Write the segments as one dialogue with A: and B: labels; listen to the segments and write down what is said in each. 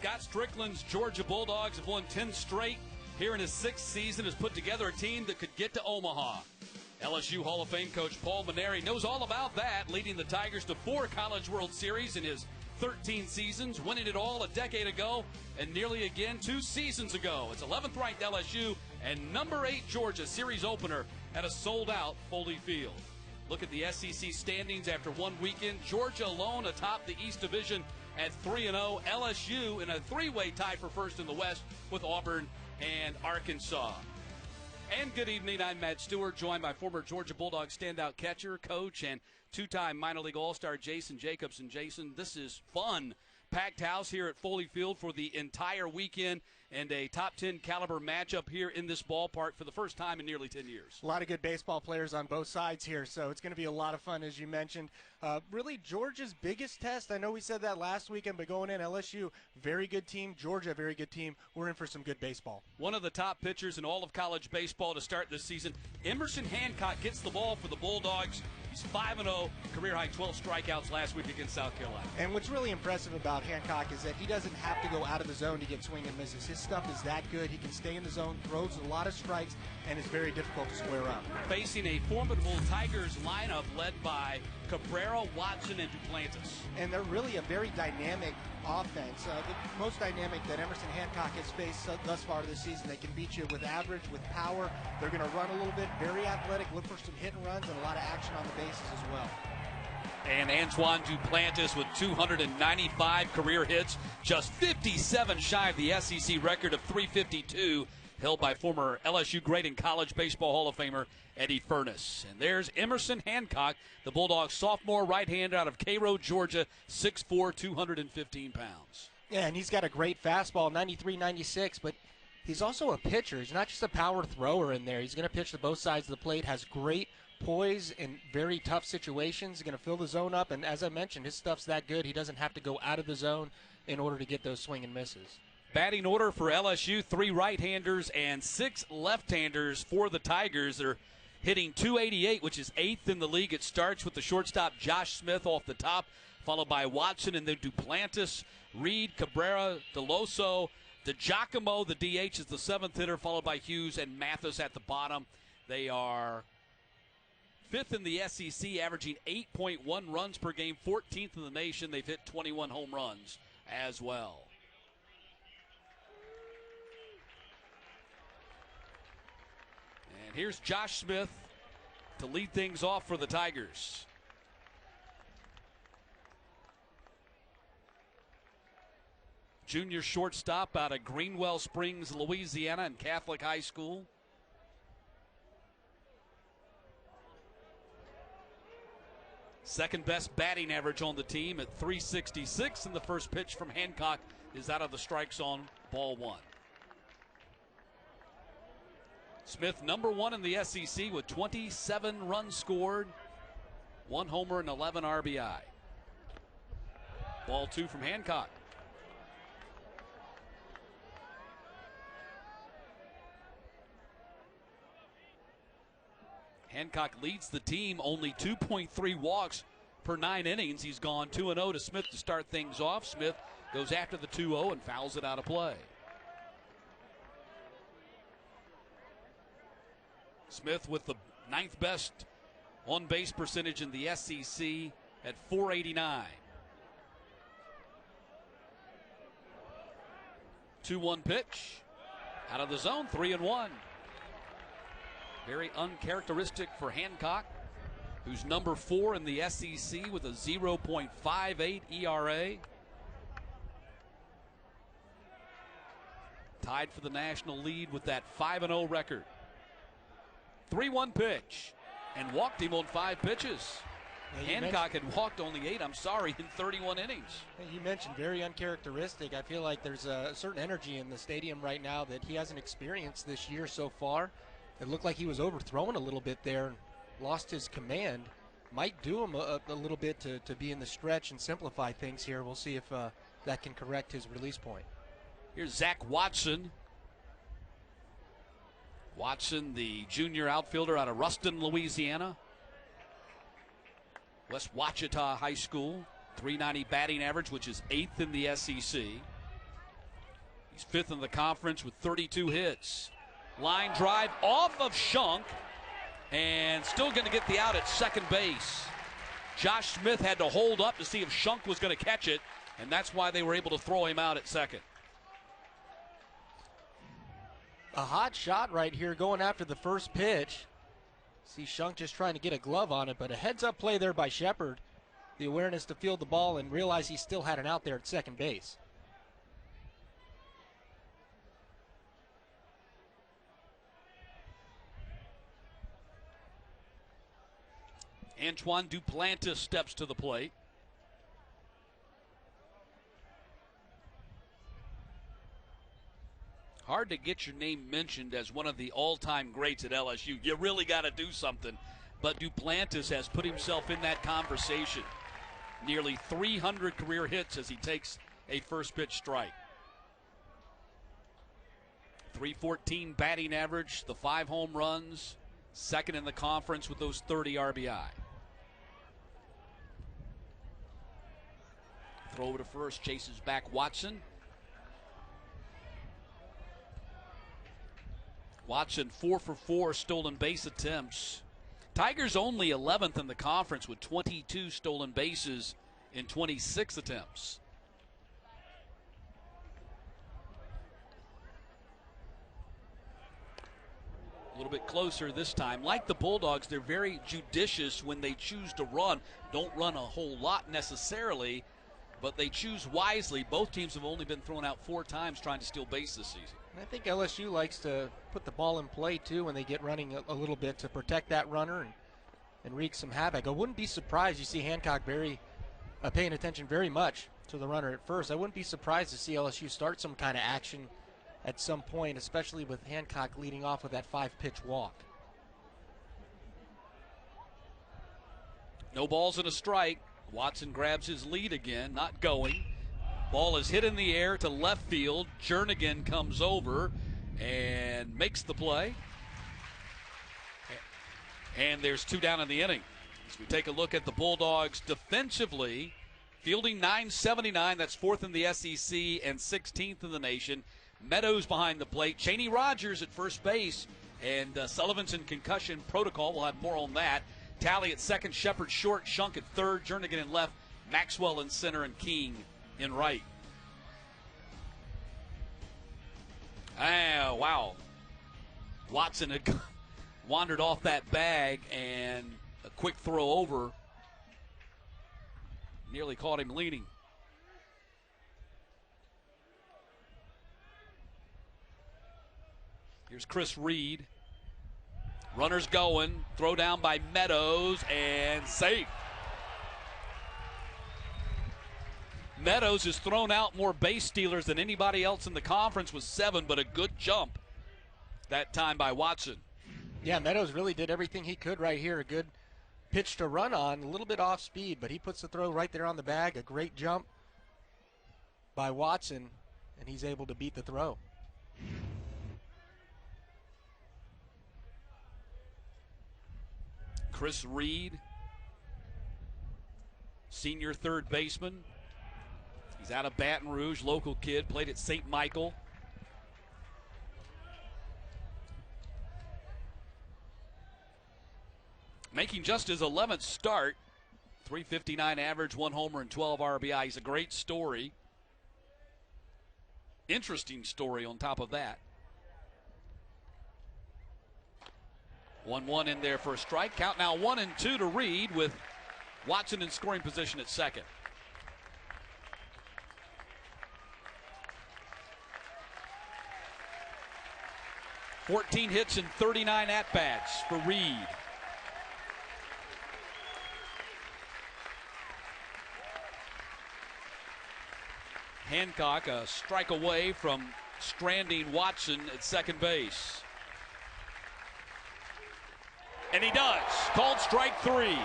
A: Scott Strickland's Georgia Bulldogs have won 10 straight. Here in his 6th season, has put together a team that could get to Omaha. LSU Hall of Fame coach Paul Mainieri knows all about that, leading the Tigers to 4 College World Series in his 13 seasons, winning it all a decade ago and nearly again 2 seasons ago. It's 11th ranked LSU and number 8 Georgia series opener at a sold-out Foley Field. Look at the SEC standings after one weekend. Georgia alone atop the East Division at 3-0. LSU in a 3-way tie for first in the West with Auburn and Arkansas. And good evening, I'm Matt Stewart, joined by former Georgia Bulldogs standout catcher, coach, and 2-time minor league all-star Jason Jacobson. Jason, this is fun. Packed house here at Foley Field for the entire weekend and a top 10 caliber matchup here in this ballpark for the first time in nearly 10 years.
B: A lot of good baseball players on both sides here, so it's going to be a lot of fun, as you mentioned. Really, Georgia's biggest test. I know we said that last weekend, but going in, LSU, very good team. Georgia, very good team. We're in for some good baseball.
A: One of the top pitchers in all of college baseball to start this season. Emerson Hancock gets the ball for the Bulldogs. He's 5-0, career-high 12 strikeouts last week against South Carolina.
B: And what's really impressive about Hancock is that he doesn't have to go out of the zone to get swing and misses. His stuff is that good. He can stay in the zone, throws a lot of strikes, and is very difficult to square up.
A: Facing a formidable Tigers lineup led by Cabrera, Watson, and Duplantis.
B: And they're really a very dynamic offense. The most dynamic that Emerson Hancock has faced thus far this season. They can beat you with average, with power. They're going to run a little bit, very athletic, look for some hit and runs, and a lot of action on the bases as well.
A: And Antoine Duplantis with 295 career hits, just 57 shy of the SEC record of 352, held by former LSU great and college baseball Hall of Famer Eddie Furness. And there's Emerson Hancock, the Bulldogs sophomore right-hander out of Cairo, Georgia, 6'4", 215 pounds.
B: Yeah, and he's got a great fastball, 93, 96, but he's also a pitcher. He's not just a power thrower in there. He's going to pitch to both sides of the plate, has great poise in very tough situations. He's going to fill the zone up, and as I mentioned, his stuff's that good. He doesn't have to go out of the zone in order to get those swing and misses.
A: Batting order for LSU, 3 right-handers and 6 left-handers for the Tigers. They're hitting .288, which is 8th in the league. It starts with the shortstop Josh Smith off the top, followed by Watson and then Duplantis, Reed, Cabrera, DeLoso, DeGiacomo, the DH, is the 7th hitter, followed by Hughes and Mathis at the bottom. They are 5th in the SEC, averaging 8.1 runs per game, 14th in the nation. They've hit 21 home runs as well. And here's Josh Smith to lead things off for the Tigers. Junior shortstop out of Greenwell Springs, Louisiana, and Catholic High School. Second best batting average on the team at .366, and the first pitch from Hancock is out of the strike zone, ball 1. Smith, number 1 in the SEC with 27 runs scored, 1 homer and 11 RBI. Ball 2 from Hancock. Hancock leads the team, only 2.3 walks per 9 innings. He's gone 2-0 to Smith to start things off. Smith goes after the 2-0 and fouls it out of play. Smith with the 9th best on-base percentage in the SEC at .489. 2-1 pitch. Out of the zone, 3-1. Very uncharacteristic for Hancock, who's number 4 in the SEC with a 0.58 ERA. Tied for the national lead with that 5-0 record. 3-1 pitch, and walked him on 5 pitches. Yeah, Hancock had walked only 8, in 31 innings.
B: You mentioned very uncharacteristic. I feel like there's a certain energy in the stadium right now that he hasn't experienced this year so far. It looked like he was overthrown a little bit there and lost his command. Might do him a little bit to be in the stretch and simplify things here. We'll see if that can correct his release point.
A: Here's Zach Watson. Watson, the junior outfielder out of Ruston, Louisiana. West Ouachita High School. .390 batting average, which is 8th in the SEC. He's fifth in the conference with 32 hits. Line drive off of Shunk, and still going to get the out at second base. Josh Smith had to hold up to see if Shunk was going to catch it, and that's why they were able to throw him out at second.
B: A hot shot right here going after the first pitch. See Shunk just trying to get a glove on it, but a heads-up play there by Shepard. The awareness to field the ball and realize he still had an out there at second base.
A: Antoine Duplantis steps to the plate. Hard to get your name mentioned as one of the all-time greats at LSU. You really got to do something. But Duplantis has put himself in that conversation. Nearly 300 career hits as he takes a first pitch strike. 314 batting average, the 5 home runs, second in the conference with those 30 RBI. Throw over to first, chases back Watson. Watson 4 for 4 stolen base attempts. Tigers only 11th in the conference with 22 stolen bases in 26 attempts. A little bit closer this time. Like the Bulldogs, they're very judicious when they choose to run. Don't run a whole lot necessarily, but they choose wisely. Both teams have only been thrown out 4 times trying to steal base this season.
B: I think LSU likes to put the ball in play, too, when they get running a little bit to protect that runner and wreak some havoc. I wouldn't be surprised. You see Hancock paying attention very much to the runner at first. I wouldn't be surprised to see LSU start some kind of action at some point, especially with Hancock leading off with that 5-pitch walk.
A: No balls and a strike. Watson grabs his lead again, not going. Ball is hit in the air to left field. Jernigan comes over and makes the play. And there's 2 down in the inning. As we take a look at the Bulldogs defensively, fielding .979, that's 4th in the SEC and 16th in the nation. Meadows behind the plate. Cheney Rogers at first base. And Sullivan's in concussion protocol. We'll have more on that. Tally at second, Shepard short, Shunk at third, Jernigan in left, Maxwell in center, and King in right. Ah, wow. Watson had wandered off that bag, and a quick throw over nearly caught him leaning. Here's Chris Reed. Runners going. Throw down by Meadows, and safe. Meadows has thrown out more base stealers than anybody else in the conference with 7, but a good jump that time by Watson.
B: Yeah, Meadows really did everything he could right here. A good pitch to run on, a little bit off speed, but he puts the throw right there on the bag. A great jump by Watson, and he's able to beat the throw.
A: Chris Reed, senior third baseman. He's out of Baton Rouge, local kid, played at St. Michael. Making just his 11th start, 359 average, 1 homer and 12 RBI. He's a great story. Interesting story on top of that. 1-1 in there for a strike. Count now 1-2 to Reed with Watson in scoring position at second. $14 hits and 39 at-bats for Reed. Hancock a strike away from stranding Watson at second base. And he does. Called strike 3.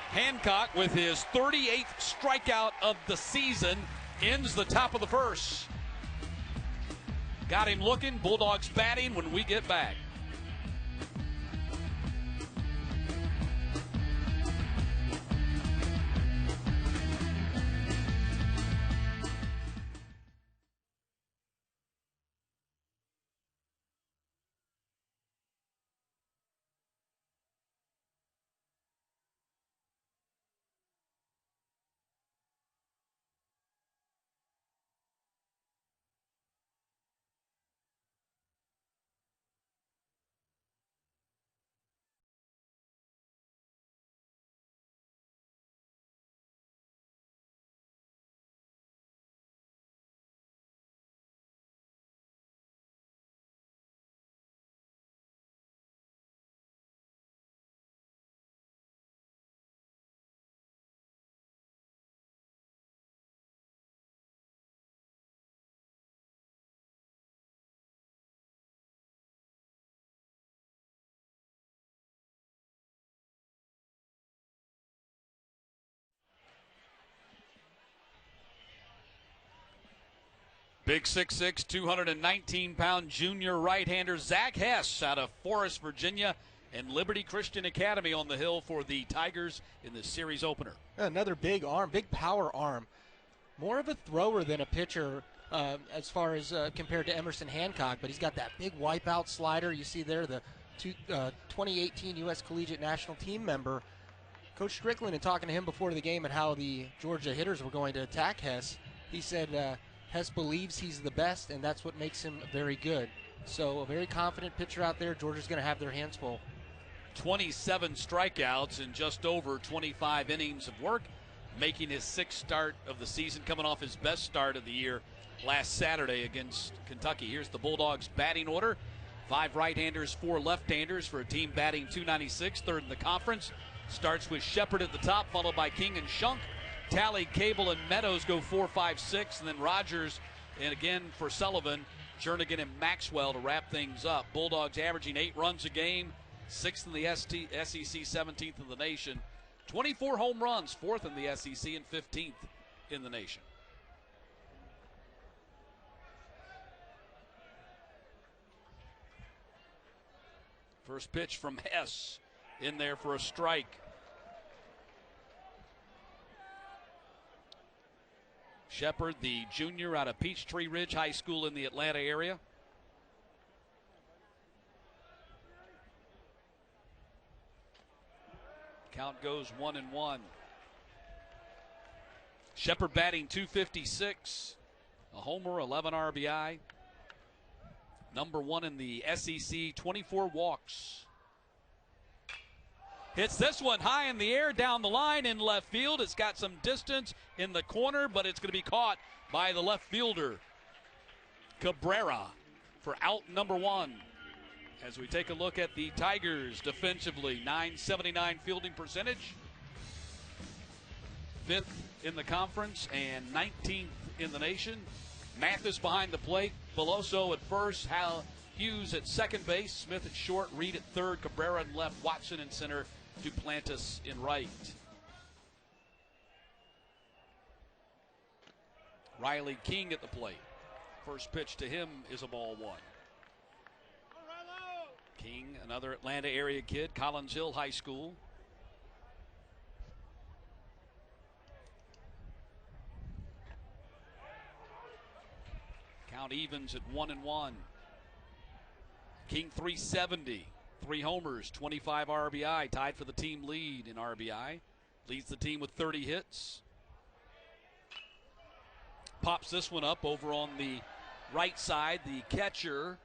A: Hancock, with his 38th strikeout of the season, ends the top of the first. Got him looking. Bulldogs batting when we get back. Big 6'6", 219-pound junior right-hander Zach Hess out of Forest, Virginia, and Liberty Christian Academy on the hill for the Tigers in the series opener.
B: Another big arm, big power arm. More of a thrower than a pitcher as far as compared to Emerson Hancock, but he's got that big wipeout slider. You see there the 2018 U.S. Collegiate National Team member. Coach Strickland, in talking to him before the game and how the Georgia hitters were going to attack Hess, he said Hess believes he's the best, and that's what makes him very good. So a very confident pitcher out there. Georgia's going to have their hands full.
A: 27 strikeouts in just over 25 innings of work, making his sixth start of the season, coming off his best start of the year last Saturday against Kentucky. Here's the Bulldogs' batting order. 5 right-handers, 4 left-handers for a team batting .296, third in the conference. Starts with Shepard at the top, followed by King and Shunk. Talley, Cable, and Meadows go 4, 5, 6, and then Rogers, and again for Sullivan, Jernigan, and Maxwell to wrap things up. Bulldogs averaging 8 runs a game, 6th in the SEC, 17th in the nation. 24 home runs, 4th in the SEC, and 15th in the nation. First pitch from Hess, in there for a strike. Shepard, the junior out of Peachtree Ridge High School in the Atlanta area. Count goes 1-1. Shepard batting .256, a homer, 11 RBI. Number 1 in the SEC, 24 walks. Hits this one high in the air, down the line in left field. It's got some distance in the corner, but it's going to be caught by the left fielder, Cabrera, for out number 1. As we take a look at the Tigers defensively, .979 fielding percentage, 5th in the conference and 19th in the nation. Mathis behind the plate, Veloso at first, Hal Hughes at second base, Smith at short, Reed at third, Cabrera in left, Watson in center, Duplantis in right. Riley King at the plate. First pitch to him is a ball 1. King, another Atlanta area kid, Collins Hill High School. Count evens at 1-1. King 370, 3 homers, 25 RBI, tied for the team lead in RBI. Leads the team with 30 hits. Pops this one up over on the right side. The catcher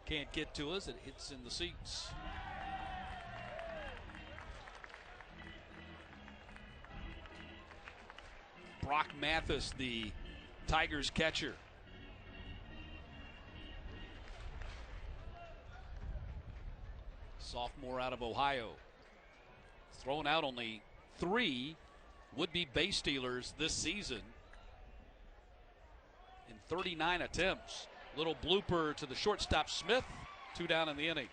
A: can't get to us. It hits in the seats. Brock Mathis, the Tigers catcher. Sophomore out of Ohio. Thrown out only 3 would-be base stealers this season in 39 attempts. Little blooper to the shortstop Smith. 2 down in the inning.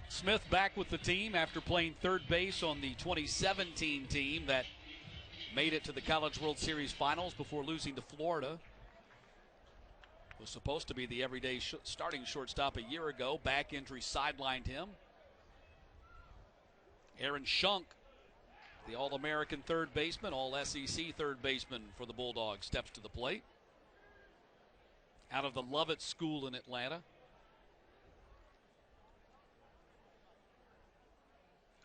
A: Smith back with the team after playing third base on the 2017 team that made it to the College World Series finals before losing to Florida. Was supposed to be the everyday starting shortstop a year ago. Back injury sidelined him. Aaron Shunk, the All-American third baseman, All-SEC third baseman for the Bulldogs, steps to the plate. Out of the Lovett School in Atlanta.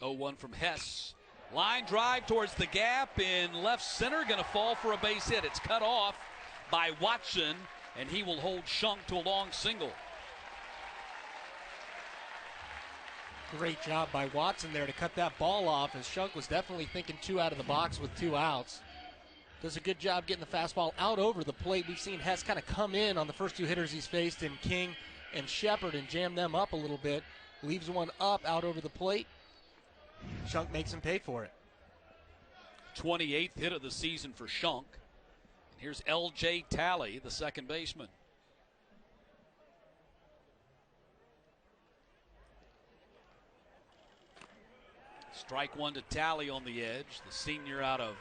A: 0-1 from Hess. Line drive towards the gap in left center. Going to fall for a base hit. It's cut off by Watson, and he will hold Shunk to a long single.
B: Great job by Watson there to cut that ball off, as Shunk was definitely thinking 2 out of the box with 2 outs. Does a good job getting the fastball out over the plate. We've seen Hess kind of come in on the first 2 hitters he's faced in King and Shepard and jam them up a little bit. Leaves one up out over the plate. Shunk makes him pay for it.
A: 28th hit of the season for Shunk. And here's L.J. Talley, the second baseman. Strike one to Talley on the edge, the senior out of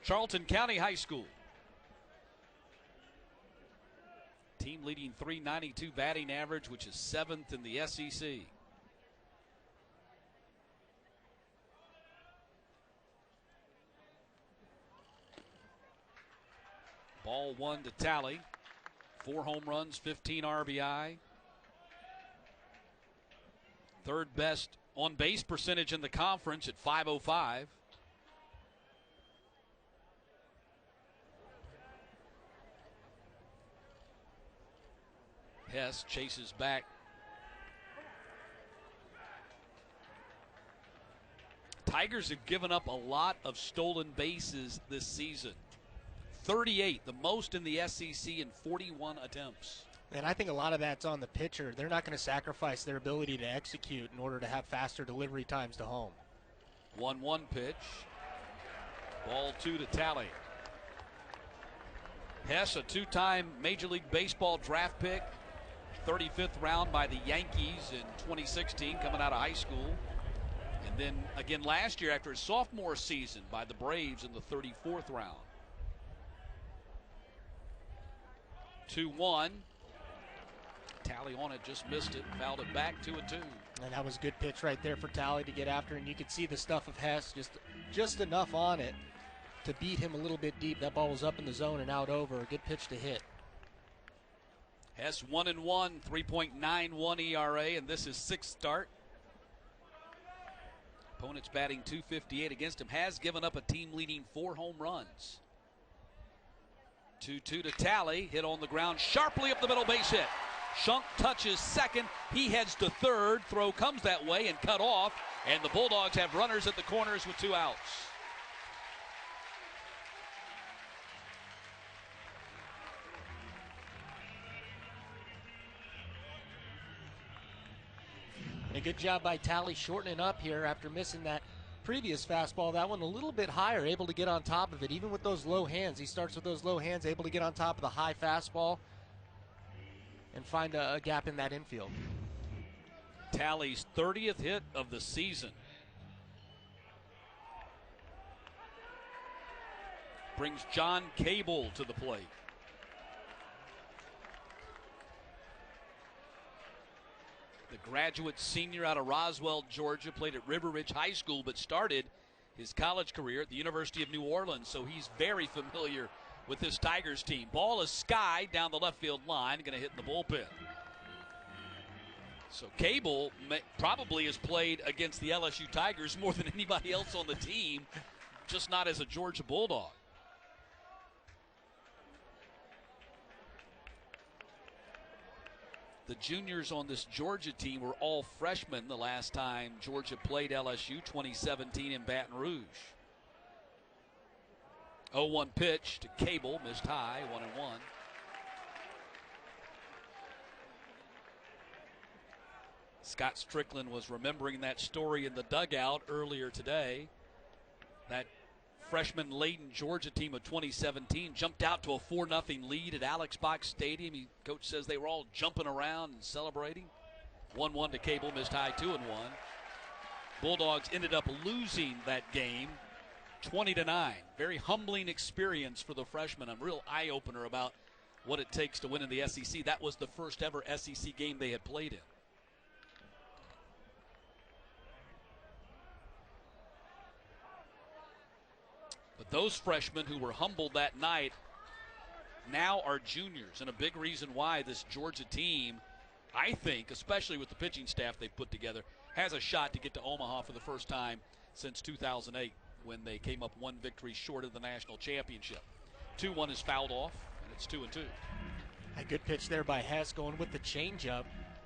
A: Charlton County High School. Team leading .392 batting average, which is 7th in the SEC. Ball one to Talley. 4 home runs, 15 RBI. Third best on base percentage in the conference at .505. Hess chases back. Tigers have given up a lot of stolen bases this season. 38, the most in the SEC in 41 attempts.
B: And I think a lot of that's on the pitcher. They're not going to sacrifice their ability to execute in order to have faster delivery times to home.
A: 1-1 pitch. Ball 2 to Talley. Hess, a 2-time Major League Baseball draft pick. 35th round by the Yankees in 2016, coming out of high school. And then again last year after his sophomore season by the Braves in the 34th round. 2-1. Talley on it, just missed it, fouled it back, 2-2.
B: And that was a good pitch right there for Talley to get after, and you could see the stuff of Hess, just enough on it to beat him a little bit deep. That ball was up in the zone and out over. A good pitch to hit.
A: Hess 1-1, 3.91 ERA, and this is 6th start. Opponent's batting .258 against him. Has given up a team-leading 4 home runs. 2-2 to Talley, hit on the ground sharply up the middle, base hit. Shunk touches second, he heads to third, throw comes that way and cut off, and the Bulldogs have runners at the corners with 2 outs.
B: A good job by Talley shortening up here after missing that previous fastball. That one a little bit higher, able to get on top of it. Even with those low hands, he starts with those low hands, able to get on top of the high fastball and find a gap in that infield.
A: Talley's 30th hit of the season. Brings John Cable to the plate. The graduate senior out of Roswell, Georgia, played at River Ridge High School, but started his college career at the University of New Orleans, so he's very familiar with this Tigers team. Ball is skied down the left field line, going to hit in the bullpen. So Cable probably has played against the LSU Tigers more than anybody else on the team, just not as a Georgia Bulldog. The juniors on this Georgia team were all freshmen the last time Georgia played LSU, 2017 in Baton Rouge. 0-1 pitch to Cable, missed high, 1-1. Scott Strickland was remembering that story in the dugout earlier today. That freshman-laden Georgia team of 2017 jumped out to a 4-0 lead at Alex Box Stadium. Coach says they were all jumping around and celebrating. 1-1 to Cable, missed high, 2-1. Bulldogs ended up losing that game 20-9. Very humbling experience for the freshman. A real eye-opener about what it takes to win in the SEC. That was the first ever SEC game they had played in. But those freshmen who were humbled that night now are juniors, and a big reason why this Georgia team, I think, especially with the pitching staff they've put together, has a shot to get to Omaha for the first time since 2008 when they came up 1 victory short of the national championship. 2-1 is fouled off, and it's 2-2.
B: A good pitch there by Hess going with the changeup.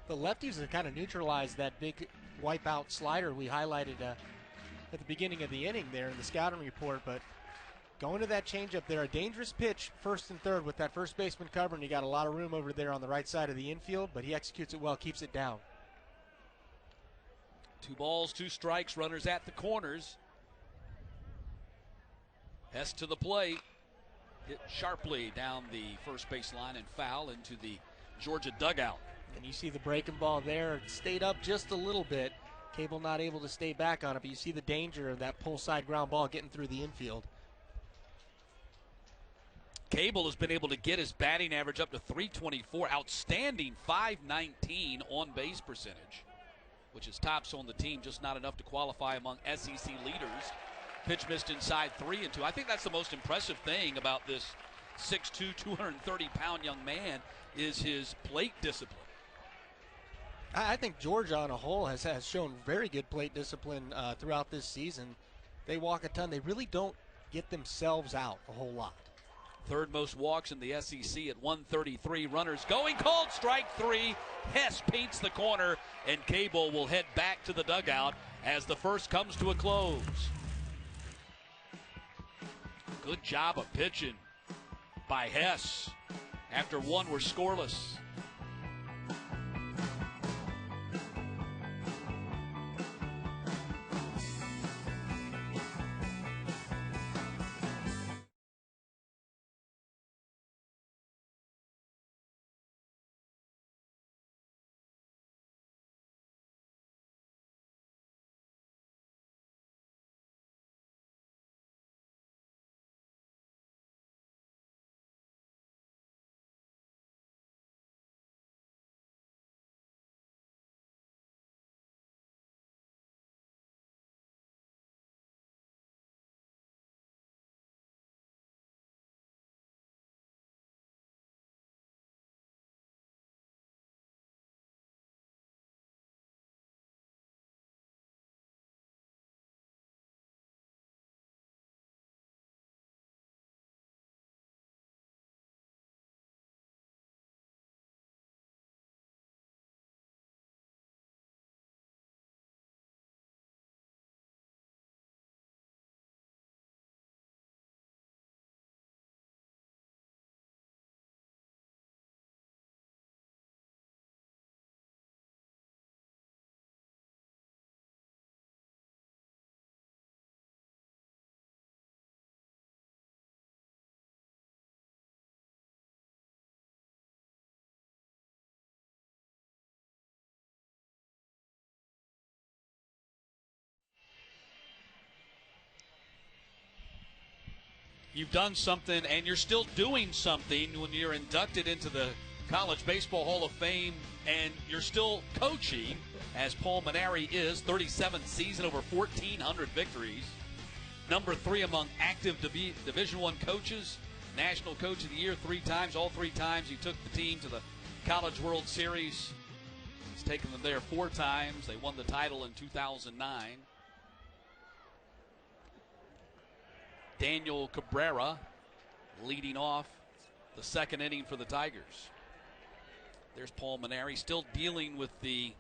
B: The lefties have kind of neutralized that big wipeout slider we highlighted at the beginning of the inning there in the scouting report, but going to that changeup there, a dangerous pitch, first and third with that first baseman covering. You got a lot of room over there on the right side of the infield, but he executes it well, keeps it down.
A: 2 balls, 2 strikes, runners at the corners. Hess to the plate, hit sharply down the first base line and foul into the Georgia dugout.
B: And you see the breaking ball there. It stayed up just a little bit. Cable not able to stay back on it, but you see the danger of that pull side ground ball getting through the infield.
A: Cable has been able to get his batting average up to 324. Outstanding 519 on base percentage, which is tops on the team, just not enough to qualify among SEC leaders. Pitch missed inside 3-2. I think that's the most impressive thing about this 6'2", 230-pound young man is his plate discipline.
B: I think Georgia on a whole has shown very good plate discipline throughout this season. They walk a ton. They really don't get themselves out a whole lot.
A: Third most walks in the SEC at 133. Runners going, called strike 3. Hess paints the corner, and Cable will head back to the dugout as the first comes to a close. Good job of pitching by Hess after one were scoreless. You've done something, and you're still doing something when you're inducted into the College Baseball Hall of Fame, and you're still coaching, as Paul Mainieri is. 37th season, over 1,400 victories. Number 3 among active Division I coaches. National Coach of the Year 3 times. All 3 times he took the team to the College World Series. He's taken them there 4 times. They won the title in 2009. Daniel Cabrera leading off the second inning for the Tigers. There's Paul Mainieri still dealing with the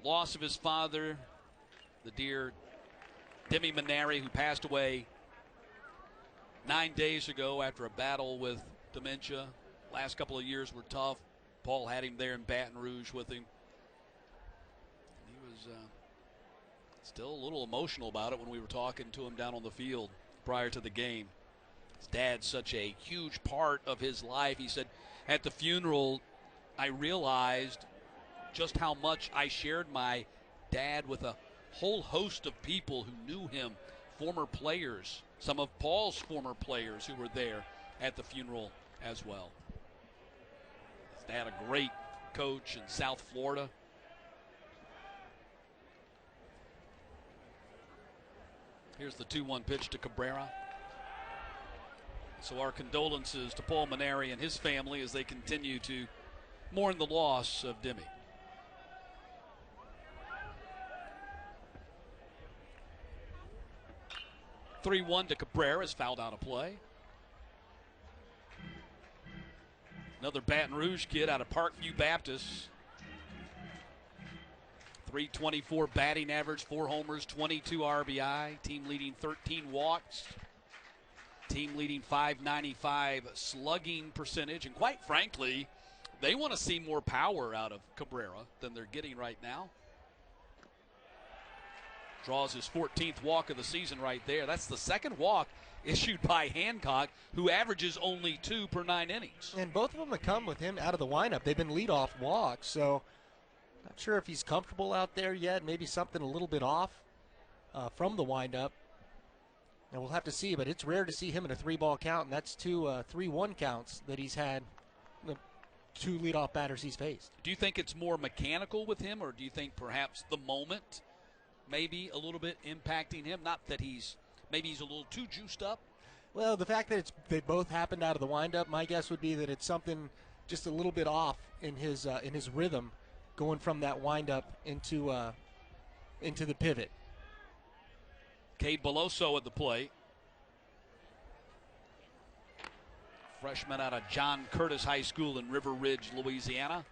A: loss of his father, the dear Demi Mainieri, who passed away 9 days ago after a battle with dementia. Last couple of years were tough. Paul had him there in Baton Rouge with him. He was still a little emotional about it when we were talking to him down on the field prior to the game. His dad's such a huge part of his life. He said, at the funeral, I realized just how much I shared my dad with a whole host of people who knew him, former players, some of Paul's former players who were there at the funeral as well. His dad, a great coach in South Florida. Here's the 2-1 pitch to Cabrera. So our condolences to Paul Mainieri and his family as they continue to mourn the loss of Demi. 3-1 to Cabrera is fouled out of play. Another Baton Rouge kid out of Parkview Baptist. 324 batting average, 4 homers, 22 RBI. Team leading 13 walks. Team leading 595 slugging percentage. And quite frankly, they want to see more power out of Cabrera than they're getting right now. Draws his 14th walk of the season right there. That's the second walk issued by Hancock, who averages only 2 per 9 innings.
B: And both of them have come with him out of the lineup. They've been leadoff walks, so Not sure if he's comfortable out there yet. Maybe something a little bit off from the windup. And we'll have to see, but it's rare to see him in a 3-ball count, and that's two 3-1 counts that he's had, the 2 leadoff batters he's faced.
A: Do you think it's more mechanical with him, or do you think perhaps the moment maybe a little bit impacting him? Not that maybe he's a little too juiced up.
B: Well, the fact that they both happened out of the windup, my guess would be that it's something just a little bit off in his rhythm, going from that windup into the pivot.
A: Cade Beloso at the plate. Freshman out of John Curtis High School in River Ridge, Louisiana.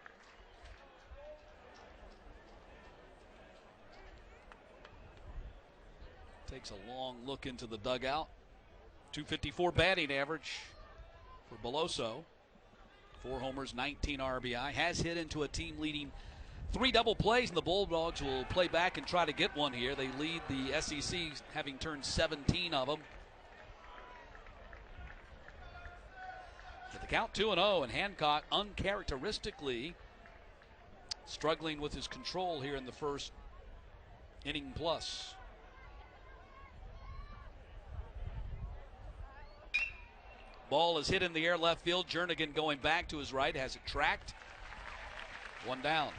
A: Takes a long look into the dugout. .254 batting average for Beloso. 4 homers, 19 RBI. Has hit into a team leading 3 double plays, and the Bulldogs will play back and try to get one here. They lead the SEC, having turned 17 of them. At the count 2-0, and Hancock uncharacteristically struggling with his control here in the first inning plus. Ball is hit in the air left field. Jernigan going back to his right, has it tracked. 1 down.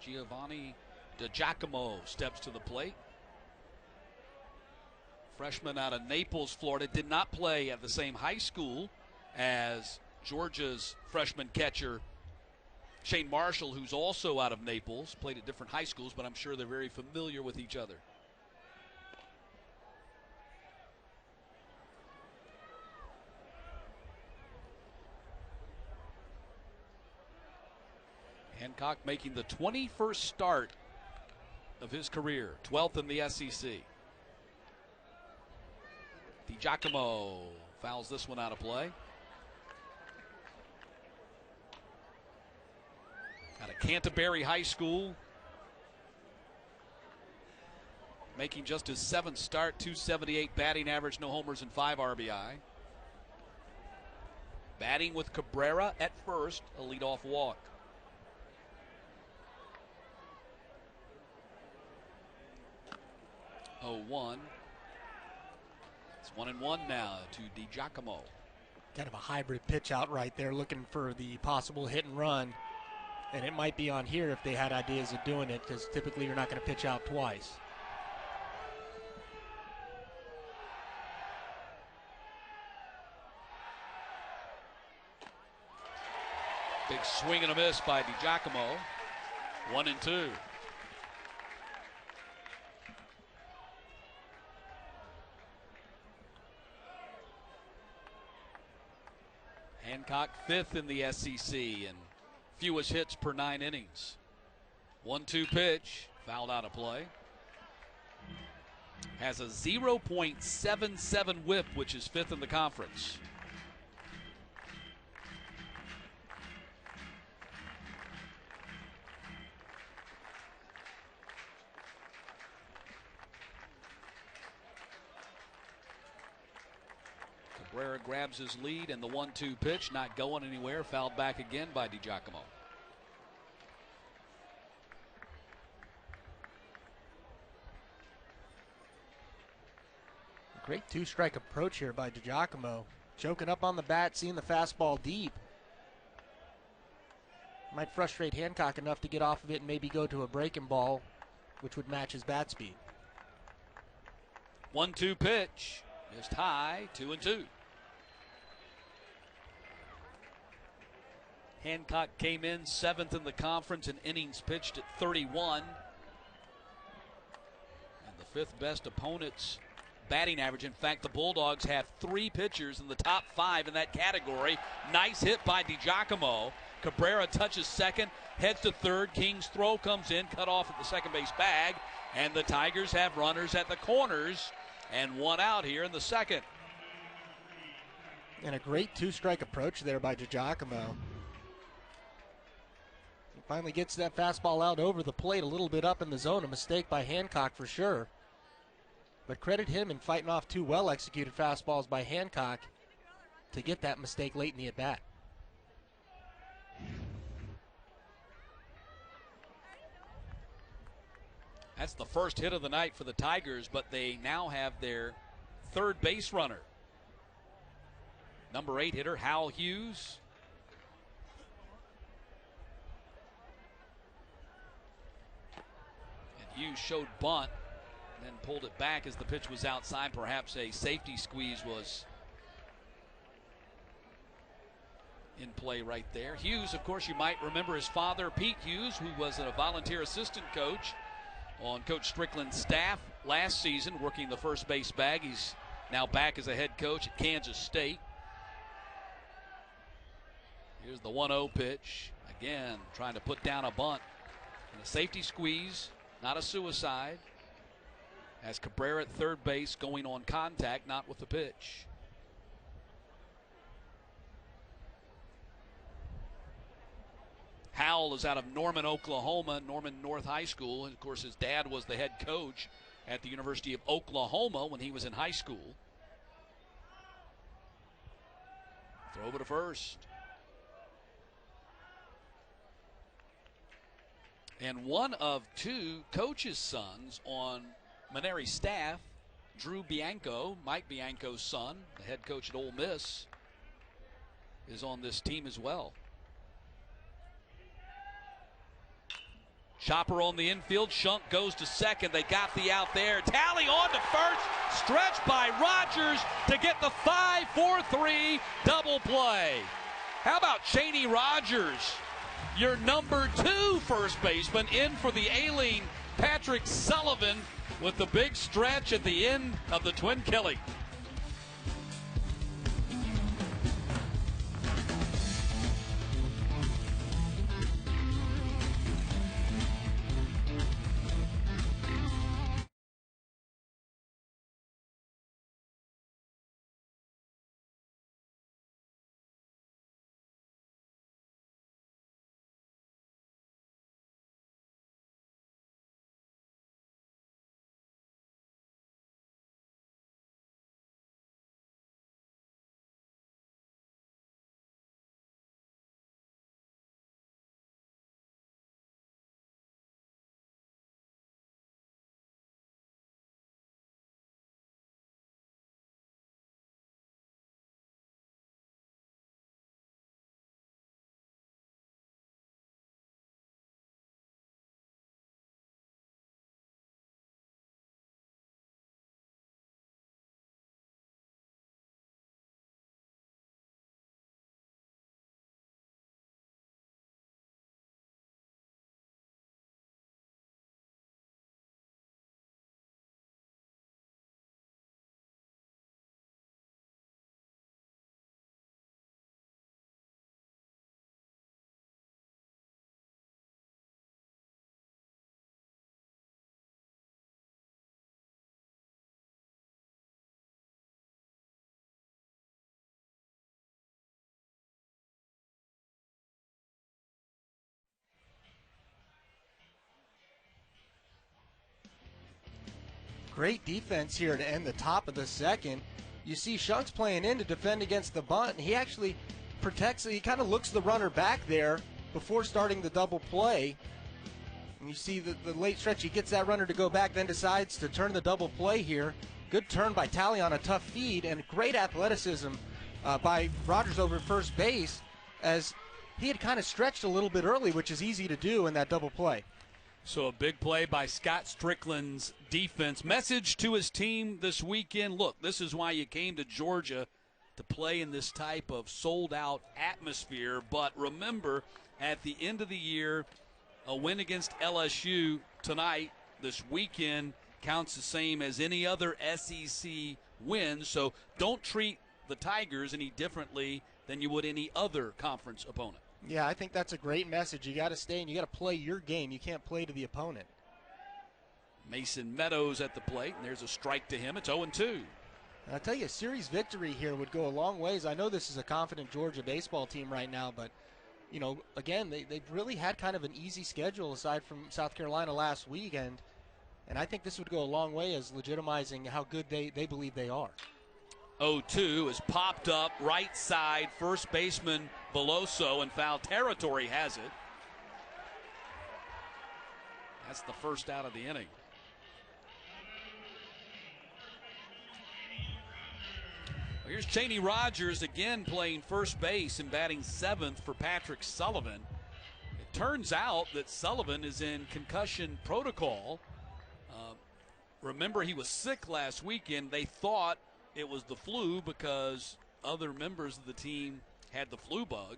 A: Giovanni DiGiacomo steps to the plate. Freshman out of Naples, Florida. Did not play at the same high school as Georgia's freshman catcher Shane Marshall, who's also out of Naples. Played at different high schools, but I'm sure they're very familiar with each other. Hancock making the 21st start of his career, 12th in the SEC. DiGiacomo fouls this one out of play. Out of Canterbury High School. Making just his 7th start, .278 batting average, no homers and 5 RBI. Batting with Cabrera at first, a leadoff walk. 0-1. It's 1-1 now to DiGiacomo.
B: Kind of a hybrid pitch out right there, looking for the possible hit and run. And it might be on here if they had ideas of doing it, because typically you're not going to pitch out twice.
A: Big swing and a miss by DiGiacomo. 1-2. Hancock 5th in the SEC and fewest hits per 9 innings. 1-2 pitch, fouled out of play. Has a 0.77 whip, which is 5th in the conference. Cabrera grabs his lead, and the 1-2 pitch not going anywhere. Fouled back again by DiGiacomo.
B: Great 2-strike approach here by DiGiacomo. Choking up on the bat, seeing the fastball deep. Might frustrate Hancock enough to get off of it and maybe go to a breaking ball, which would match his bat speed.
A: 1-2 pitch. Missed high, 2-2. Hancock came in 7th in the conference in innings pitched at 31. And the 5th best opponent's batting average. In fact, the Bulldogs have 3 pitchers in the top 5 in that category. Nice hit by DiGiacomo. Cabrera touches second, heads to third. King's throw comes in, cut off at the second base bag. And the Tigers have runners at the corners and 1 out here in the second.
B: And a great 2-strike approach there by DiGiacomo. Finally gets that fastball out over the plate, a little bit up in the zone. A mistake by Hancock for sure. But credit him in fighting off two well-executed fastballs by Hancock to get that mistake late in the at-bat.
A: That's the first hit of the night for the Tigers, but they now have their third base runner. Number 8 hitter, Hal Hughes. And Hughes showed bunt, and then pulled it back as the pitch was outside. Perhaps a safety squeeze was in play right there. Hughes, of course, you might remember his father, Pete Hughes, who was a volunteer assistant coach on Coach Strickland's staff last season, working the first base bag. He's now back as a head coach at Kansas State. Here's the 1-0 pitch. Again, trying to put down a bunt. And a safety squeeze, not a suicide. As Cabrera at third base going on contact, not with the pitch. Howell is out of Norman, Oklahoma, Norman North High School. And, of course, his dad was the head coach at the University of Oklahoma when he was in high school. Throw over to first. And one of two coaches' sons on Maneri's staff, Drew Bianco, Mike Bianco's son, the head coach at Ole Miss, is on this team as well. Chopper on the infield. Shunk goes to second. They got the out there. Tally on to first. Stretched by Rogers to get the 5-4-3 double play. How about Cheney Rogers, your number 2 first baseman, in for the ailing Patrick Sullivan with the big stretch at the end of the twin killing.
B: Great defense here to end the top of the second. You see Shunk's playing in to defend against the bunt, and he actually protects, he kind of looks the runner back there before starting the double play. And you see the late stretch, he gets that runner to go back, then decides to turn the double play here. Good turn by Talley on a tough feed, and great athleticism by Rogers over at first base, as he had kind of stretched a little bit early, which is easy to do in that double play.
A: So a big play by Scott Strickland's defense. Message to his team this weekend: look, this is why you came to Georgia, to play in this type of sold-out atmosphere. But remember, at the end of the year, a win against LSU tonight, this weekend, counts the same as any other SEC win. So don't treat the Tigers any differently than you would any other conference opponent.
B: Yeah, I think that's a great message. You got to stay and you got to play your game. You can't play to the opponent.
A: Mason Meadows at the plate, and there's a strike to him. It's 0-2.
B: I'll tell you, a series victory here would go a long ways. I know this is a confident Georgia baseball team right now, but again, they've really had kind of an easy schedule aside from South Carolina last week, and I think this would go a long way as legitimizing how good they believe they are.
A: 0-2 is popped up right side, first baseman Veloso in foul territory has it. That's the first out of the inning. Here's Cheney Rogers again playing first base and batting seventh for Patrick Sullivan. It turns out that Sullivan is in concussion protocol. Remember, he was sick last weekend. They thought it was the flu because other members of the team had the flu bug.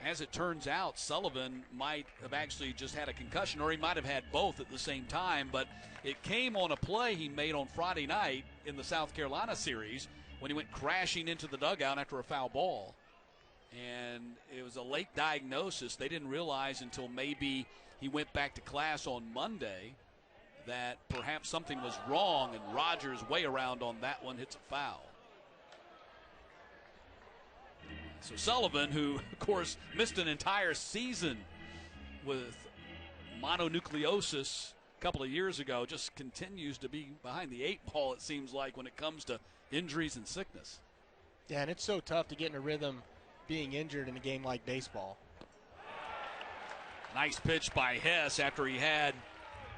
A: As it turns out, Sullivan might have actually just had a concussion, or he might have had both at the same time, but it came on a play he made on Friday night in the South Carolina series when he went crashing into the dugout after a foul ball. And it was a late diagnosis. They didn't realize until maybe he went back to class on Monday that perhaps something was wrong, and Rogers way around on that one, hits a foul. So Sullivan, who, of course, missed an entire season with mononucleosis a couple of years ago, just continues to be behind the eight ball, it seems like, when it comes to injuries and sickness.
B: Yeah, and it's so tough to get in a rhythm being injured in a game like baseball.
A: Nice pitch by Hess after he had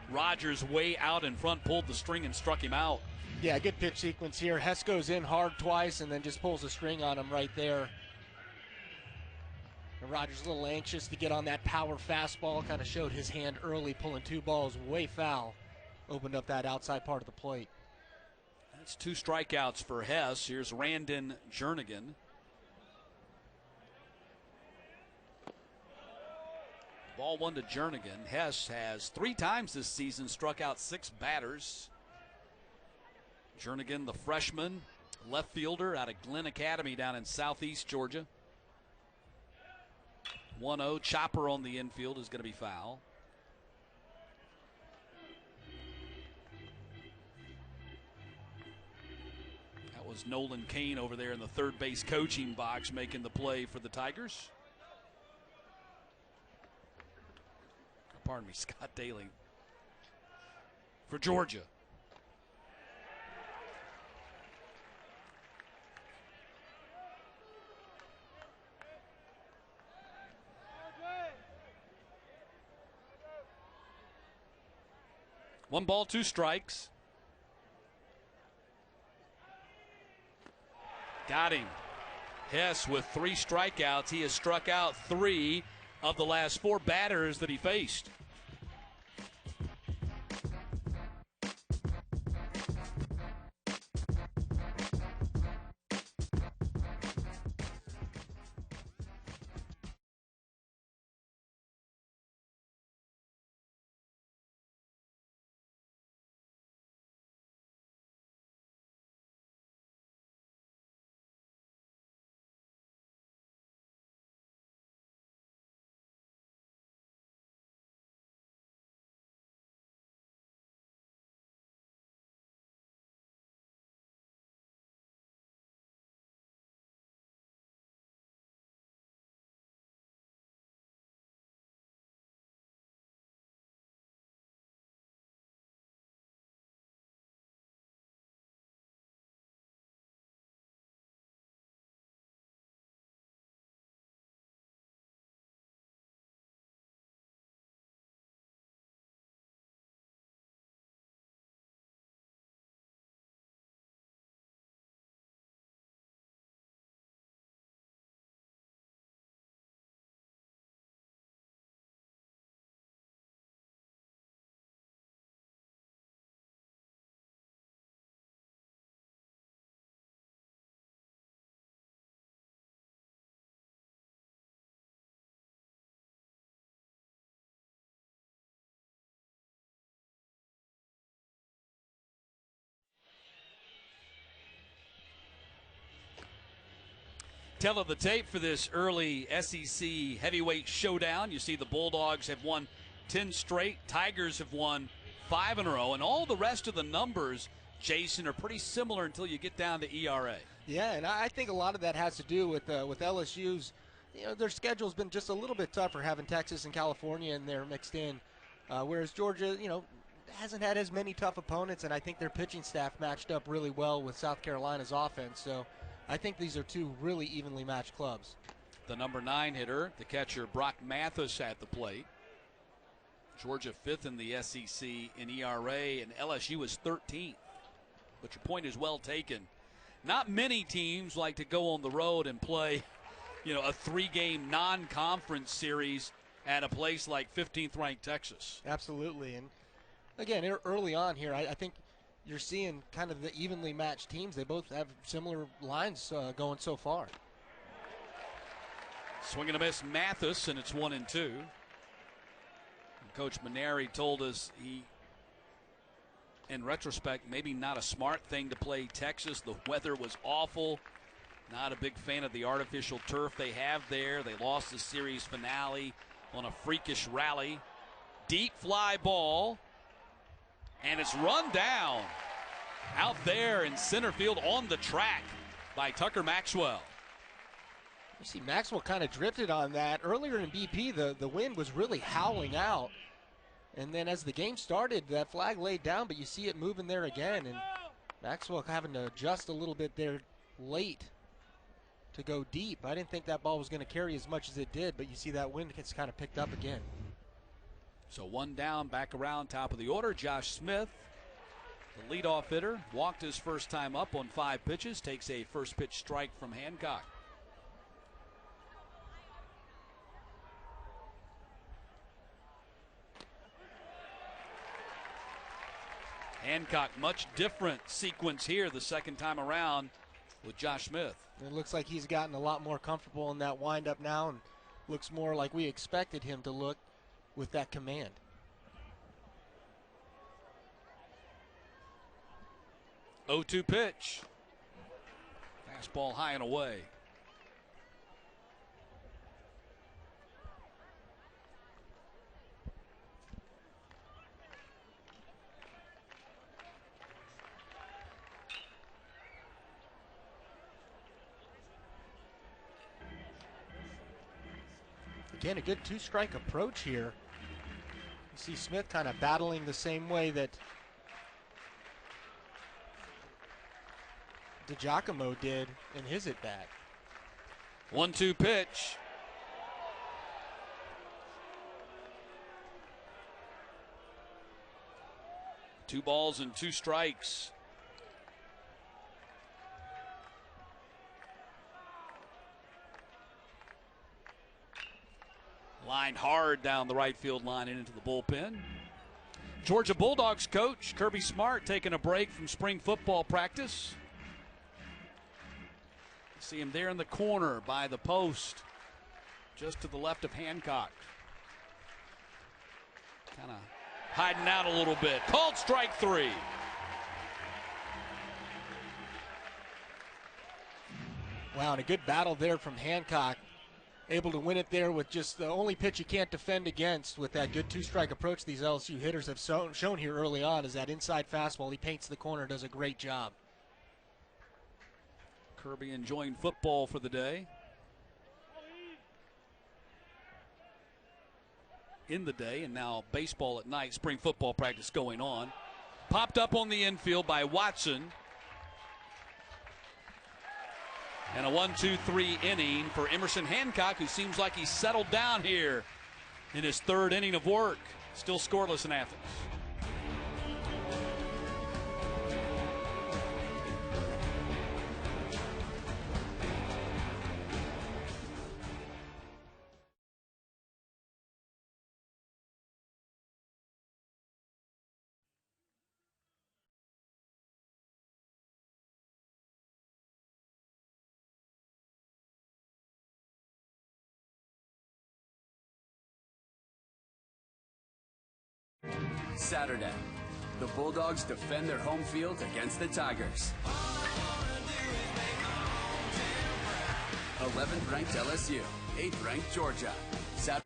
A: Rogers way out in front, pulled the string and struck him out.
B: Yeah, good pitch sequence here. Hess goes in hard twice and then just pulls the string on him right there. And Rogers a little anxious to get on that power fastball, kind of showed his hand early, pulling two balls way foul. Opened up that outside part of the plate.
A: That's two strikeouts for Hess. Here's Randon Jernigan. Ball one to Jernigan. Hess has 3 times this season struck out 6 batters. Jernigan, the freshman, left fielder out of Glenn Academy down in southeast Georgia. 1-0, chopper on the infield is going to be foul. That was Nolan Kane over there in the third base coaching box making the play for the Tigers. Pardon me, Scott Daly for Georgia. One ball, 2 strikes. Got him. Hess with 3 strikeouts. He has struck out 3 of the last 4 batters that he faced. Tell of the tape for this early SEC heavyweight showdown. You see the Bulldogs have won 10 straight. Tigers have won 5 in a row. And all the rest of the numbers, Jason, are pretty similar until you get down to ERA.
B: Yeah, and I think a lot of that has to do with LSU's their schedule's been just a little bit tougher, having Texas and California in there mixed in, whereas Georgia, hasn't had as many tough opponents, and I think their pitching staff matched up really well with South Carolina's offense. So I think these are two really evenly matched clubs.
A: The number 9 hitter, the catcher Brock Mathis at the plate. Georgia 5th in the SEC in ERA, and LSU is 13th. But your point is well taken. Not many teams like to go on the road and play, a 3-game non-conference series at a place like 15th ranked Texas.
B: Absolutely. And again, early on here, I think you're seeing kind of the evenly matched teams. They both have similar lines going so far.
A: Swing and a miss, Mathis, and it's 1-2. Coach Maneri told us in retrospect, maybe not a smart thing to play Texas. The weather was awful. Not a big fan of the artificial turf they have there. They lost the series finale on a freakish rally. Deep fly ball. And it's run down out there in center field on the track by Tucker Maxwell.
B: You see Maxwell kind of drifted on that. Earlier in BP, the wind was really howling out. And then as the game started, that flag laid down, but you see it moving there again. And Maxwell having to adjust a little bit there late to go deep. I didn't think that ball was going to carry as much as it did, but you see that wind gets kind of picked up again.
A: So one down, back around top of the order. Josh Smith, the leadoff hitter, walked his first time up on 5 pitches, takes a first pitch strike from Hancock. Hancock, much different sequence here the second time around with Josh Smith.
B: It looks like he's gotten a lot more comfortable in that windup now and looks more like we expected him to look with that command.
A: Oh, 2 pitch. Fastball high and away.
B: Again, a good 2-strike approach here. You see Smith kind of battling the same way that DiGiacomo did in his at-bat.
A: 1-2 pitch. Two balls and 2 strikes. Lined hard down the right field line and into the bullpen. Georgia Bulldogs coach Kirby Smart taking a break from spring football practice. You see him there in the corner by the post, just to the left of Hancock. Kind of hiding out a little bit. Called strike 3.
B: Wow, and a good battle there from Hancock. Able to win it there with just the only pitch you can't defend against with that good 2-strike approach these LSU hitters have shown here early on is that inside fastball. He paints the corner, does a great job.
A: Kirby enjoying football for the day. In the day, and now baseball at night, spring football practice going on. Popped up on the infield by Watson. And a 1-2-3 inning for Emerson Hancock, who seems like he's settled down here in his 3rd inning of work. Still scoreless in Athens.
C: Saturday, the Bulldogs defend their home field against the Tigers. 11th ranked LSU, 8th ranked Georgia. Saturday.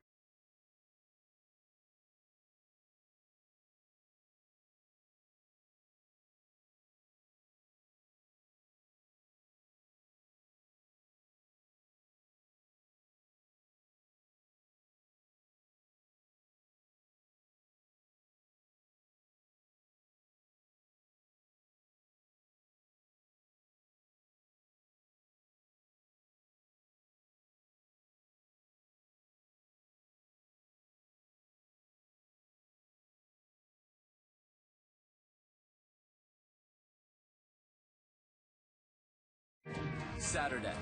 C: Saturday,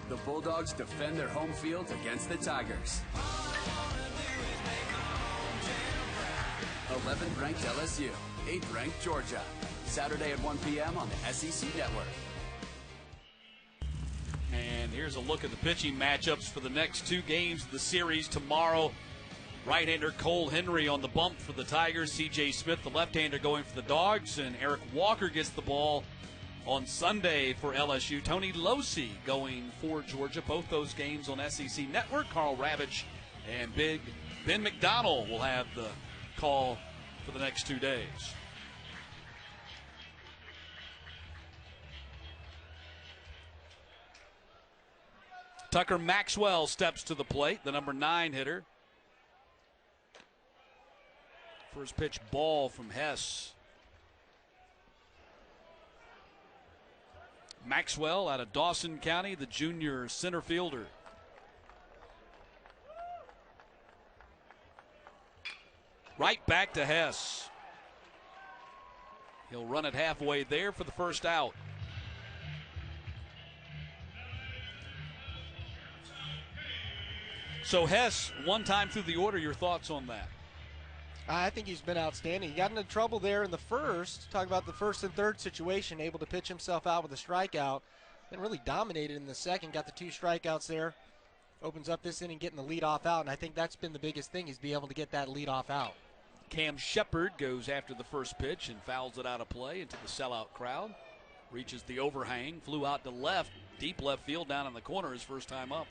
C: the Bulldogs defend their home field against the Tigers. 11th ranked LSU, 8th ranked Georgia. Saturday at 1 p.m. on the SEC Network.
A: And here's a look at the pitching matchups for the next two games of the series tomorrow. Right-hander Cole Henry on the bump for the Tigers. C.J. Smith, the left-hander, going for the Dogs. And Eric Walker gets the ball on Sunday for LSU. Tony Losi going for Georgia. Both those games on SEC Network. Carl Ravitch and Big Ben McDonald will have the call for the next 2 days. Tucker Maxwell steps to the plate, the number 9 hitter. First pitch ball from Hess. Maxwell out of Dawson County, the junior center fielder. Right back to Hess. He'll run it halfway there for the first out. So Hess, one time through the order, your thoughts on that?
B: I think he's been outstanding. He got into trouble there in the first. Talk about the first and third situation, able to pitch himself out with a strikeout. And really dominated in the second, got the 2 strikeouts there. Opens up this inning, getting the leadoff out, and I think that's been the biggest thing, is be able to get that leadoff out.
A: Cam Shepard goes after the first pitch and fouls it out of play into the sellout crowd. Reaches the overhang, flew out to left, deep left field down in the corner his first time up.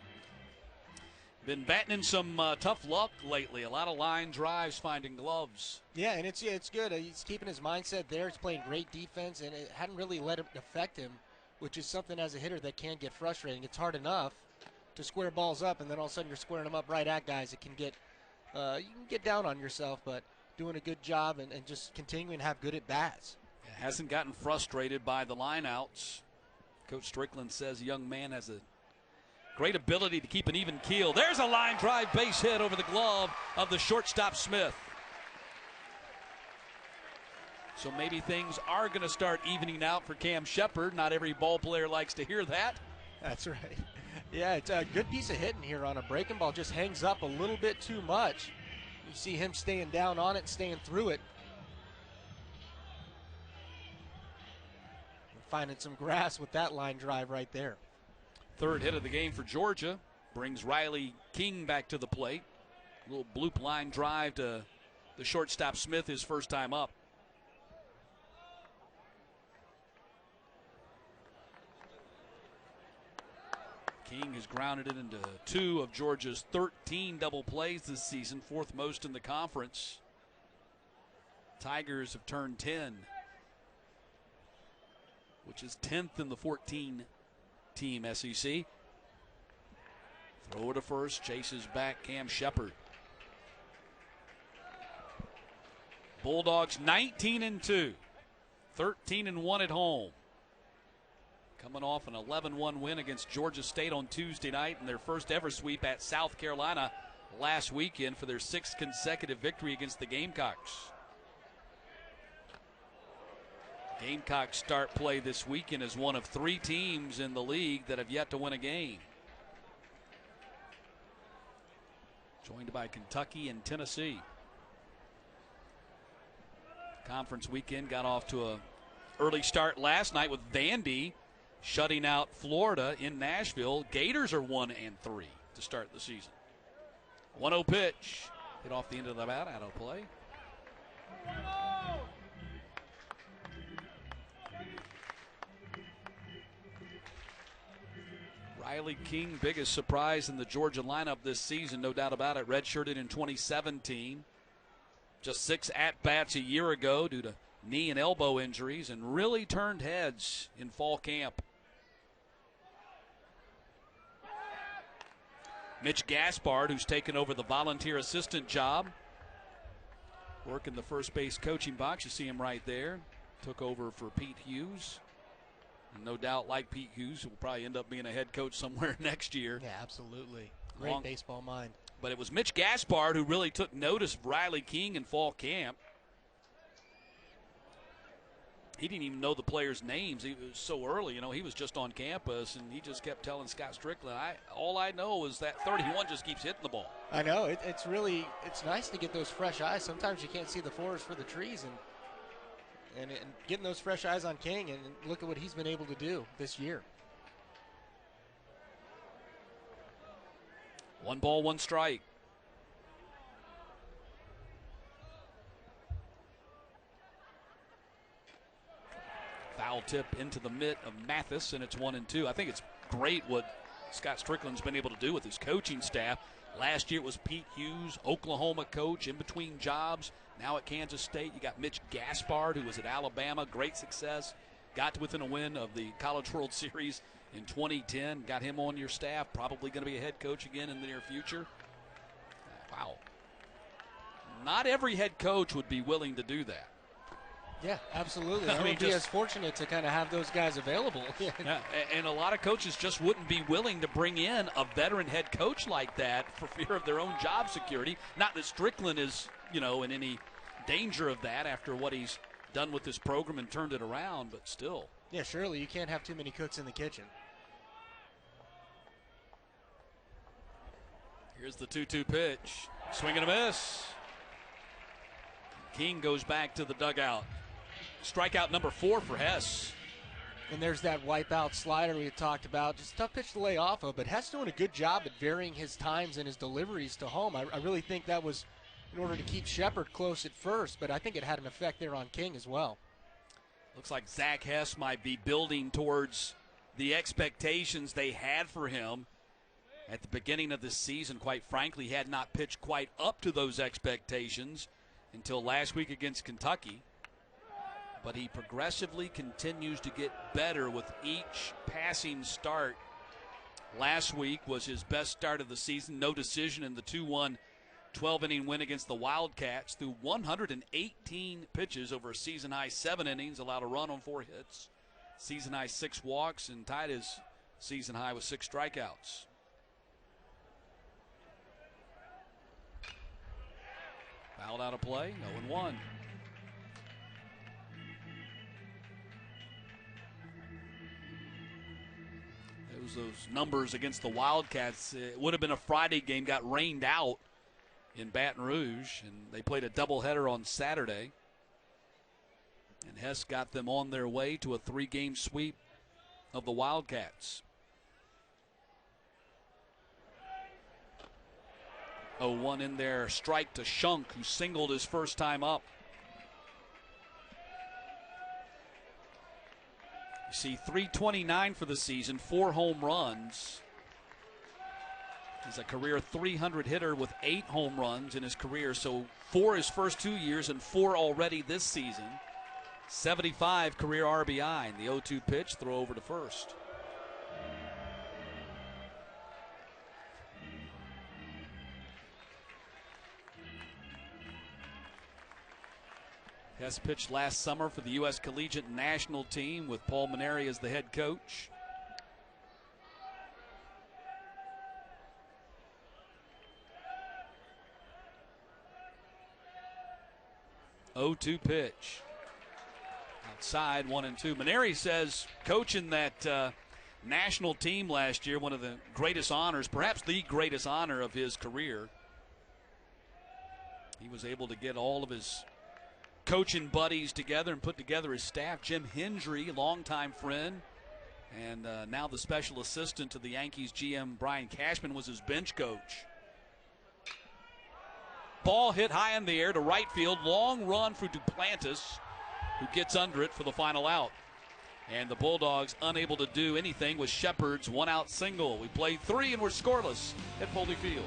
A: Been batting in some tough luck lately. A lot of line drives, finding gloves.
B: Yeah, and it's good. He's keeping his mindset there. He's playing great defense, and it hadn't really let it affect him, which is something as a hitter that can get frustrating. It's hard enough to square balls up, and then all of a sudden you're squaring them up right at guys. It can get you can get down on yourself, but doing a good job and just continuing to have good at-bats.
A: Hasn't gotten frustrated by the lineouts. Coach Strickland says the young man has a great ability to keep an even keel. There's a line drive base hit over the glove of the shortstop Smith. So maybe things are going to start evening out for Cam Shepard. Not every ball player likes to hear that.
B: That's right. Yeah, it's a good piece of hitting here on a breaking ball. Just hangs up a little bit too much. You see him staying down on it and staying through it. Finding some grass with that line drive right there.
A: Third hit of the game for Georgia brings Riley King back to the plate. A little bloop line drive to the shortstop Smith his first time up. King has grounded it into 2 of Georgia's 13 double plays this season, 4th most in the conference. Tigers have turned 10, which is 10th in the 14-team SEC. Throw to first, chases back Cam Shepard. Bulldogs 19-2, 13-1 at home. Coming off an 11-1 win against Georgia State on Tuesday night and their first ever sweep at South Carolina last weekend for their 6th consecutive victory against the Gamecocks. Gamecocks start play this weekend as one of 3 teams in the league that have yet to win a game. Joined by Kentucky and Tennessee. Conference weekend got off to an early start last night with Vandy shutting out Florida in Nashville. Gators are 1-3 to start the season. 1-0 pitch. Hit off the end of the bat, out of play. Riley King, biggest surprise in the Georgia lineup this season, no doubt about it. Redshirted in 2017. Just 6 at-bats a year ago due to knee and elbow injuries, and really turned heads in fall camp. Mitch Gaspard, who's taken over the volunteer assistant job, working the first base coaching box. You see him right there. Took over for Pete Hughes. And no doubt, like Pete Hughes, will probably end up being a head coach somewhere next year.
B: Yeah, absolutely. Great baseball mind.
A: But it was Mitch Gaspard who really took notice of Riley King in fall camp. he didn't even know the players' names. He was so early, he was just on campus, and he just kept telling Scott Strickland, all I know is that 31 just keeps hitting the ball.
B: I know. It's nice to get those fresh eyes. Sometimes you can't see the forest for the trees, and getting those fresh eyes on King, and look at what he's been able to do this year.
A: 1 ball, 1 strike. Foul tip into the mitt of Mathis, and it's 1-2. I think it's great what Scott Strickland's been able to do with his coaching staff. Last year it was Pete Hughes, Oklahoma coach, in between jobs. Now at Kansas State, you got Mitch Gaspard, who was at Alabama, great success. Got to within a win of the College World Series in 2010. Got him on your staff, probably going to be a head coach again in the near future. Wow. Not every head coach would be willing to do that.
B: Yeah, absolutely. I would be as fortunate to kind of have those guys available.
A: Yeah, and a lot of coaches just wouldn't be willing to bring in a veteran head coach like that for fear of their own job security. Not that Strickland is, in any danger of that after what he's done with this program and turned it around, but still.
B: Yeah, surely you can't have too many cooks in the kitchen.
A: Here's the 2-2 pitch. Swing and a miss. King goes back to the dugout. Strikeout number 4 for Hess.
B: And there's that wipeout slider we had talked about. Just a tough pitch to lay off of, but Hess doing a good job at varying his times and his deliveries to home. I really think that was in order to keep Shepard close at first, but I think it had an effect there on King as well.
A: Looks like Zach Hess might be building towards the expectations they had for him at the beginning of this season. Quite frankly, he had not pitched quite up to those expectations until last week against Kentucky. But he progressively continues to get better with each passing start. Last week was his best start of the season. No decision in the 2-1 12-inning win against the Wildcats. Threw 118 pitches over a season-high 7 innings, allowed a run on 4 hits. Season-high 6 walks, and tied his season-high with 6 strikeouts. Fouled out of play, 0-1. Those numbers against the Wildcats. It would have been a Friday game, got rained out in Baton Rouge, and they played a doubleheader on Saturday. And Hess got them on their way to a 3-game sweep of the Wildcats. 0-1 in there, strike to Shunk, who singled his first time up. You see 329 for the season, 4 home runs. He's a career 300 hitter with 8 home runs in his career, so 4 his first 2 years and 4 already this season. 75 career RBI, and the 0-2 pitch, throw over to first. Hess pitched last summer for the U.S. Collegiate National Team with Paul Maneri as the head coach. Oh, 2 pitch. Outside, 1-2. Maneri says coaching that national team last year, one of the greatest honors, perhaps the greatest honor of his career. He was able to get all of his coaching buddies together and put together his staff. Jim Hendry, longtime friend, and now the special assistant to the Yankees GM Brian Cashman, was his bench coach. Ball hit high in the air to right field. Long run for Duplantis, who gets under it for the final out. And the Bulldogs unable to do anything with Shepard's 1-out single. We played 3 and we're scoreless at Foley Field.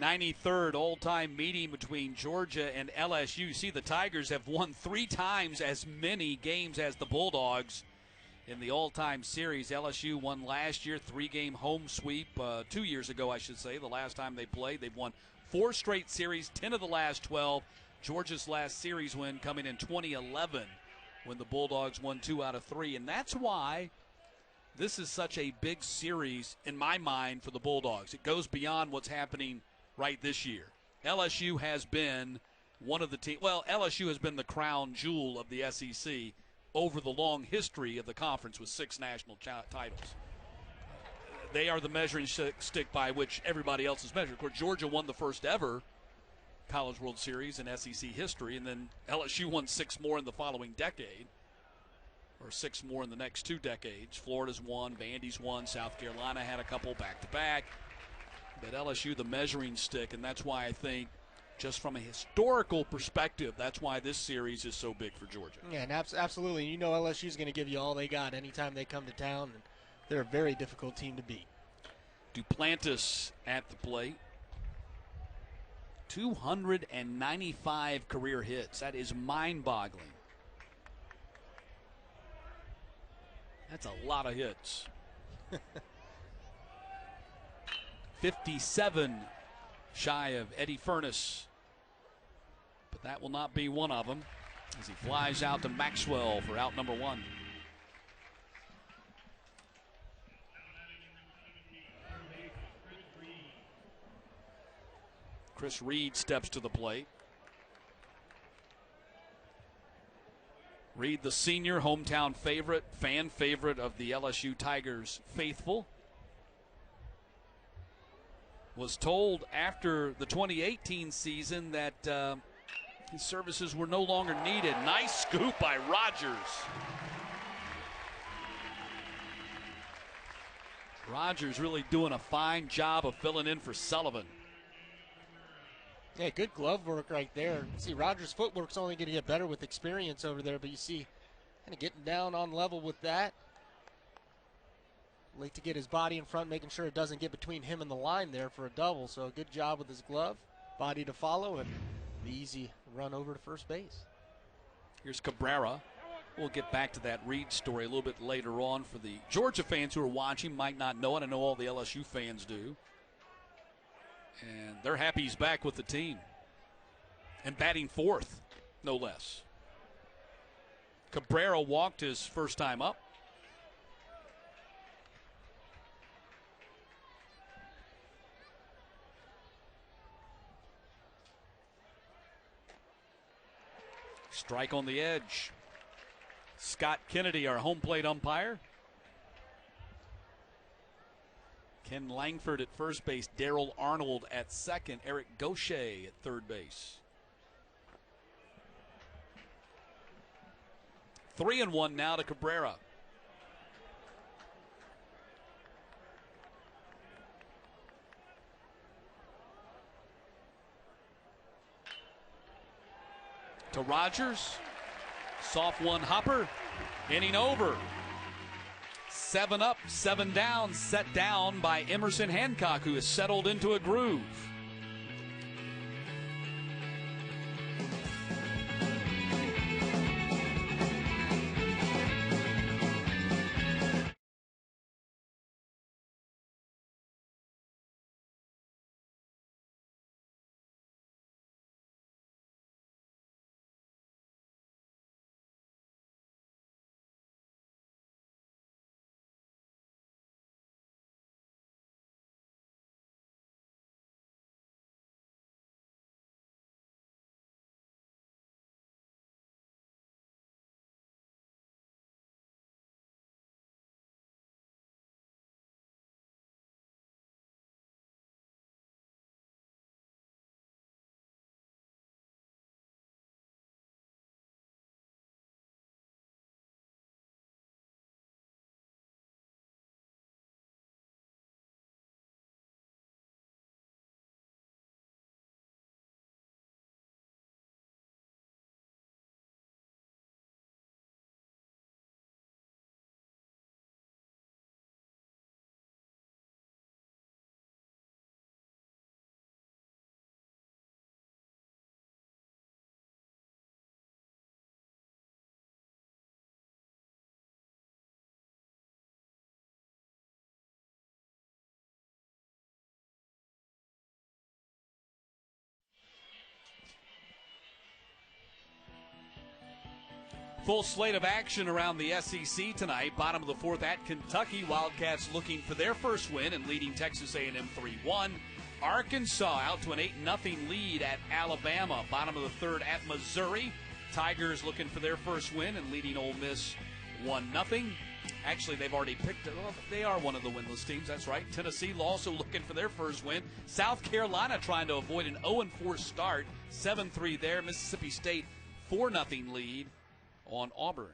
A: 93rd all-time meeting between Georgia and LSU. See, the Tigers have won 3 times as many games as the Bulldogs in the all-time series. LSU won last year, 3-game home sweep, 2 years ago, I should say, the last time they played. They've won 4 straight series, 10 of the last 12. Georgia's last series win coming in 2011 when the Bulldogs won 2 out of 3. And that's why this is such a big series in my mind for the Bulldogs. It goes beyond what's happening right this year. LSU has been one of the teams. Well, LSU has been the crown jewel of the SEC over the long history of the conference with 6 national titles. They are the measuring stick by which everybody else is measured. Of course, Georgia won the first ever College World Series in SEC history, and then LSU won 6 more in the following decade, or 6 more in the next 2 decades. Florida's won, Vandy's won, South Carolina had a couple back-to-back. But LSU, the measuring stick, and that's why I think, just from a historical perspective, that's why this series is so big for Georgia.
B: Yeah, and absolutely. You know LSU is going to give you all they got anytime they come to town, and they're a very difficult team to beat.
A: Duplantis at the plate. 295 career hits. That is mind-boggling. That's a lot of hits. 57 shy of Eddie Furness. But that will not be one of them as he flies out to Maxwell for out number 1. Chris Reed steps to the plate. Reed, the senior, hometown favorite, fan favorite of the LSU Tigers faithful, was told after the 2018 season that his services were no longer needed. Nice scoop by Rogers. Rogers really doing a fine job of filling in for Sullivan.
B: Yeah, good glove work right there. See, Rogers' footwork's only going to get better with experience over there, but you see kind of getting down on level with that. Late to get his body in front, making sure it doesn't get between him and the line there for a double. So a good job with his glove, body to follow, and the easy run over to first base.
A: Here's Cabrera. We'll get back to that Reed story a little bit later on. For the Georgia fans who are watching, might not know it. I know all the LSU fans do. And they're happy he's back with the team. And batting 4th, no less. Cabrera walked his first time up. Strike on the edge. Scott Kennedy, our home plate umpire. Ken Langford at first base. Darrell Arnold at second. Eric Gaucher at third base. 3-1 now to Cabrera. To Rogers. Soft one hopper. Inning over. 7 up, 7 down, set down by Emerson Hancock, who has settled into a groove. Full slate of action around the SEC tonight. Bottom of the fourth at Kentucky. Wildcats looking for their first win and leading Texas A&M 3-1. Arkansas out to an 8-0 lead at Alabama. Bottom of the third at Missouri. Tigers looking for their first win and leading Ole Miss 1-0. Actually, they've already picked it. Well, they are one of the winless teams. That's right. Tennessee also looking for their first win. South Carolina trying to avoid an 0-4 start. 7-3 there. Mississippi State 4-0 lead on Auburn.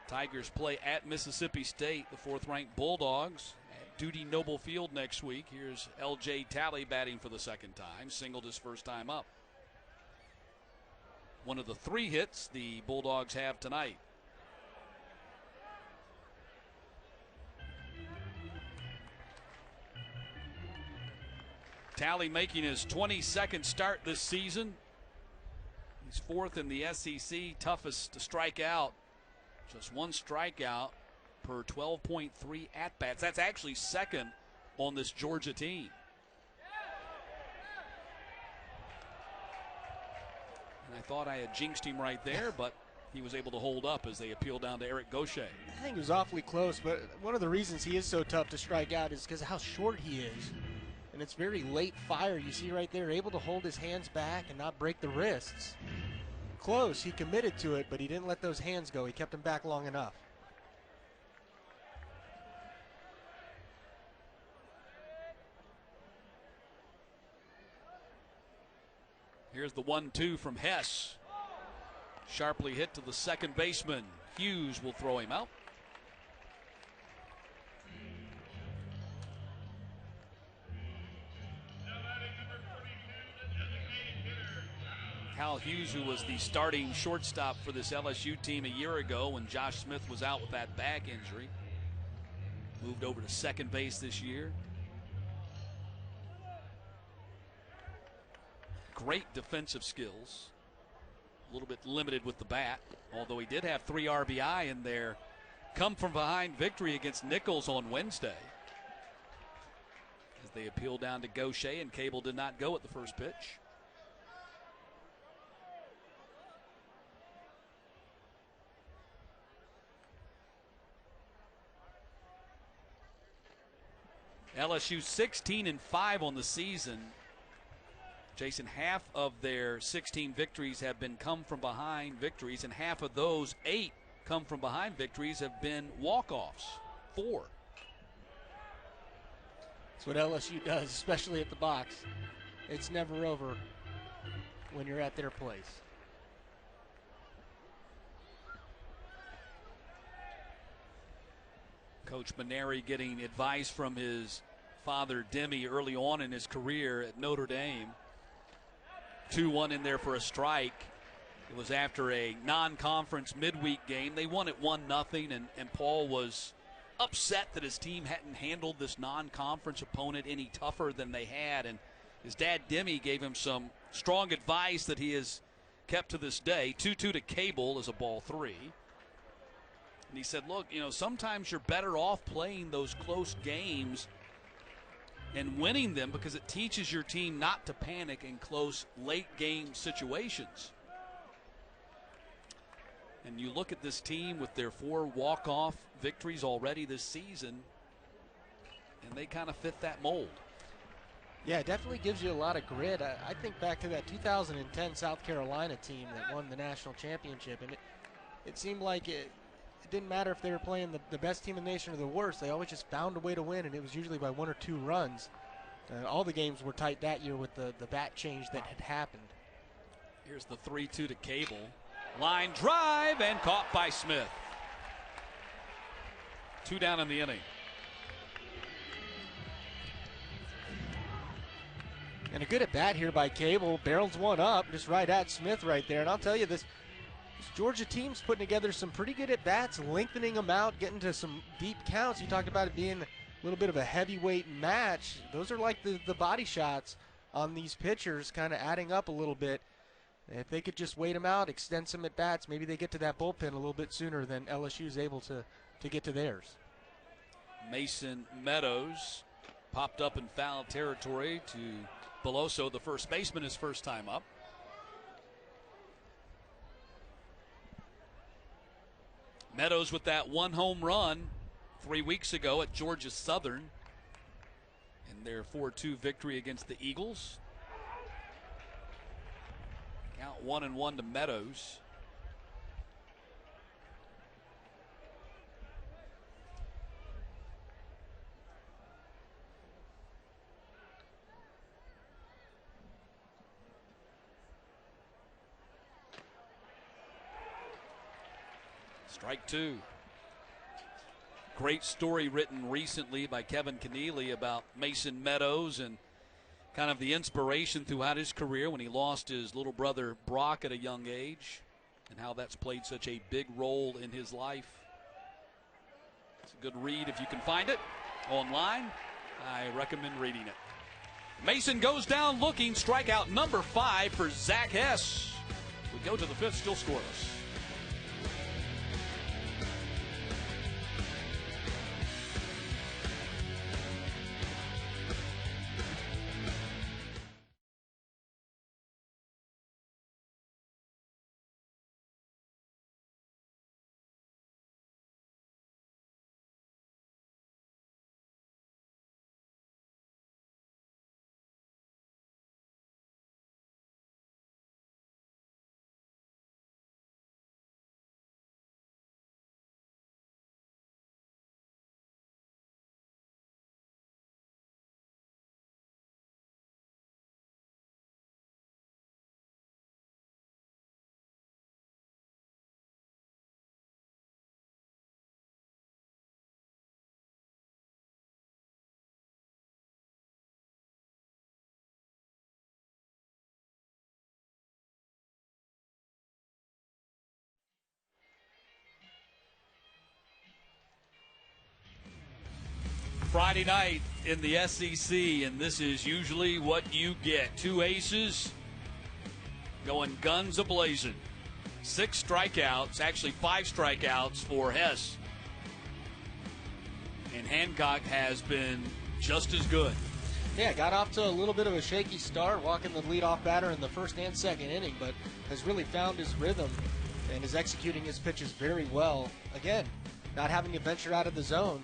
A: Tigers play at Mississippi State, the fourth-ranked Bulldogs, at Duty Noble Field next week. Here's L.J. Talley batting for the second time, singled his first time up. One of the 3 hits the Bulldogs have tonight. Talley making his 22nd start this season. He's 4th in the SEC, toughest to strike out. Just 1 strikeout per 12.3 at-bats. That's actually 2nd on this Georgia team. And I thought I had jinxed him right there, but he was able to hold up as they appeal down to Eric Gaucher.
B: I think he was awfully close, but one of the reasons he is so tough to strike out is because of how short he is. And it's very late fire. You see right there, able to hold his hands back and not break the wrists. Close. He committed to it, but he didn't let those hands go. He kept them back long enough.
A: Here's the 1-2 from Hess. Sharply hit to the second baseman. Hughes will throw him out. Cal Hughes, who was the starting shortstop for this LSU team a year ago when Josh Smith was out with that back injury. Moved over to second base this year. Great defensive skills. A little bit limited with the bat, although he did have 3 RBI in there. Come from behind victory against Nichols on Wednesday. As they appeal down to Gaucher, and Cable did not go at the first pitch. LSU 16-5 on the season. Jason, half of their 16 victories have been come from behind victories, and half of those 8 come from behind victories have been walk-offs. 4.
B: That's what LSU does, especially at the box. It's never over when you're at their place.
A: Coach Maneri getting advice from his father, Demi, early on in his career at Notre Dame. 2-1 in there for a strike. It was after a non-conference midweek game. They won at 1-0, and Paul was upset that his team hadn't handled this non-conference opponent any tougher than they had. And his dad, Demi, gave him some strong advice that he has kept to this day. 2-2 to Cable is a ball 3. And he said, look, sometimes you're better off playing those close games and winning them because it teaches your team not to panic in close late game situations. And you look at this team with their 4 walk-off victories already this season, and they kind of fit that mold.
B: Yeah, it definitely gives you a lot of grit. I think back to that 2010 South Carolina team that won the national championship, and it seemed like it didn't matter if they were playing the best team in the nation or the worst. They always just found a way to win, and it was usually by 1 or 2 runs. All the games were tight that year with the bat change that had happened.
A: Here's the 3-2 to Cable. Line drive and caught by Smith. 2 down in the inning.
B: And a good at bat here by Cable. Barrels one up, just right at Smith right there. And I'll tell you, this Georgia team's putting together some pretty good at bats, lengthening them out, getting to some deep counts. You talked about it being a little bit of a heavyweight match. Those are like the body shots on these pitchers, kind of adding up a little bit. If they could just wait them out, extend some at bats, maybe they get to that bullpen a little bit sooner than LSU is able to get to theirs.
A: Mason Meadows popped up in foul territory to Beloso, the first baseman, his first time up. Meadows with that one home run 3 weeks ago at Georgia Southern in their 4-2 victory against the Eagles. Count 1-1 to Meadows. Strike two. Great story written recently by Kevin Keneally about Mason Meadows and kind of the inspiration throughout his career when he lost his little brother Brock at a young age and how that's played such a big role in his life. It's a good read if you can find it online. I recommend reading it. Mason goes down looking. Strikeout number 5 for Zach Hess. We go to the fifth, still scoreless. Friday night in the SEC, and this is usually what you get. 2 aces going guns a-blazing. 6 strikeouts, actually 5 strikeouts for Hess. And Hancock has been just as good.
B: Yeah, got off to a little bit of a shaky start, walking the leadoff batter in the first and second inning, but has really found his rhythm and is executing his pitches very well. Again, not having to venture out of the zone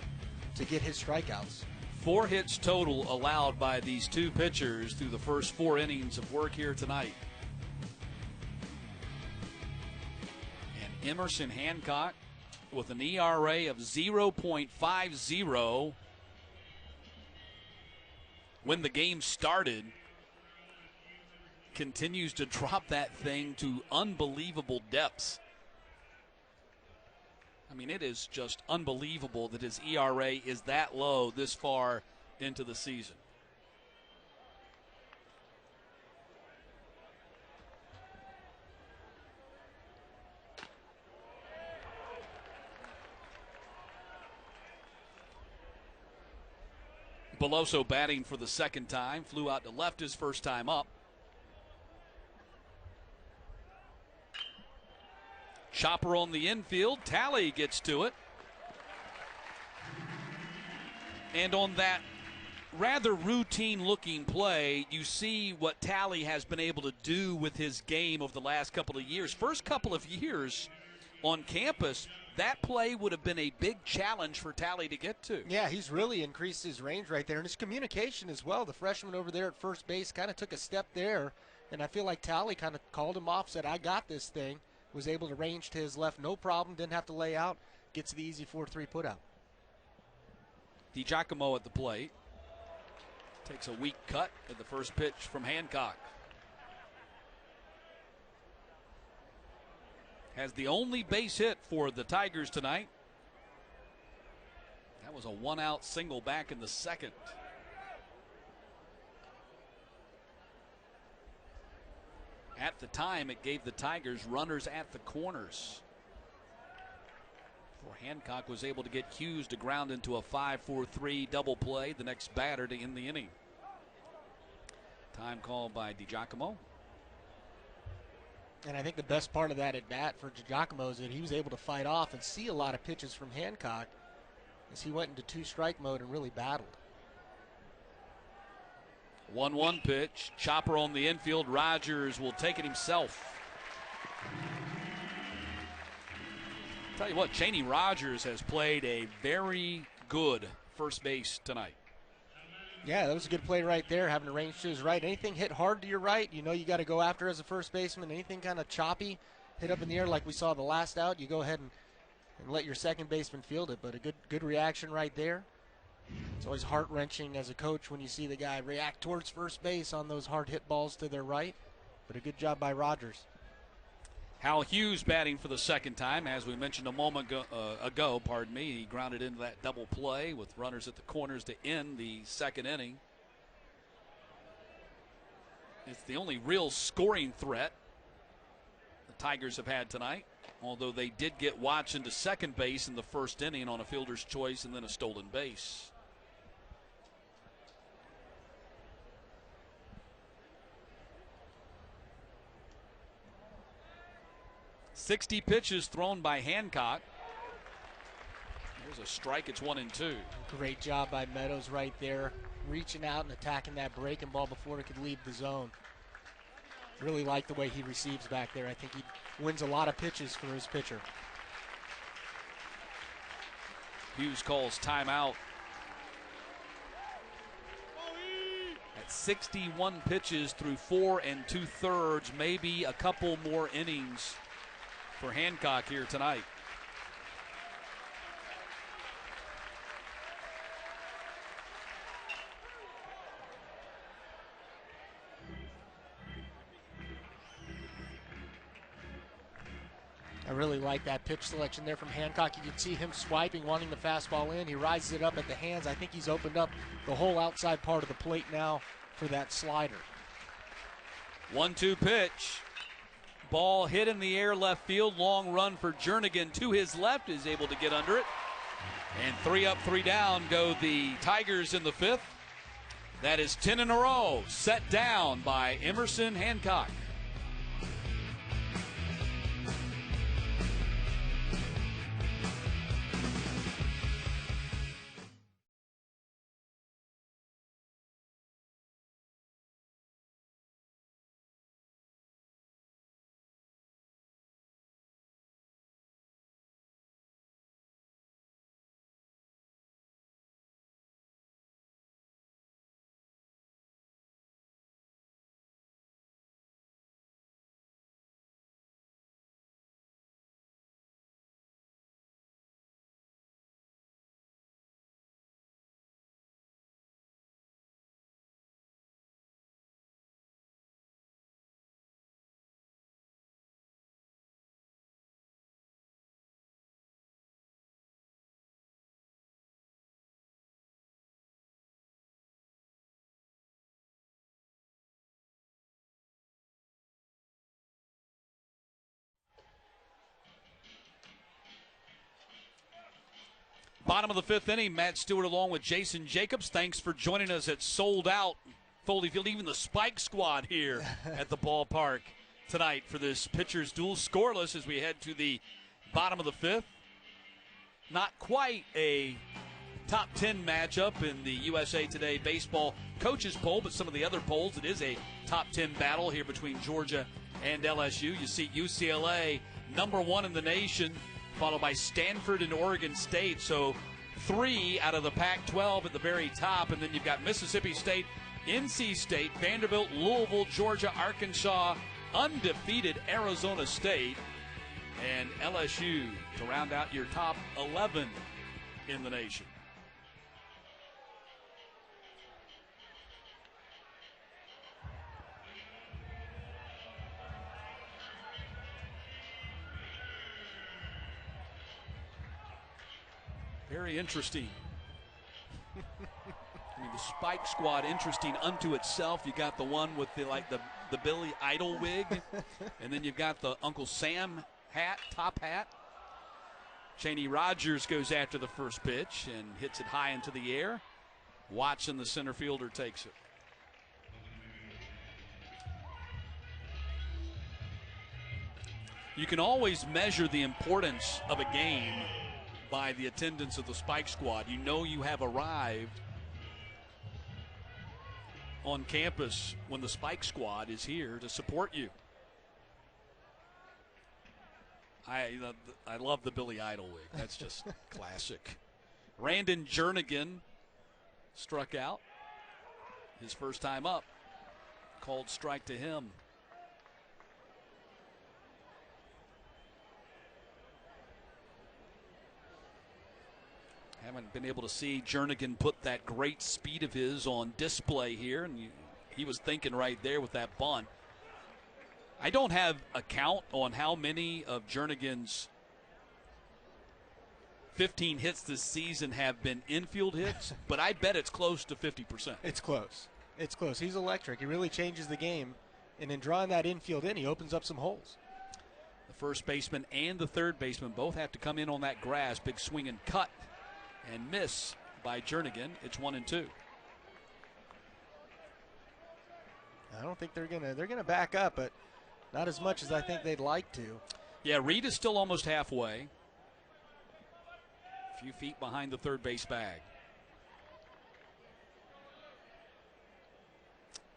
B: to get his strikeouts.
A: 4 hits total allowed by these 2 pitchers through the first 4 innings of work here tonight. And Emerson Hancock with an ERA of 0.50 when the game started continues to drop that thing to unbelievable depths. I mean, it is just unbelievable that his ERA is that low this far into the season. Beloso batting for the second time. Flew out to left his first time up. Chopper on the infield. Talley gets to it. And on that rather routine-looking play, you see what Talley has been able to do with his game over the last couple of years. First couple of years on campus, that play would have been a big challenge for Talley to get to.
B: Yeah, he's really increased his range right there, and his communication as well. The freshman over there at first base kind of took a step there, and I feel like Talley kind of called him off, said, I got this thing, was able to range to his left, no problem, didn't have to lay out, gets the easy 4-3 putout.
A: DiGiacomo at the plate. Takes a weak cut at the first pitch from Hancock. Has the only base hit for the Tigers tonight. That was a 1-out single back in the second. At the time, it gave the Tigers runners at the corners. Before Hancock was able to get Hughes to ground into a 5-4-3 double play, the next batter to end the inning. Time called by DiGiacomo.
B: And I think the best part of that at bat for DiGiacomo is that he was able to fight off and see a lot of pitches from Hancock as he went into 2-strike mode and really battled.
A: 1-1 pitch. Chopper on the infield. Rogers will take it himself. Tell you what, Cheney Rogers has played a very good first base tonight.
B: Yeah, that was a good play right there, having a range to his right. Anything hit hard to your right, you know you got to go after as a first baseman. Anything kind of choppy, hit up in the air like we saw the last out, you go ahead and let your second baseman field it. But a good reaction right there. It's always heart-wrenching as a coach when you see the guy react towards first base on those hard hit balls to their right. But a good job by Rogers.
A: Hal Hughes batting for the second time. As we mentioned a moment ago, he grounded into that double play with runners at the corners to end the second inning. It's the only real scoring threat the Tigers have had tonight, although they did get Watson to second base in the first inning on a fielder's choice and then a stolen base. .60 pitches thrown by Hancock. There's a strike. It's 1-2.
B: Great job by Meadows right there, reaching out and attacking that breaking ball before it could leave the zone. Really like the way he receives back there. I think he wins a lot of pitches for his pitcher.
A: Hughes calls timeout. At 61 pitches through 4 2/3, maybe a couple more innings for Hancock here tonight.
B: I really like that pitch selection there from Hancock. You can see him swiping, wanting the fastball in. He rises it up at the hands. I think he's opened up the whole outside part of the plate now for that slider.
A: 1-2 pitch. Ball hit in the air left field. Long run for Jernigan to his left. Is able to get under it. And 3 up, 3 down go the Tigers in the fifth. That is 10 in a row. Set down by Emerson Hancock. Bottom of the fifth inning, Matt Stewart along with Jason Jacobs. Thanks for joining us at Sold Out Foley Field. Even the Spike Squad here at the ballpark tonight for this pitcher's duel. Scoreless as we head to the bottom of the fifth. Not quite a top 10 matchup in the USA Today baseball coaches poll, but some of the other polls, it is a top 10 battle here between Georgia and LSU. You see UCLA #1 in the nation, followed by Stanford and Oregon State. So 3 out of the Pac-12 at the very top. And then you've got Mississippi State, NC State, Vanderbilt, Louisville, Georgia, Arkansas, undefeated Arizona State, and LSU to round out your top 11 in the nation. Very interesting. I mean, the Spike Squad, interesting unto itself. You got the one with the Billy Idol wig, and then you've got the Uncle Sam hat, top hat. Cheney Rogers goes after the first pitch and hits it high into the air. Watson, the center fielder, takes it. You can always measure the importance of a game by the attendance of the Spike Squad. You know you have arrived on campus when the Spike Squad is here to support you. I love the Billy Idol wig. That's just classic. Randon Jernigan struck out. His first time up. Called strike to him. Haven't been able to see Jernigan put that great speed of his on display here, and he was thinking right there with that bunt. I don't have a count on how many of Jernigan's 15 hits this season have been infield hits, but I bet it's close to 50%.
B: It's close. It's close. He's electric. He really changes the game. And in drawing that infield in, he opens up some holes.
A: The first baseman and the third baseman both have to come in on that grass. Big swing and cut and miss by Jernigan. It's 1-2.
B: I don't think they're gonna back up, but not as much as I think they'd like to.
A: Yeah, Reed is still almost halfway. A few feet behind the third base bag.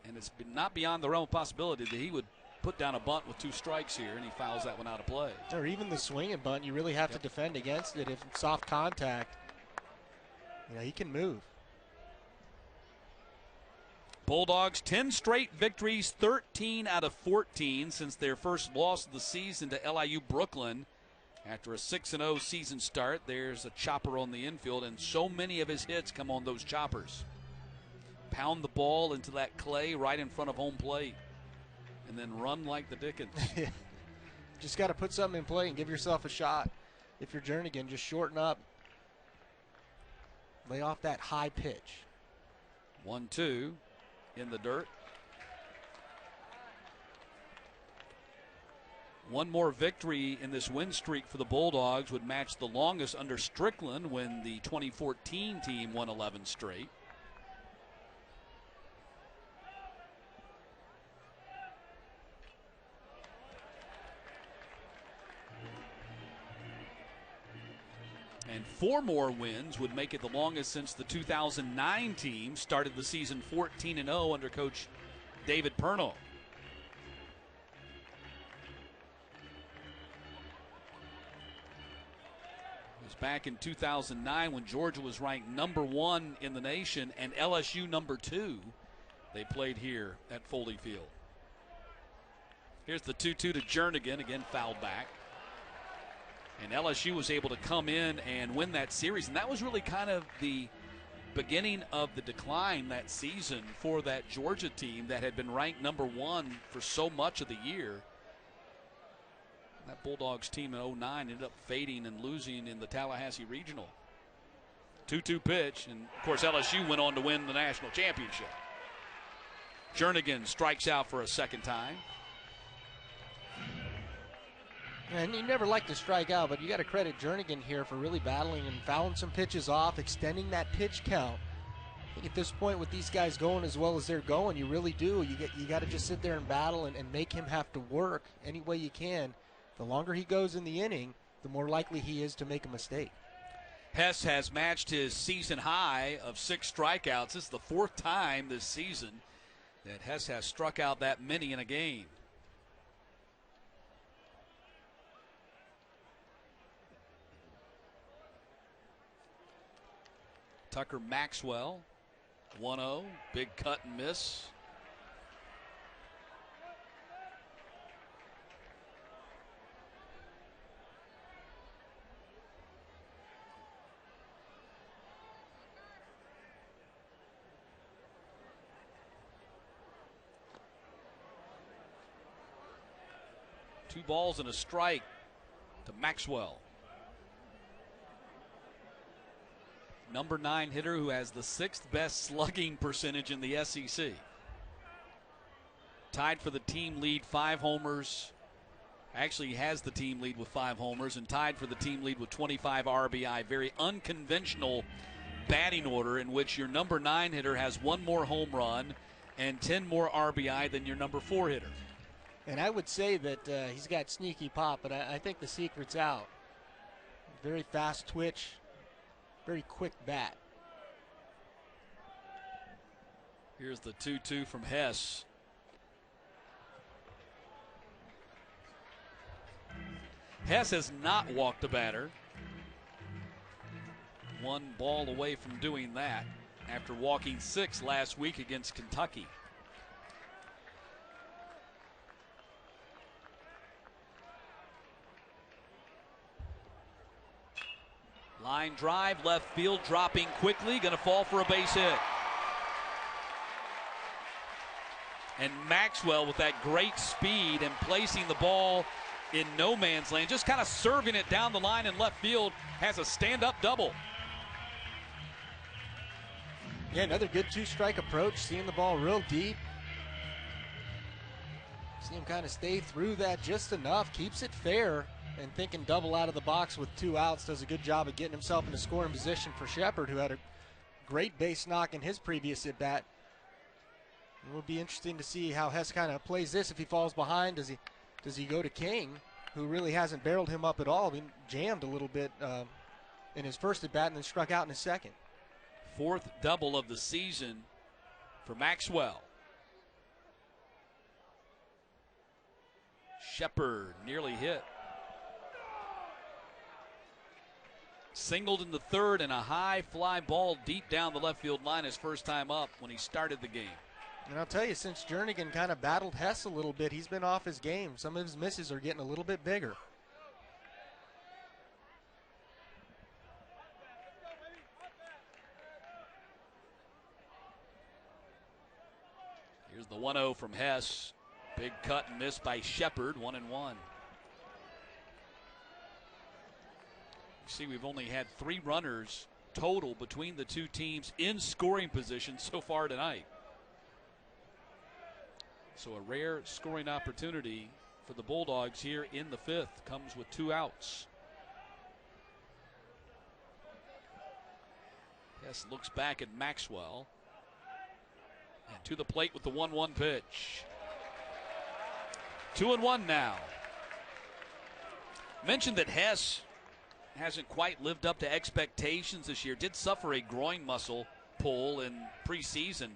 A: And it's not beyond the realm of possibility that he would put down a bunt with 2 strikes here, and he fouls that one out of play.
B: Or even the swing and bunt, you really have to defend against it. If it's soft contact, he can move.
A: Bulldogs, 10 straight victories, 13 out of 14 since their first loss of the season to LIU Brooklyn. After a 6-0 season start, there's a chopper on the infield, and so many of his hits come on those choppers. Pound the ball into that clay right in front of home plate, and then run like the Dickens.
B: Just got to put something in play and give yourself a shot. If you're Jernigan, just shorten up. Lay off that high pitch.
A: 1-2 in the dirt. One more victory in this win streak for the Bulldogs would match the longest under Strickland when the 2014 team won 11 straight. And 4 more wins would make it the longest since the 2009 team started the season 14-0 under coach David Perno. It was back in 2009 when Georgia was ranked number 1 in the nation and LSU number 2. They played here at Foley Field. Here's the 2-2 to Jernigan, again fouled back. And LSU was able to come in and win that series. And that was really kind of the beginning of the decline that season for that Georgia team that had been ranked number 1 for so much of the year. That Bulldogs team in 2009 ended up fading and losing in the Tallahassee Regional. 2-2 pitch. And, of course, LSU went on to win the national championship. Jernigan strikes out for a second time.
B: And you never like to strike out, but you got to credit Jernigan here for really battling and fouling some pitches off, extending that pitch count. I think at this point with these guys going as well as they're going, you really do. You got to just sit there and battle and make him have to work any way you can. The longer he goes in the inning, the more likely he is to make a mistake.
A: Hess has matched his season high of 6 strikeouts. This is the 4th time this season that Hess has struck out that many in a game. Tucker Maxwell, 1-0, big cut and miss. Two balls and a strike to Maxwell. Number 9 hitter who has the 6th best slugging percentage in the SEC. Tied for the team lead, 5 homers. Actually has the team lead with 5 homers and tied for the team lead with 25 RBI. Very unconventional batting order in which your number 9 hitter has 1 more home run and 10 more RBI than your number 4 hitter.
B: And I would say that he's got sneaky pop, but I think the secret's out. Very fast twitch. Very quick bat.
A: Here's the 2-2 from Hess. Hess has not walked a batter. One ball away from doing that after walking 6 last week against Kentucky. Line drive, left field, dropping quickly, going to fall for a base hit. And Maxwell with that great speed and placing the ball in no man's land, just kind of serving it down the line in left field, has a stand-up double.
B: Yeah, another good two-strike approach, seeing the ball real deep. See him kind of stay through that just enough, keeps it fair, and thinking double out of the box with 2 outs, does a good job of getting himself in a scoring position for Shepard, who had a great base knock in his previous at-bat. It will be interesting to see how Hess kind of plays this. If he falls behind, does he go to King, who really hasn't barreled him up at all? He jammed a little bit in his first at-bat and then struck out in his second.
A: 4th double of the season for Maxwell. Shepard nearly hit. Singled in the 3rd and a high fly ball deep down the left field line his first time up when he started the game.
B: And I'll tell you, since Jernigan kind of battled Hess a little bit, he's been off his game. Some of his misses are getting a little bit bigger.
A: Here's the 1-0 from Hess. Big cut and miss by Shepard, 1-1. You see, we've only had 3 runners total between the two teams in scoring position so far tonight. So a rare scoring opportunity for the Bulldogs here in the 5th comes with 2 outs. Hess looks back at Maxwell. And to the plate with the 1-1 pitch. 2-1 now. Mentioned that Hess hasn't quite lived up to expectations this year. Did suffer a groin muscle pull in preseason,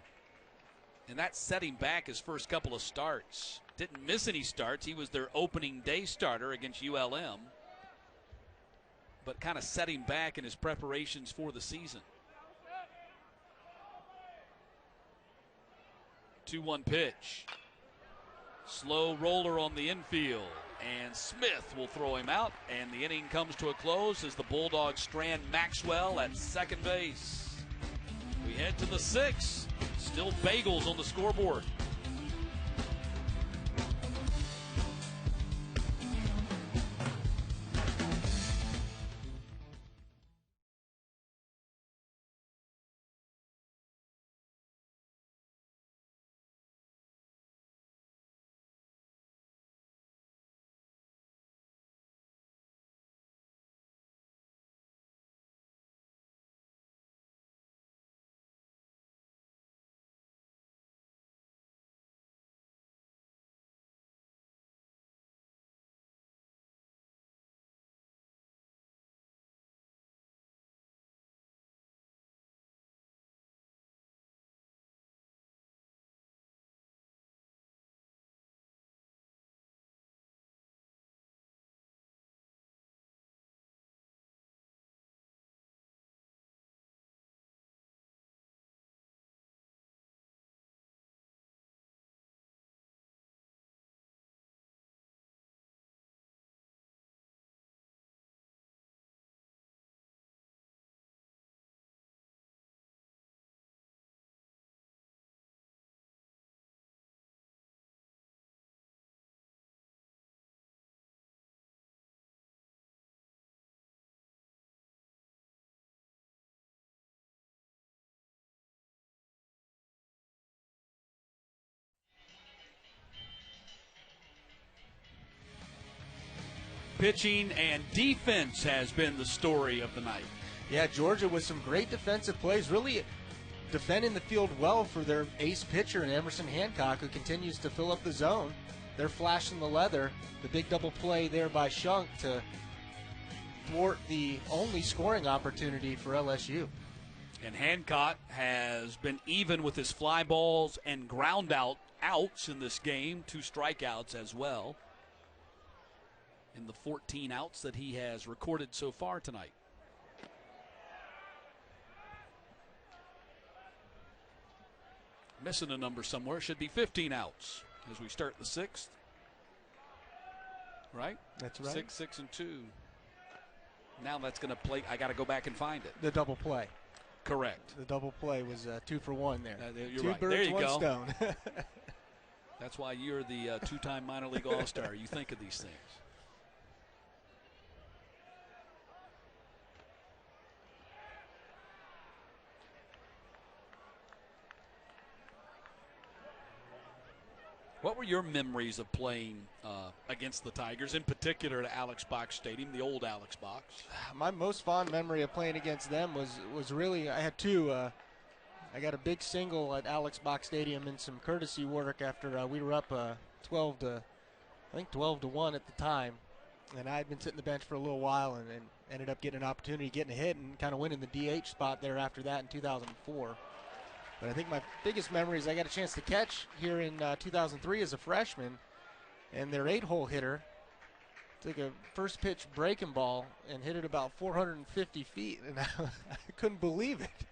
A: and that set him back his first couple of starts. Didn't miss any starts. He was their opening day starter against ULM, but kind of set him back in his preparations for the season. 2-1 pitch. Slow roller on the infield, and Smith will throw him out, and the inning comes to a close as the Bulldogs strand Maxwell at second base. We head to the 6th. Still bagels on the scoreboard. Pitching and defense has been the story of the night.
B: Yeah, Georgia with some great defensive plays, really defending the field well for their ace pitcher in Emerson Hancock, who continues to fill up the zone. They're flashing the leather. The big double play there by Shunk to thwart the only scoring opportunity for LSU.
A: And Hancock has been even with his fly balls and ground outs in this game, 2 strikeouts as well. in the 14 outs that he has recorded so far tonight. Missing a number somewhere. Should be 15 outs as we start the 6th. Right?
B: That's right.
A: 6, 6, and 2. Now that's going to play. I got to go back and find it.
B: The double play.
A: Correct.
B: The double play was 2 for 1 there.
A: You're
B: 2
A: right.
B: birds,
A: There you
B: 1
A: go.
B: stone.
A: That's why you're the 2-time minor league all-star. You think of these things. What were your memories of playing against the Tigers, in particular at Alex Box Stadium, the old Alex Box?
B: My most fond memory of playing against them was really, I had 2. I got a big single at Alex Box Stadium in some courtesy work after we were up 12 to 1 at the time. And I had been sitting the bench for a little while and ended up getting an opportunity, getting a hit, and kind of winning the DH spot there after that in 2004. But I think my biggest memory is I got a chance to catch here in 2003 as a freshman, and their 8-hole hitter took a first pitch breaking ball and hit it about 450 feet, and I couldn't believe it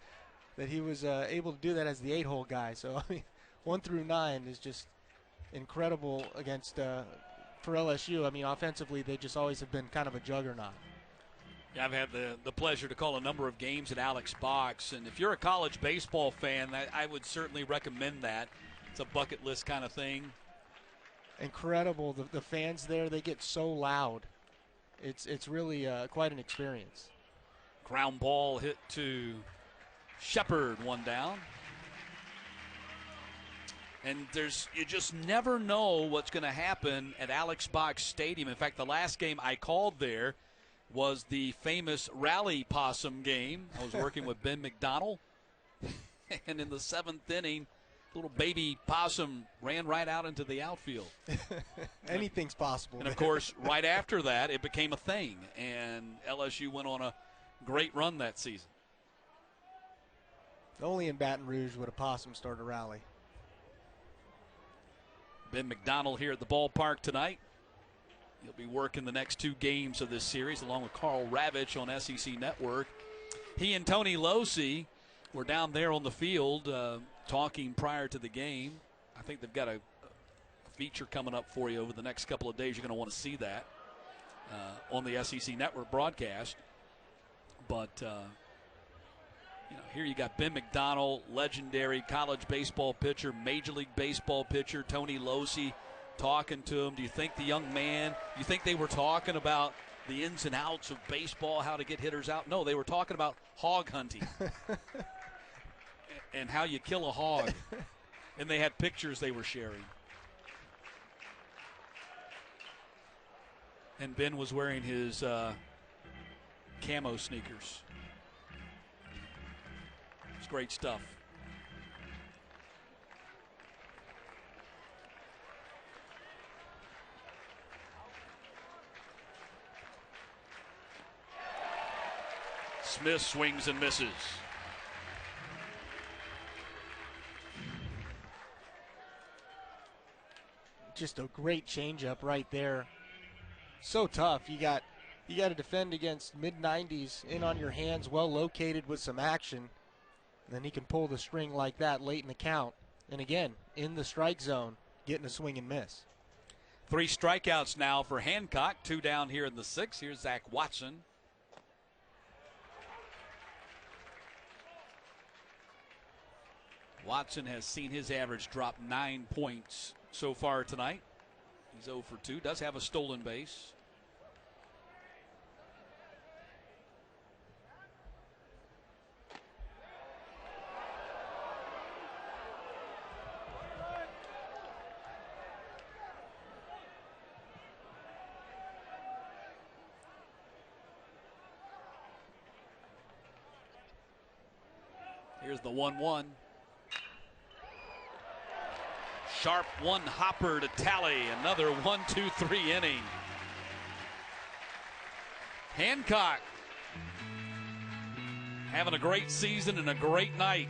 B: that he was able to do that as the 8-hole guy. So I mean, 1 through 9 is just incredible against for LSU. I mean, offensively, they just always have been kind of a juggernaut.
A: Yeah, I've had the pleasure to call a number of games at Alex Box, and if you're a college baseball fan, I would certainly recommend that. It's a bucket list kind of thing.
B: Incredible. The fans there, they get so loud. It's really quite an experience.
A: Ground ball hit to Shepard, 1 down. And you just never know what's going to happen at Alex Box Stadium. In fact, the last game I called there was the famous Rally Possum game. I was working with Ben McDonald. And in the 7th inning, little baby possum ran right out into the outfield.
B: Anything's possible.
A: And, of course, right after that, it became a thing. And LSU went on a great run that season.
B: Only in Baton Rouge would a possum start a rally.
A: Ben McDonald here at the ballpark tonight. He'll be working the next 2 games of this series along with Carl Ravitch on SEC Network. He and Tony Losi were down there on the field talking prior to the game. I think they've got a feature coming up for you over the next couple of days. You're going to want to see that on the SEC Network broadcast. But, here you got Ben McDonald, legendary college baseball pitcher, Major League Baseball pitcher, Tony Losi, talking to him. Do you think the young man, you think they were talking about the ins and outs of baseball, how to get hitters out? No, they were talking about hog hunting and how you kill a hog. And they had pictures they were sharing. And Ben was wearing his camo sneakers. It's great stuff. Smith swings and misses.
B: Just a great changeup right there. So tough. You got to defend against mid-90s, in on your hands, well located with some action. And then he can pull the string like that late in the count. And again, in the strike zone, getting a swing and miss.
A: 3 strikeouts now for Hancock. 2 down here in the 6th. Here's Zach Watson. Watson has seen his average drop 9 points so far tonight. He's 0 for 2. Does have a stolen base. Here's the 1-1. Sharp one hopper to tally. Another 1-2-3 inning. Hancock having a great season and a great night.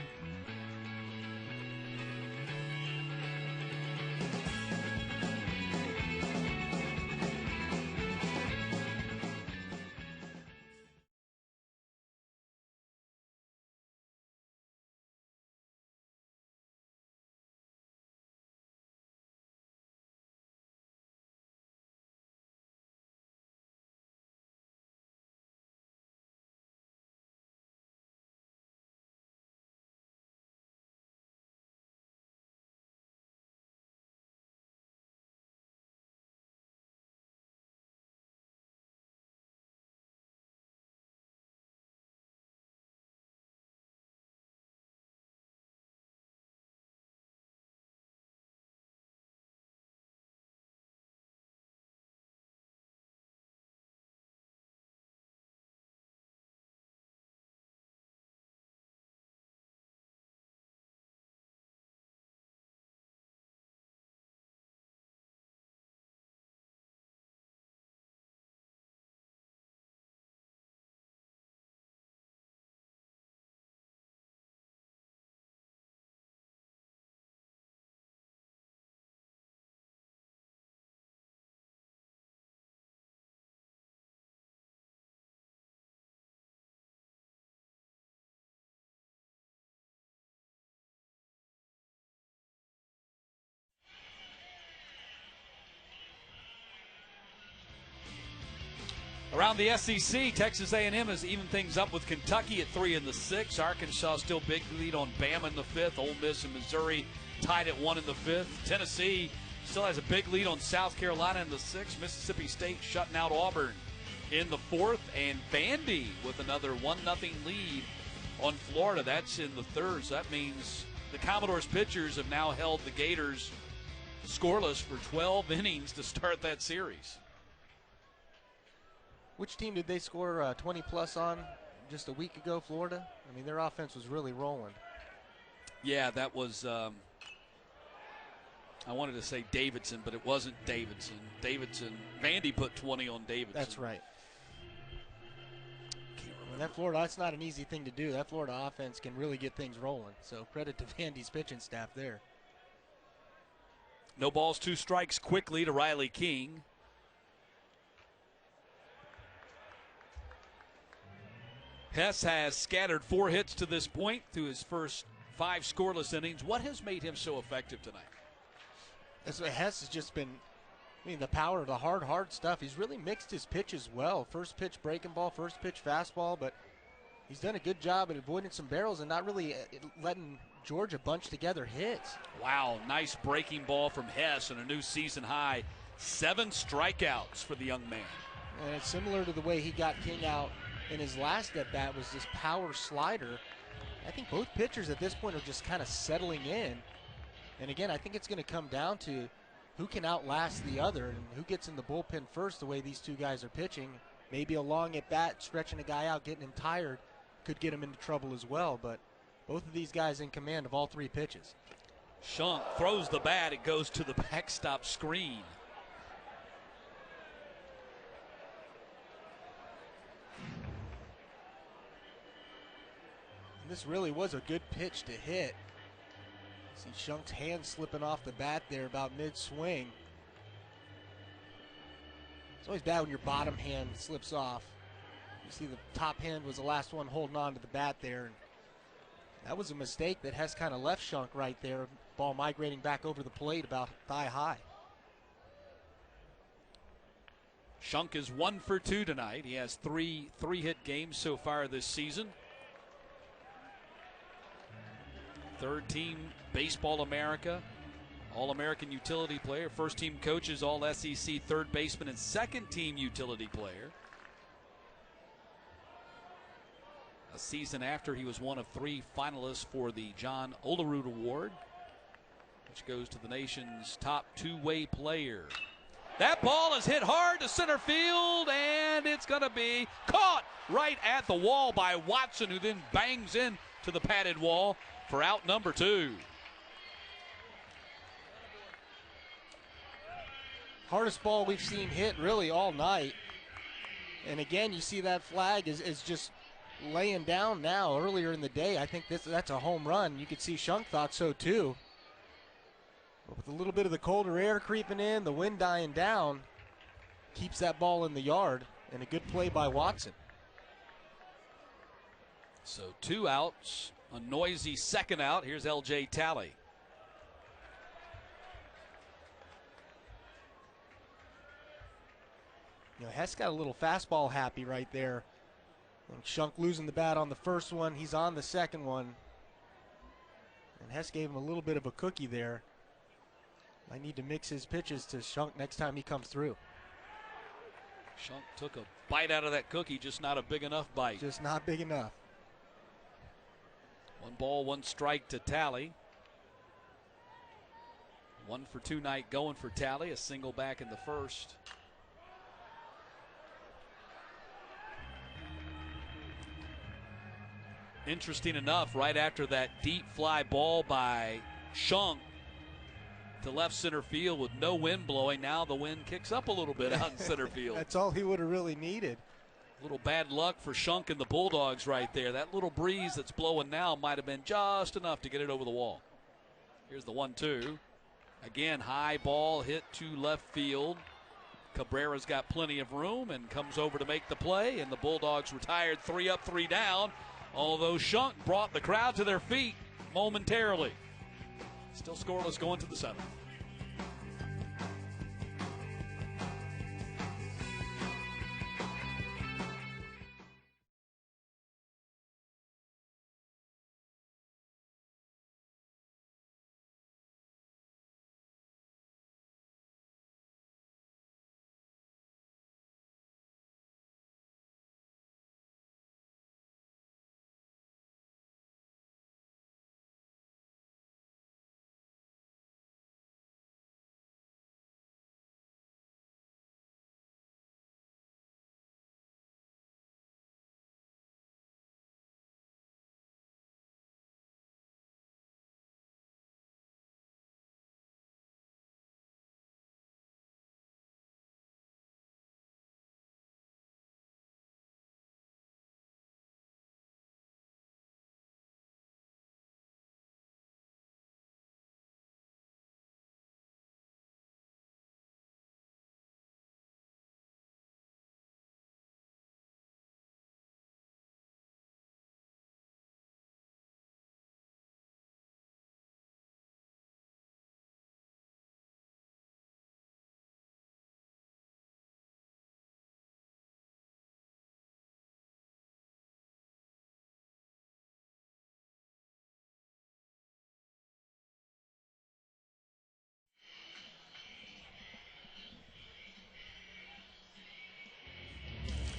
A: Around the SEC, Texas A&M has evened things up with Kentucky at 3 in the 6. Arkansas still big lead on Bama in the 5th. Ole Miss and Missouri tied at 1 in the 5th. Tennessee still has a big lead on South Carolina in the 6th. Mississippi State shutting out Auburn in the 4th. And Vandy with another 1-0 lead on Florida. That's in the 3rd. So that means the Commodores pitchers have now held the Gators scoreless for 12 innings to start that series.
B: Which team did they score 20-plus on just a week ago, Florida? I mean, their offense was really rolling.
A: Yeah, that was, I wanted to say Davidson, but it wasn't Davidson. Vandy put 20 on Davidson.
B: That's right. I mean, that Florida, that's not an easy thing to do. That Florida offense can really get things rolling. So credit to Vandy's pitching staff there.
A: No balls, 2 strikes quickly to Riley King. Hess has scattered 4 hits to this point through his first 5 scoreless innings. What has made him so effective tonight?
B: Hess has just been, the power, the hard stuff. He's really mixed his pitches well. First pitch breaking ball, first pitch fastball, but he's done a good job at avoiding some barrels and not really letting Georgia bunch together hits.
A: Wow, nice breaking ball from Hess and a new season high. 7 strikeouts for the young man.
B: And it's similar to the way he got King out in his last at-bat, was this power slider. I think both pitchers at this point are just kind of settling in. And again, I think it's going to come down to who can outlast the other and who gets in the bullpen first, the way these two guys are pitching. Maybe a long at-bat, stretching a guy out, getting him tired, could get him into trouble as well. But both of these guys in command of all 3 pitches.
A: Shunk throws the bat. It goes to the backstop screen.
B: This really was a good pitch to hit. See Shunk's hand slipping off the bat there about mid-swing. It's always bad when your bottom hand slips off. You see the top hand was the last one holding on to the bat there. And that was a mistake that Hess kind of left Shunk right there. Ball migrating back over the plate about thigh high.
A: Shunk is 1 for 2 tonight. He has 3 hit games so far this season. 3rd team Baseball America, All-American utility player, 1st team coaches, All-SEC 3rd baseman, and 2nd team utility player. A season after, he was one of 3 finalists for the John Olerud Award, which goes to the nation's top 2-way player. That ball is hit hard to center field, and it's going to be caught right at the wall by Watson, who then bangs in to the padded wall for out number 2.
B: Hardest ball we've seen hit really all night. And again, you see that flag is just laying down now. Earlier in the day, I think that's a home run. You could see Shunk thought so too. But with a little bit of the colder air creeping in, the wind dying down, keeps that ball in the yard, and a good play by Watson.
A: So 2 outs. A noisy 2nd out. Here's L.J. Talley.
B: Hess got a little fastball happy right there. And Shunk losing the bat on the first one. He's on the second one. And Hess gave him a little bit of a cookie there. Might need to mix his pitches to Shunk next time he comes through.
A: Shunk took a bite out of that cookie, just not a big enough bite.
B: Just not big enough.
A: 1 ball, 1 strike to Talley. 1 for 2 night going for Talley. A single back in the 1st. Interesting enough, right after that deep fly ball by Shunk to left center field with no wind blowing, now the wind kicks up a little bit out in center field.
B: That's all he would have really needed.
A: A little bad luck for Shunk and the Bulldogs right there. That little breeze that's blowing now might have been just enough to get it over the wall. Here's the 1-2. Again, high ball hit to left field. Cabrera's got plenty of room and comes over to make the play, and the Bulldogs retired 3 up, 3 down, although Shunk brought the crowd to their feet momentarily. Still scoreless going to the 7th.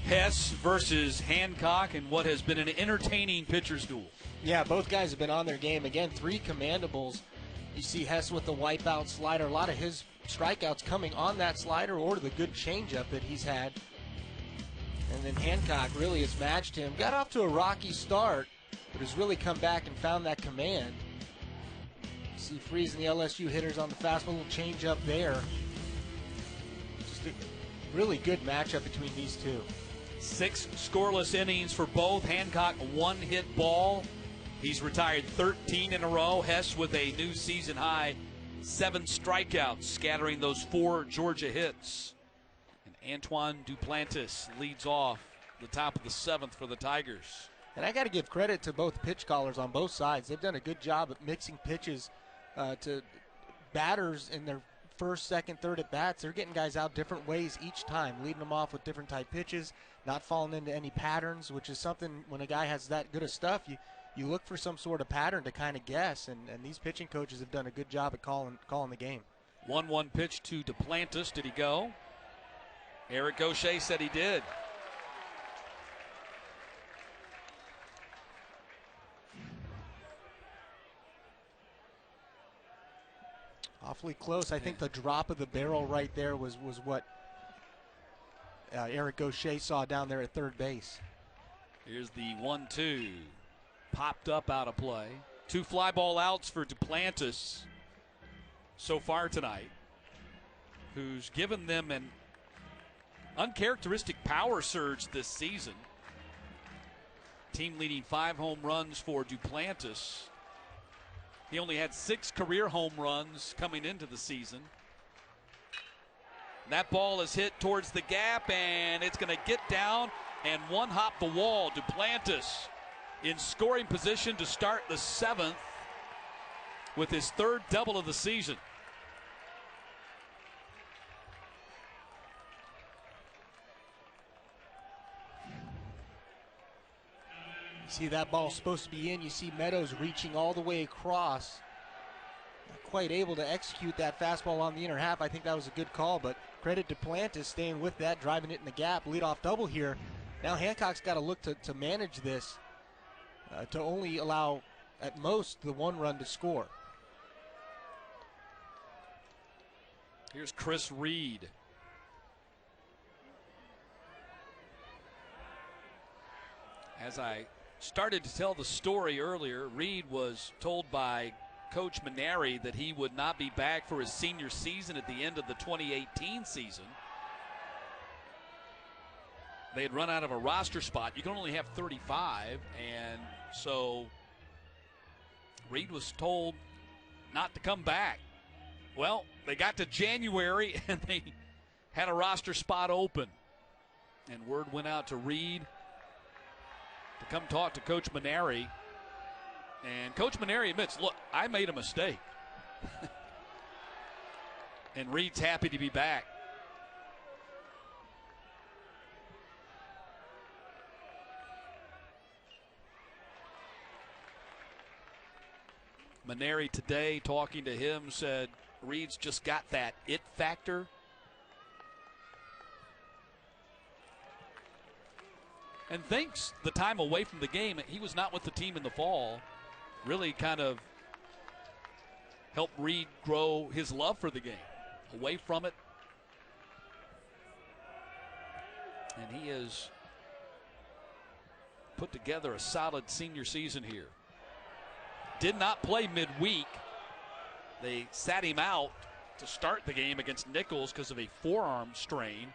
A: Hess versus Hancock in what has been an entertaining pitcher's duel.
B: Yeah, both guys have been on their game. Again, 3 commandables. You see Hess with the wipeout slider. A lot of his strikeouts coming on that slider or the good changeup that he's had. And then Hancock really has matched him. Got off to a rocky start, but has really come back and found that command. See Freeze and the LSU hitters on the fastball, little changeup there. Just a really good matchup between these two.
A: 6 scoreless innings for both. Hancock, a 1-hit ball. He's retired 13 in a row. Hess with a new season high 7 strikeouts, scattering those 4 Georgia hits. And Antoine Duplantis leads off the top of the 7th for the Tigers.
B: And I got to give credit to both pitch callers on both sides. They've done a good job at mixing pitches to batters in their first, second, third at bats. They're getting guys out different ways each time, leading them off with different type pitches, not falling into any patterns, which is something when a guy has that good of stuff, you look for some sort of pattern to kind of guess, and these pitching coaches have done a good job at calling the game.
A: 1-1 pitch to Duplantis. Did he go? Eric Gaucher said he did.
B: Awfully close. I think the drop of the barrel right there was what Eric Gaucher saw down there at third base.
A: Here's the 1-2. Popped up out of play. 2 fly ball outs for Duplantis so far tonight, who's given them an uncharacteristic power surge this season. Team leading 5 home runs for Duplantis. He only had 6 career home runs coming into the season. That ball is hit towards the gap, and it's going to get down and one-hop the wall. Duplantis in scoring position to start the 7th with his 3rd double of the season.
B: See that ball supposed to be in. You see Meadows reaching all the way across. Not quite able to execute that fastball on the inner half. I think that was a good call, but credit to Duplantis staying with that, driving it in the gap. Leadoff double here. Now Hancock's got to look to manage this to only allow at most the 1 run to score.
A: Here's Chris Reed. As I started to tell the story earlier, Reed was told by Coach Maneri that he would not be back for his senior season at the end of the 2018 season. They had run out of a roster spot. You can only have 35, and so Reed was told not to come back. Well, they got to January, and they had a roster spot open. And word went out to Reed to come talk to Coach Maneri. And Coach Maneri admits, look, I made a mistake. And Reed's happy to be back. Maneri today, talking to him, said Reed's just got that it factor. And thanks the time away from the game, he was not with the team in the fall. Really kind of helped Reed grow his love for the game. Away from it. And he has put together a solid senior season here. Did not play midweek. They sat him out to start the game against Nichols because of a forearm strain.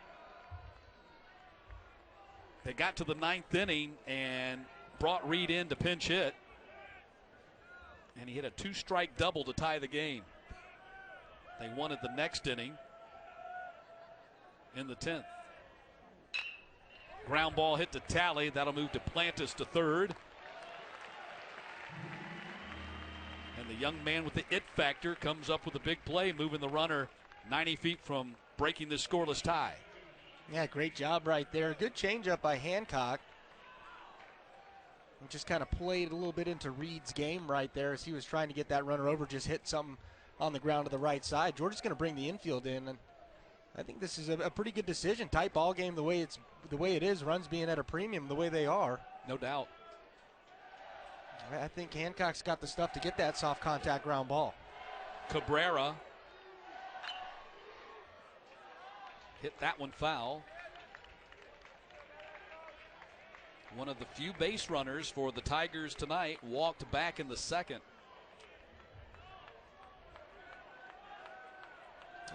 A: They got to the 9th inning and brought Reed in to pinch hit. And he hit a 2-strike double to tie the game. They won it the next inning in the 10th. Ground ball hit to Talley. That'll move Duplantis to third. And the young man with the it factor comes up with a big play, moving the runner 90 feet from breaking this scoreless tie.
B: Yeah, great job right there. Good changeup by Hancock. He just kind of played a little bit into Reed's game right there as he was trying to get that runner over, just hit something on the ground to the right side. Georgia's going to bring the infield in, and I think this is a pretty good decision. Tight ball game the way it is. Runs being at a premium the way they are.
A: No doubt.
B: I think Hancock's got the stuff to get that soft contact ground ball.
A: Cabrera hit that one foul. One of the few base runners for the Tigers tonight walked back in the second.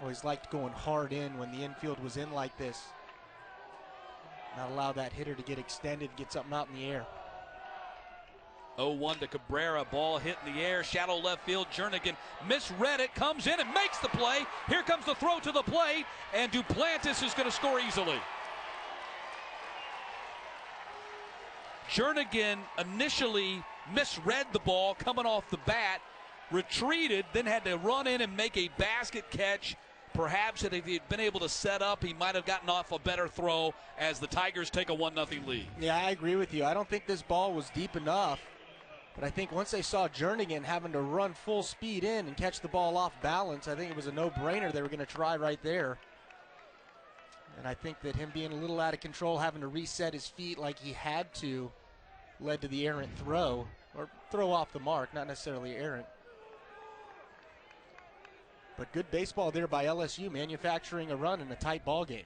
B: Always liked going hard in when the infield was in like this. Not allow that hitter to get extended, get something out in the air.
A: 0-1 to Cabrera. Ball hit in the air. Shallow left field. Jernigan misread it. Comes in and makes the play. Here comes the throw to the plate. And Duplantis is going to score easily. Jernigan initially misread the ball coming off the bat. Retreated. Then had to run in and make a basket catch. Perhaps if he had been able to set up, he might have gotten off a better throw as the Tigers take a 1-0 lead.
B: Yeah, I agree with you. I don't think this ball was deep enough. But I think once they saw Jernigan having to run full speed in and catch the ball off balance, I think it was a no-brainer they were going to try right there. And I think that him being a little out of control, having to reset his feet like he had to, led to the errant throw, or throw off the mark, not necessarily errant. But good baseball there by LSU, manufacturing a run in a tight ball game.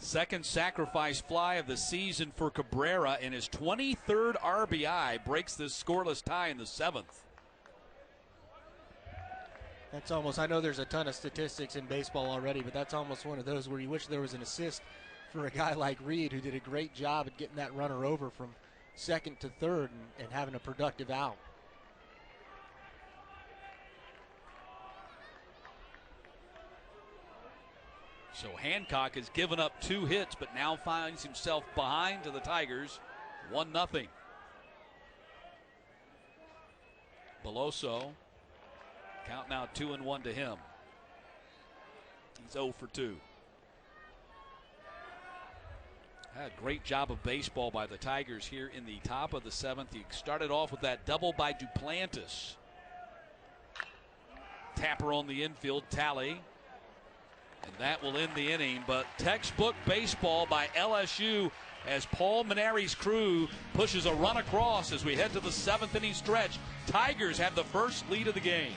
A: Second sacrifice fly of the season for Cabrera, and his 23rd RBI breaks this scoreless tie in the seventh.
B: That's almost, I know there's a ton of statistics in baseball already, but that's almost one of those where you wish there was an assist for a guy like Reed, who did a great job at getting that runner over from second to third and having a productive out.
A: So Hancock has given up 2 hits, but now finds himself behind to the Tigers, 1-0. Beloso, count now 2-1 to him. He's 0 for 2. A great job of baseball by the Tigers here in the top of the seventh. He started off with that double by Duplantis. Tapper on the infield, Talley. And that will end the inning, but textbook baseball by LSU as Paul Maneri's crew pushes a run across as we head to the 7th inning stretch. Tigers have the first lead of the game.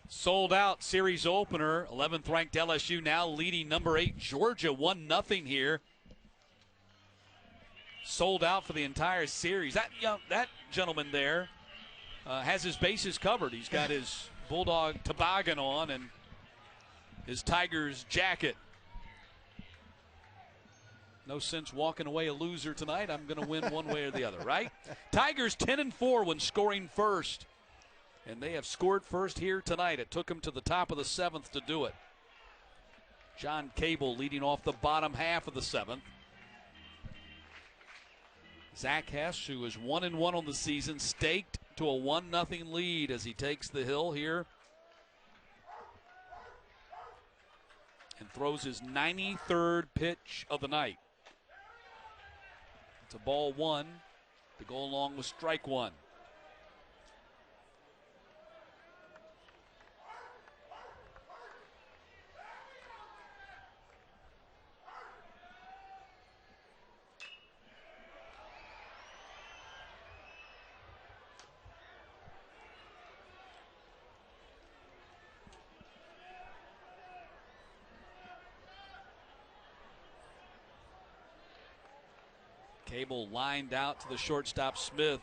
A: Sold out series opener. 11th ranked LSU now leading number 8 Georgia 1-0 here. Sold out for the entire series. That gentleman there has his bases covered. He's got his Bulldog toboggan on and his Tigers jacket. No sense walking away a loser tonight. I'm going to win one way or the other, right? Tigers 10-4 when scoring first. And they have scored first here tonight. It took them to the top of the 7th to do it. John Cable leading off the bottom half of the 7th. Zach Hess, who is 1-1 on the season, staked to a 1-0 lead as he takes the hill here and throws his 93rd pitch of the night. It's a ball one to go along with strike one. Cable lined out to the shortstop Smith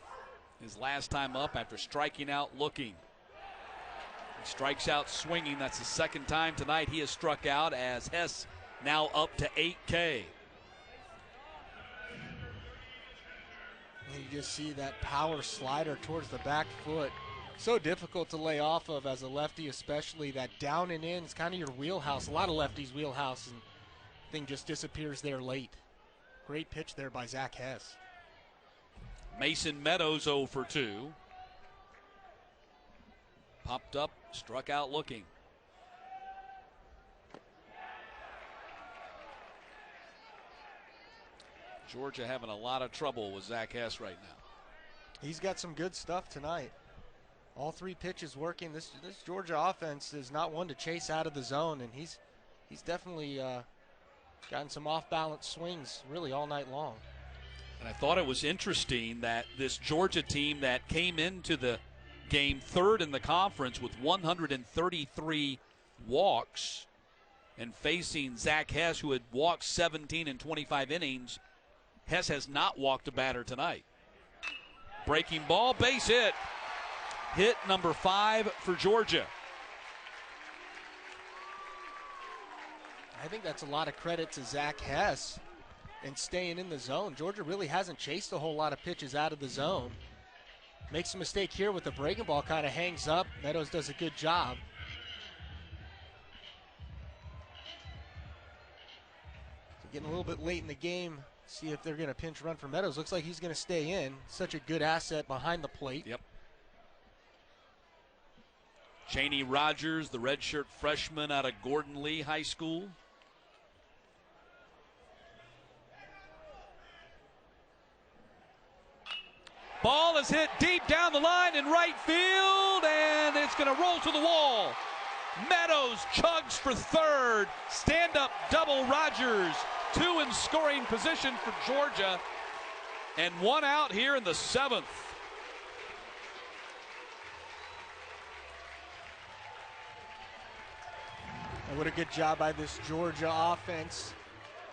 A: his last time up after striking out looking. He strikes out swinging. That's the second time tonight he has struck out, as Hess now up to 8K.
B: And you just see that power slider towards the back foot. So difficult to lay off of as a lefty, especially that down and in. It's kind of your wheelhouse. A lot of lefties' wheelhouse, and thing just disappears there late. Great pitch there by Zach Hess.
A: Mason Meadows 0 for 2. Popped up, struck out looking. Georgia having a lot of trouble with Zach Hess right now.
B: He's got some good stuff tonight. All three pitches working. This Georgia offense is not one to chase out of the zone, and he's definitely gotten some off-balance swings really all night long.
A: And I thought it was interesting that this Georgia team that came into the game third in the conference with 133 walks and facing Zach Hess, who had walked 17 in 25 innings, Hess has not walked a batter tonight. Breaking ball, base hit. Hit number 5 for Georgia.
B: I think that's a lot of credit to Zach Hess and staying in the zone. Georgia really hasn't chased a whole lot of pitches out of the zone. Makes a mistake here with the breaking ball, kind of hangs up. Meadows does a good job. So getting a little bit late in the game, see if they're going to pinch run for Meadows. Looks like he's going to stay in. Such a good asset behind the plate.
A: Yep. Cheney Rogers, the redshirt freshman out of Gordon Lee High School. Ball is hit deep down the line in right field, and it's going to roll to the wall. Meadows chugs for third. Stand-up double Rogers. 2 in scoring position for Georgia, and 1 out here in the 7th.
B: And what a good job by this Georgia offense.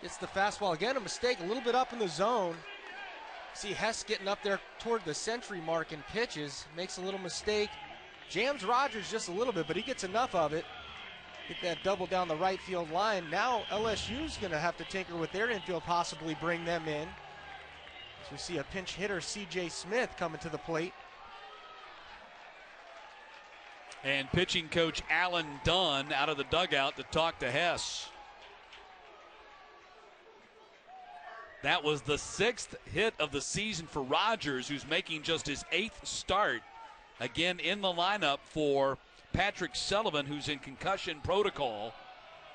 B: Gets the fastball. Again, a mistake, a little bit up in the zone. See Hess getting up there toward the century mark in pitches. Makes a little mistake. Jams Rogers just a little bit, but he gets enough of it. Get that double down the right field line. Now LSU's going to have to tinker with their infield, possibly bring them in. As we see a pinch hitter, C.J. Smith, coming to the plate.
A: And pitching coach Alan Dunn out of the dugout to talk to Hess. That was the 6th hit of the season for Rogers, who's making just his 8th start. Again in the lineup for Patrick Sullivan, who's in concussion protocol.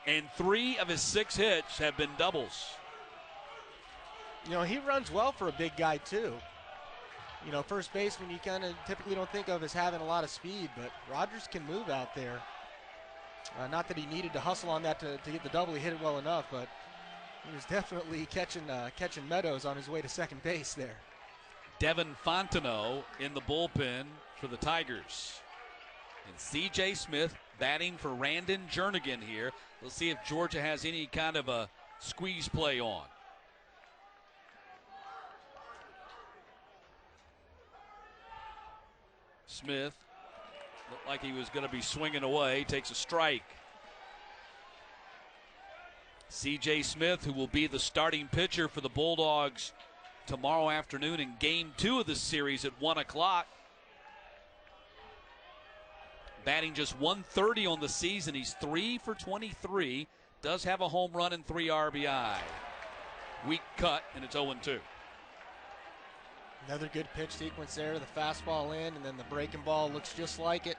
A: And 3 of his 6 hits have been doubles.
B: You know, he runs well for a big guy, too. You know, first baseman you kind of typically don't think of as having a lot of speed, but Rogers can move out there. Not that he needed to hustle on that to get the double. He hit it well enough, but he was definitely catching Meadows on his way to second base there.
A: Devin Fontenot in the bullpen for the Tigers. And C.J. Smith batting for Randon Jernigan here. We'll see if Georgia has any kind of a squeeze play on. Smith looked like he was going to be swinging away, takes a strike. C.J. Smith, who will be the starting pitcher for the Bulldogs tomorrow afternoon in Game 2 of the series at 1 o'clock. Batting just 130 on the season. He's 3 for 23. Does have a home run and 3 RBI. Weak cut, and it's 0-2.
B: Another good pitch sequence there. The fastball in, and then the breaking ball looks just like it.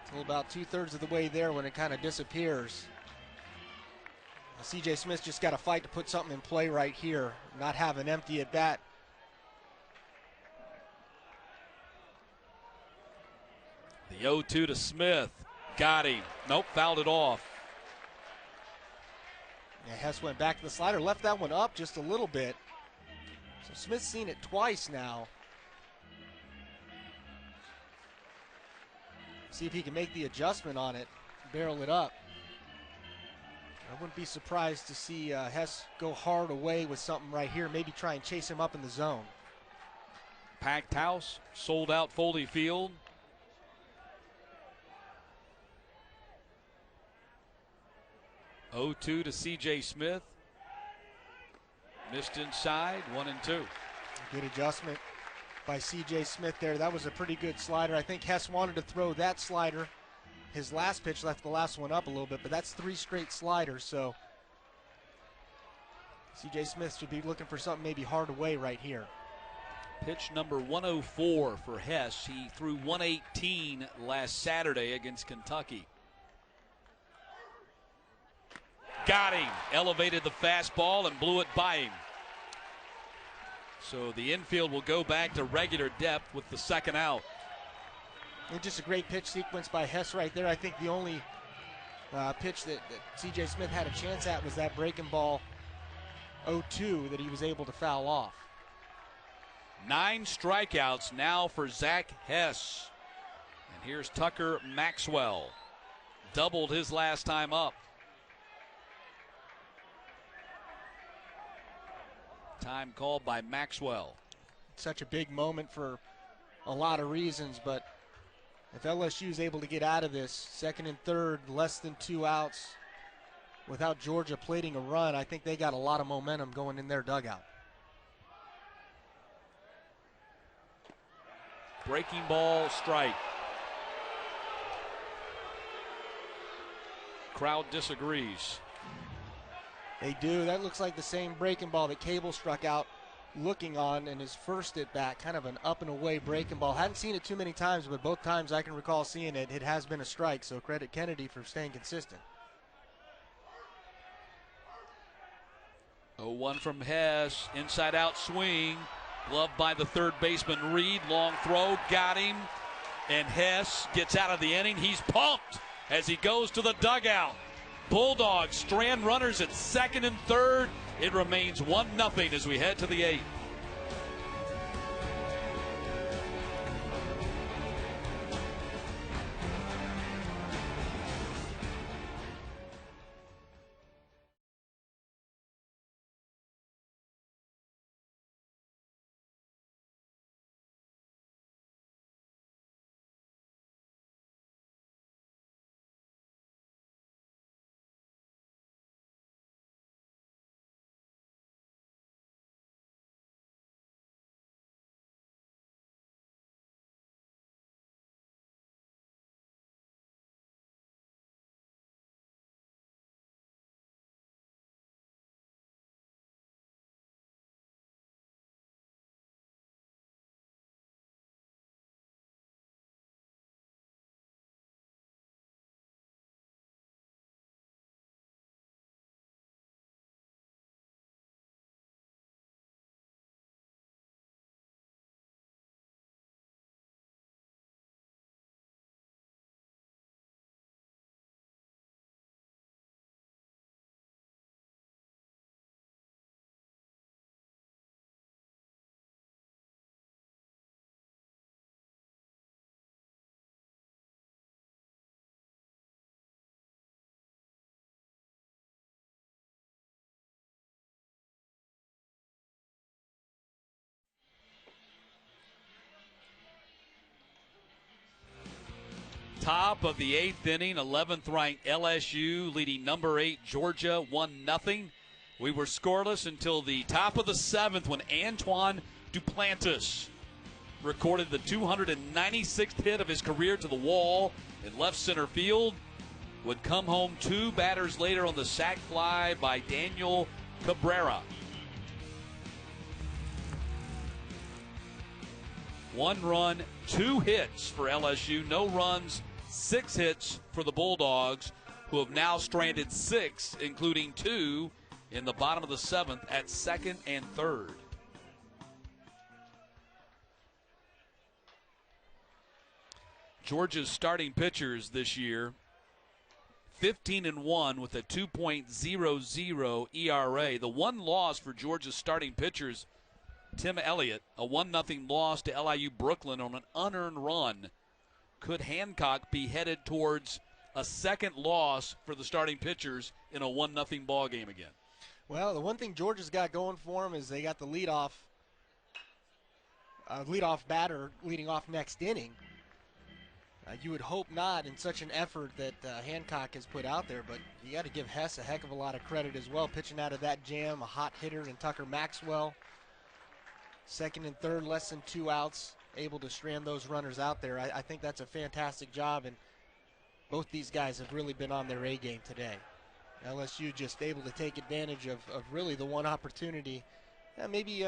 B: Until about 2/3 of the way there when it kind of disappears. C.J. Smith just got to fight to put something in play right here, not have an empty at bat.
A: The 0-2 to Smith. Got him. Nope, fouled it off.
B: Yeah, Hess went back to the slider, left that one up just a little bit. So Smith's seen it twice now. See if he can make the adjustment on it, barrel it up. I wouldn't be surprised to see Hess go hard away with something right here, maybe try and chase him up in the zone.
A: Packed house, sold out Foley Field. (0-2) to C.J. Smith. Missed inside, 1-2.
B: Good adjustment by C.J. Smith there. That was a pretty good slider. I think Hess wanted to throw that slider. His last pitch left the last one up a little bit, but that's 3 straight sliders, so C.J. Smith should be looking for something maybe hard away right here.
A: Pitch number 104 for Hess. He threw 118 last Saturday against Kentucky. Got him. Elevated the fastball and blew it by him. So the infield will go back to regular depth with the second out.
B: And just a great pitch sequence by Hess right there. I think the only pitch that C.J. Smith had a chance at was that breaking ball 0-2 that he was able to foul off.
A: 9 strikeouts now for Zach Hess. And here's Tucker Maxwell. Doubled his last time up. Time called by Maxwell.
B: Such a big moment for a lot of reasons, but if LSU is able to get out of this, second and third, less than 2 outs, without Georgia plating a run, I think they got a lot of momentum going in their dugout.
A: Breaking ball, strike. Crowd disagrees.
B: They do. That looks like the same breaking ball that Cable struck out looking on in his first at bat, kind of an up and away breaking ball. Hadn't seen it too many times, but both times I can recall seeing it, it has been a strike, so credit Kennedy for staying consistent.
A: 0-1 from Hess, inside out swing, gloved by the third baseman Reed, long throw, got him, and Hess gets out of the inning. He's pumped as he goes to the dugout. Bulldogs strand runners at second and third. It remains 1-0 as we head to the 8th. Top of the 8th inning, 11th ranked LSU leading number 8 Georgia 1-0. We were scoreless until the top of the 7th when Antoine Duplantis recorded the 296th hit of his career to the wall in left center field. Would come home 2 batters later on the sac fly by Daniel Cabrera. 1 run, 2 hits for LSU. No runs, 6 hits for the Bulldogs, who have now stranded 6, including 2 in the bottom of the 7th at 2nd and 3rd. Georgia's starting pitchers this year, 15-1 with a 2.00 ERA. The one loss for Georgia's starting pitchers, Tim Elliott, a 1-0 loss to LIU Brooklyn on an unearned run. Could Hancock be headed towards a second loss for the starting pitchers in a 1-0 ball game again?
B: Well, the one thing Georgia's got going for them is they got the leadoff batter leading off next inning. You would hope not in such an effort that Hancock has put out there, but you got to give Hess a heck of a lot of credit as well, pitching out of that jam, a hot hitter in Tucker Maxwell. 2nd and 3rd, less than 2 outs, able to strand those runners out there. I think that's a fantastic job, and both these guys have really been on their A game today. LSU just able to take advantage of really the one opportunity. Maybe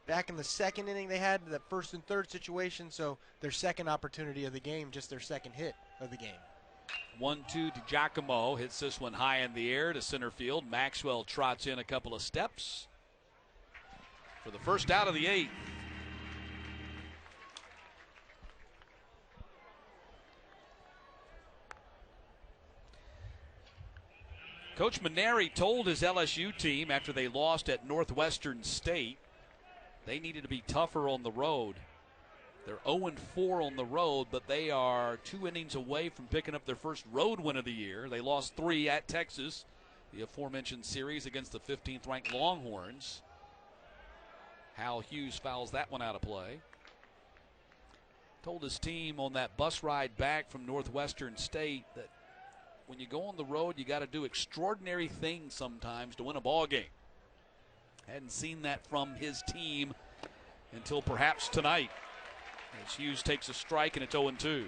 B: back in the 2nd inning they had that 1st and 3rd situation, so their second opportunity of the game, just their second hit of the game.
A: 1-2 to Giacomo, hits this one high in the air to center field. Maxwell trots in a couple of steps for the first out of the 8th. Coach Maneri told his LSU team after they lost at Northwestern State they needed to be tougher on the road. They're 0-4 on the road, but they are 2 innings away from picking up their first road win of the year. They lost 3 at Texas, the aforementioned series against the 15th-ranked Longhorns. Hal Hughes fouls that one out of play. Told his team on that bus ride back from Northwestern State that when you go on the road, you got to do extraordinary things sometimes to win a ball game. Hadn't seen that from his team until perhaps tonight, as Hughes takes a strike and it's 0-2.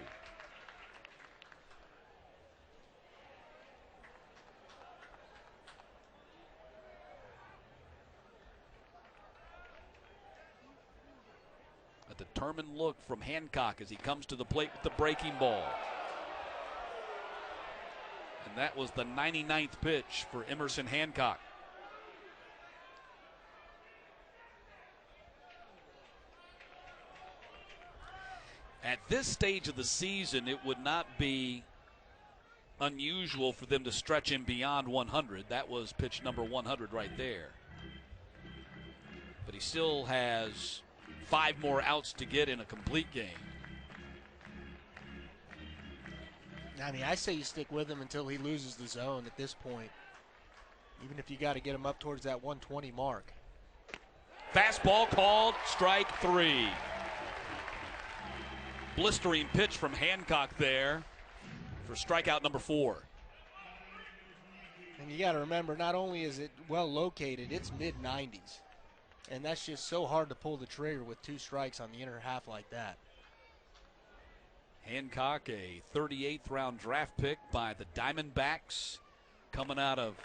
A: A determined look from Hancock as he comes to the plate with the breaking ball. And that was the 99th pitch for Emerson Hancock. At this stage of the season, it would not be unusual for them to stretch him beyond 100. That was pitch number 100 right there. But he still has 5 more outs to get in a complete game.
B: I mean, I say you stick with him until he loses the zone at this point, even if you got to get him up towards that 120 mark.
A: Fastball called, strike 3. Blistering pitch from Hancock there for strikeout number 4.
B: And you got to remember, not only is it well located, it's mid-90s. And that's just so hard to pull the trigger with 2 strikes on the inner half like that.
A: Hancock, a 38th round draft pick by the Diamondbacks, coming out of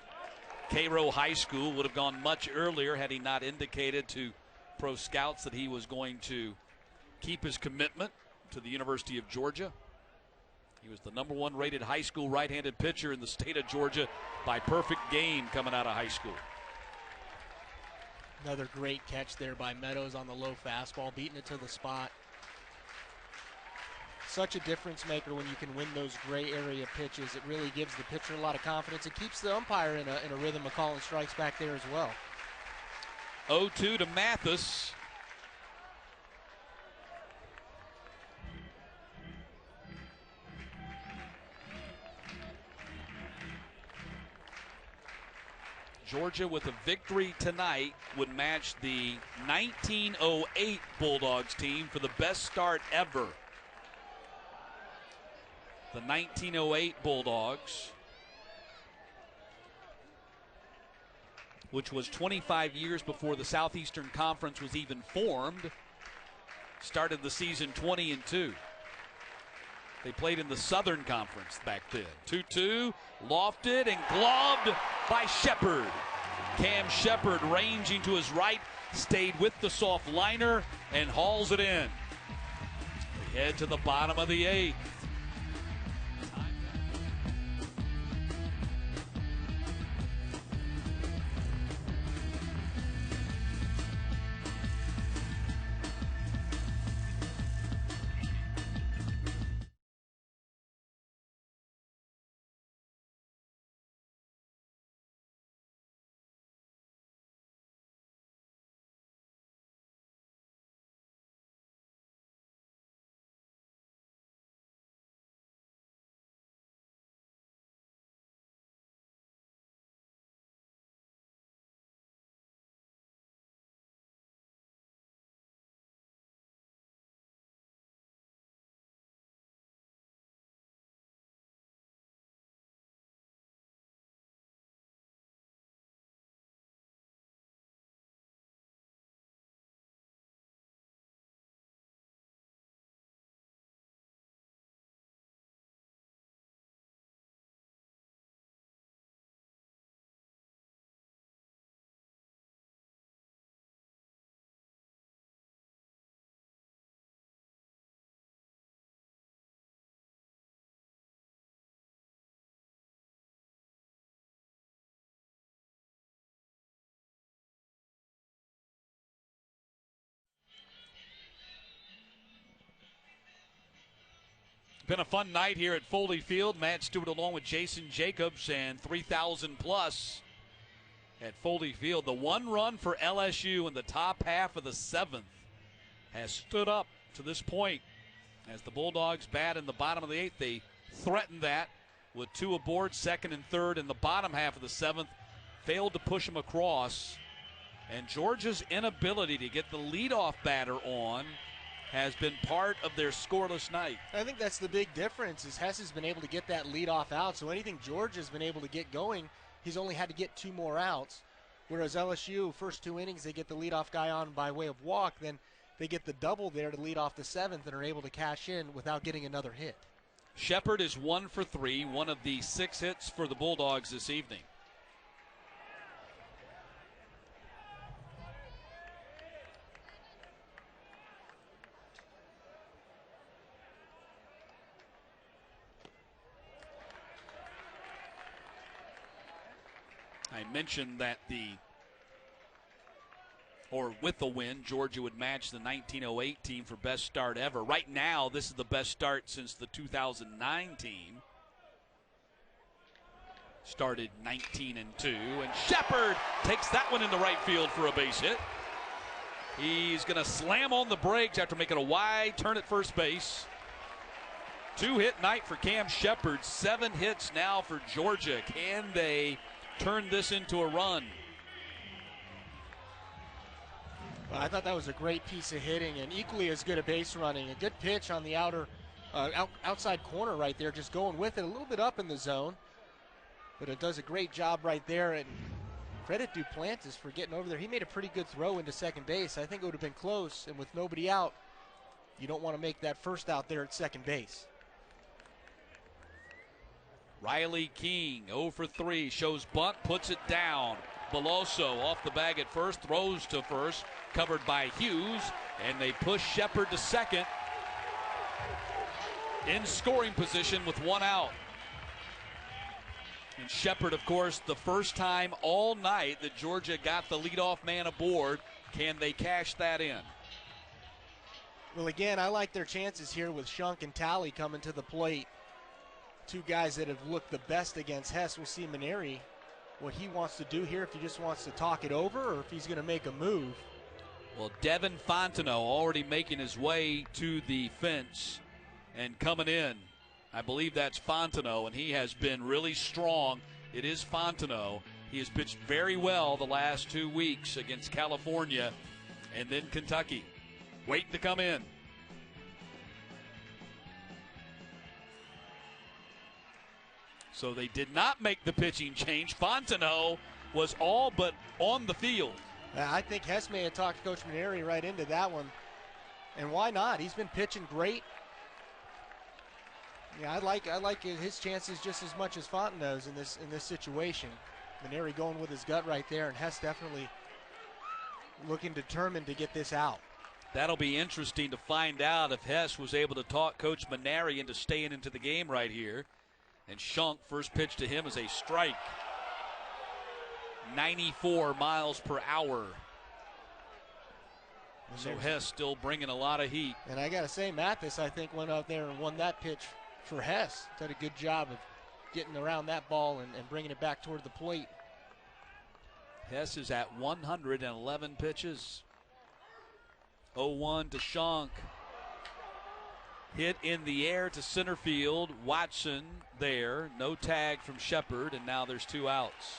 A: Cairo High School. Would have gone much earlier had he not indicated to pro scouts that he was going to keep his commitment to the University of Georgia. He was the number 1 rated high school right-handed pitcher in the state of Georgia by perfect game coming out of high school.
B: Another great catch there by Meadows on the low fastball, beating it to the spot. Such a difference maker when you can win those gray area pitches. It really gives the pitcher a lot of confidence. It keeps the umpire in a rhythm of calling strikes back there as well.
A: 0-2 to Mathis. Georgia with a victory tonight would match the 1908 Bulldogs team for the best start ever. The 1908 Bulldogs, which was 25 years before the Southeastern Conference was even formed, started the season 20-2. They played in the Southern Conference back then. 2-2, lofted and gloved by Shepard. Cam Shepard ranging to his right, stayed with the soft liner and hauls it in. head to the bottom of the 8th. Been a fun night here at Foley Field. Matt Stewart along with Jason Jacobs and 3,000 plus at Foley Field. The one run for LSU in the top half of the 7th has stood up to this point. As the Bulldogs bat in the bottom of the 8th, they threatened that with 2 aboard, 2nd and 3rd in the bottom half of the 7th. Failed to push them across. And Georgia's inability to get the leadoff batter on has been part of their scoreless night.
B: I think that's the big difference is Hess has been able to get that leadoff out. So anything Georgia's been able to get going, he's only had to get 2 more outs. Whereas LSU, first 2 innings, they get the leadoff guy on by way of walk. Then they get the double there to lead off the 7th and are able to cash in without getting another hit.
A: Shepard is 1 for 3, one of the 6 hits for the Bulldogs this evening. I mentioned that with the win, Georgia would match the 1908 team for best start ever. Right now, this is the best start since the 2009 team. Started 19-2, and Shepard takes that one into right field for a base hit. He's going to slam on the brakes after making a wide turn at first base. 2-hit night for Cam Shepard, 7 hits now for Georgia. Can they turn this into a run?
B: Well, I thought that was a great piece of hitting and equally as good a base running. A good pitch on the outside corner right there, just going with it a little bit up in the zone. But it does a great job right there. And credit Duplantis for getting over there. He made a pretty good throw into second base. I think it would have been close, and with nobody out, you don't want to make that first out there at second base.
A: Riley King, 0 for 3, shows bunt, puts it down. Beloso off the bag at first, throws to first, covered by Hughes, and they push Shepard to second in scoring position with 1 out. And Shepard, of course, the first time all night that Georgia got the leadoff man aboard. Can they cash that in?
B: Well, again, I like their chances here with Shunk and Talley coming to the plate. 2 guys that have looked the best against Hess. We'll see Maneri, what he wants to do here, if he just wants to talk it over or if he's going to make a move.
A: Well, Devin Fontenot already making his way to the fence and coming in. I believe that's Fontenot, and he has been really strong. It is Fontenot. He has pitched very well the last 2 weeks against California and then Kentucky. Waiting to come in. So they did not make the pitching change. Fontenot was all but on the field.
B: I think Hess may have talked Coach Maneri right into that one. And why not? He's been pitching great. Yeah, I like his chances just as much as Fontenot's in this situation. Maneri going with his gut right there, and Hess definitely looking determined to get this out.
A: That'll be interesting to find out if Hess was able to talk Coach Maneri into staying into the game right here. And Shunk, first pitch to him is a strike. 94 miles per hour. So Hess still bringing a lot of heat.
B: And I got to say, Mathis, I think, went out there and won that pitch for Hess. Did a good job of getting around that ball and bringing it back toward the plate.
A: Hess is at 111 pitches. 0-1 to Shunk. Hit in the air to center field. Watson there. No tag from Shepard, and now there's 2 outs.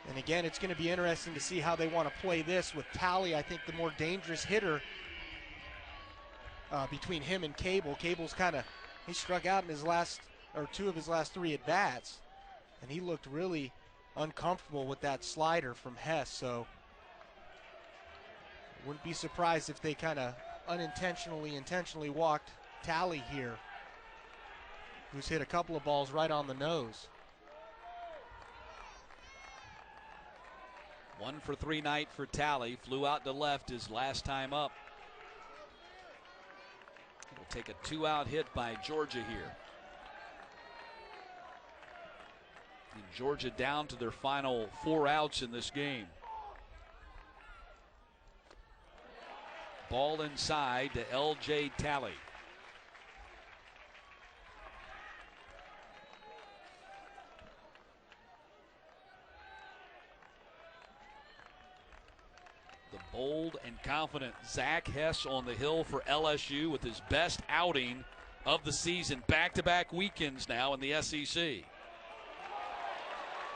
B: And again, it's going to be interesting to see how they want to play this with Talley, I think, the more dangerous hitter between him and Cable. Cable's he struck out in his last, or 2 of his last 3 at-bats, and he looked really uncomfortable with that slider from Hess. So wouldn't be surprised if they kind of intentionally walked Talley here, who's hit a couple of balls right on the nose.
A: 1 for 3 night for Talley. Flew out to left his last time up. It'll take a 2-out hit by Georgia here. And Georgia down to their final 4 outs in this game. Ball inside to L.J. Talley. Bold and confident Zach Hess on the hill for LSU with his best outing of the season. Back-to-back weekends now in the SEC.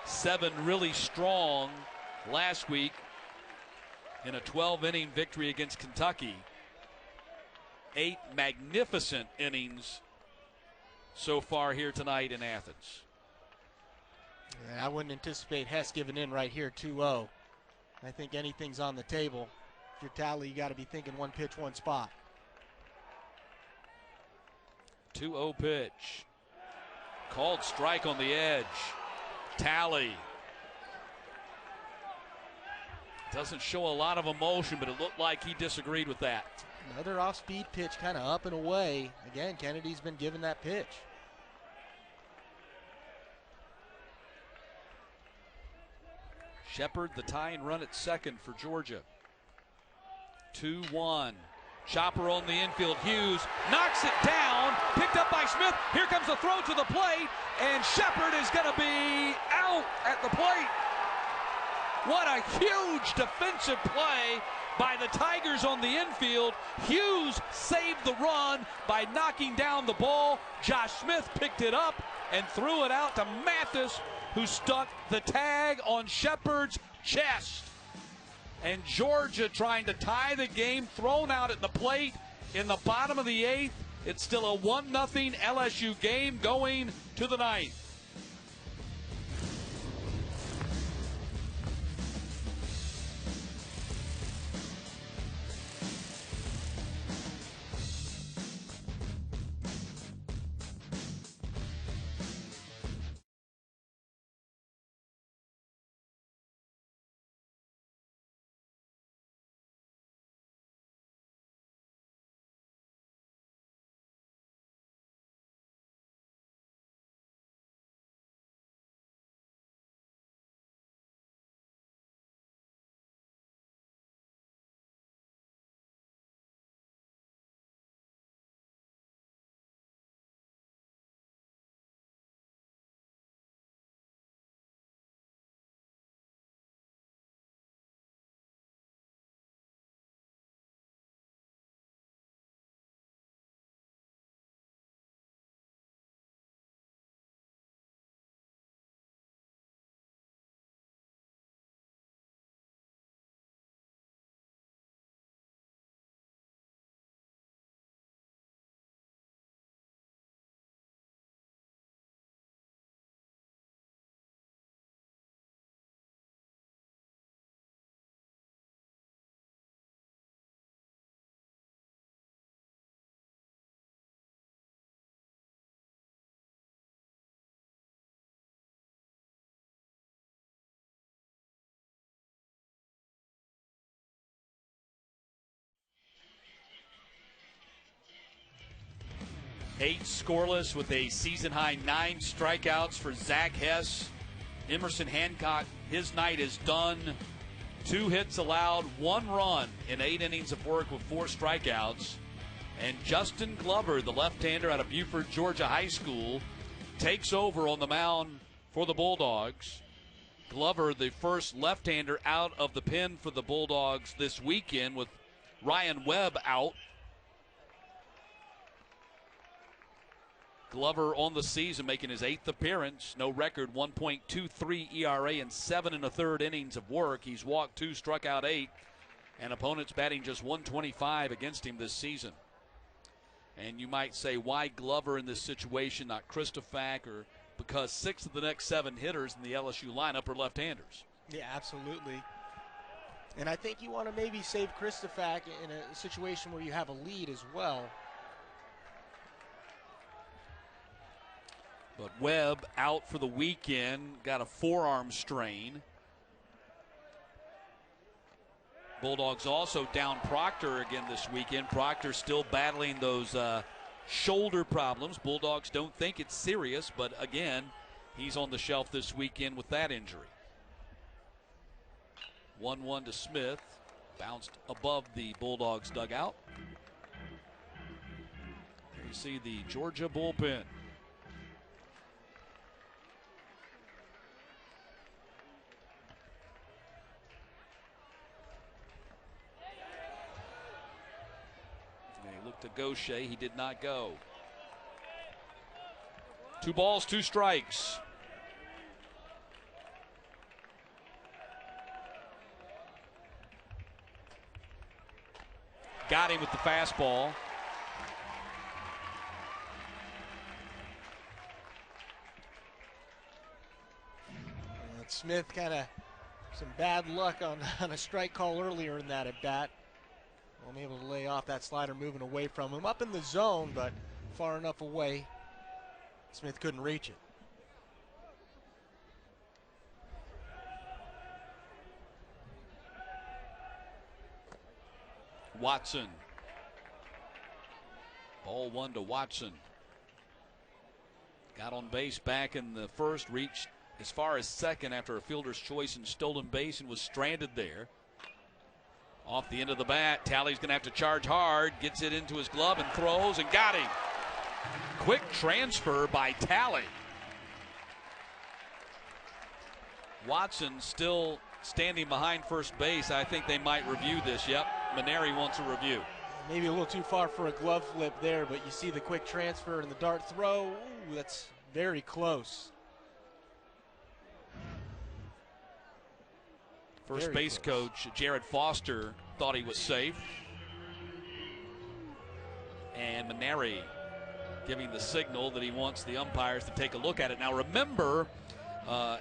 A: 7 really strong last week in a 12-inning victory against Kentucky. 8 magnificent innings so far here tonight in Athens.
B: I wouldn't anticipate Hess giving in right here, 2-0. I think anything's on the table. If you're Talley, you got to be thinking 1 pitch, 1 spot.
A: 2-0 pitch. Called strike on the edge. Talley. Doesn't show a lot of emotion, but it looked like he disagreed with that.
B: Another off-speed pitch, kind of up and away. Again, Kennedy's been given that pitch.
A: Shepard, the tying run at second for Georgia. 2-1. Chopper on the infield. Hughes knocks it down. Picked up by Smith. Here comes the throw to the plate. And Shepard is going to be out at the plate. What a huge defensive play by the Tigers on the infield. Hughes saved the run by knocking down the ball. Josh Smith picked it up and threw it out to Mathis, who stuck the tag on Shepard's chest. And Georgia trying to tie the game, thrown out at the plate in the bottom of the 8th. It's still a 1-0 LSU game going to the 9th. 8 scoreless with a season-high 9 strikeouts for Zach Hess. Emerson Hancock, his night is done. 2 hits allowed, 1 run in 8 innings of work with 4 strikeouts. And Justin Glover, the left-hander out of Buford, Georgia High School, takes over on the mound for the Bulldogs. Glover, the first left-hander out of the pen for the Bulldogs this weekend with Ryan Webb out. Glover on the season making his 8th appearance. No record, 1.23 ERA in 7 1/3 innings of work. He's walked 2, struck out 8, and opponents batting just 125 against him this season. And you might say, why Glover in this situation, not Christofac, or because 6 of the next 7 hitters in the LSU lineup are left-handers.
B: Yeah, absolutely. And I think you want to maybe save Christofac in a situation where you have a lead as well.
A: But Webb out for the weekend, got a forearm strain. Bulldogs also down Proctor again this weekend. Proctor still battling those shoulder problems. Bulldogs don't think it's serious, but again, he's on the shelf this weekend with that injury. 1-1 to Smith. Bounced above the Bulldogs dugout. There you see the Georgia bullpen. To Gaucher, he did not go. 2 balls, 2 strikes. Got him with the fastball.
B: Smith kind of some bad luck on a strike call earlier in that at bat. Only able to lay off that slider, moving away from him. Up in the zone, but far enough away. Smith couldn't reach it.
A: Watson. Ball 1 to Watson. Got on base back in the first, reached as far as second after a fielder's choice and stolen base and was stranded there. Off the end of the bat, Talley's going to have to charge hard, gets it into his glove and throws and got him. Quick transfer by Talley. Watson still standing behind first base. I think they might review this. Yep, Maneri wants a review.
B: Maybe a little too far for a glove flip there, but you see the quick transfer and the dart throw. Ooh, that's very close.
A: First base coach Jared Foster thought he was safe. And Maneri giving the signal that he wants the umpires to take a look at it. Now remember,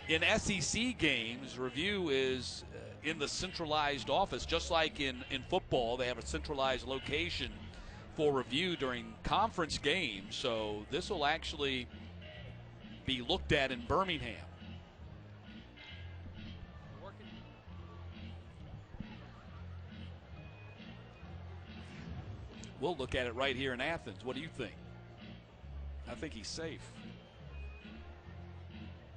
A: in SEC games, review is in the centralized office. Just like in football, they have a centralized location for review during conference games. So this will actually be looked at in Birmingham. We'll look at it right here in Athens. What do you think? I think he's safe.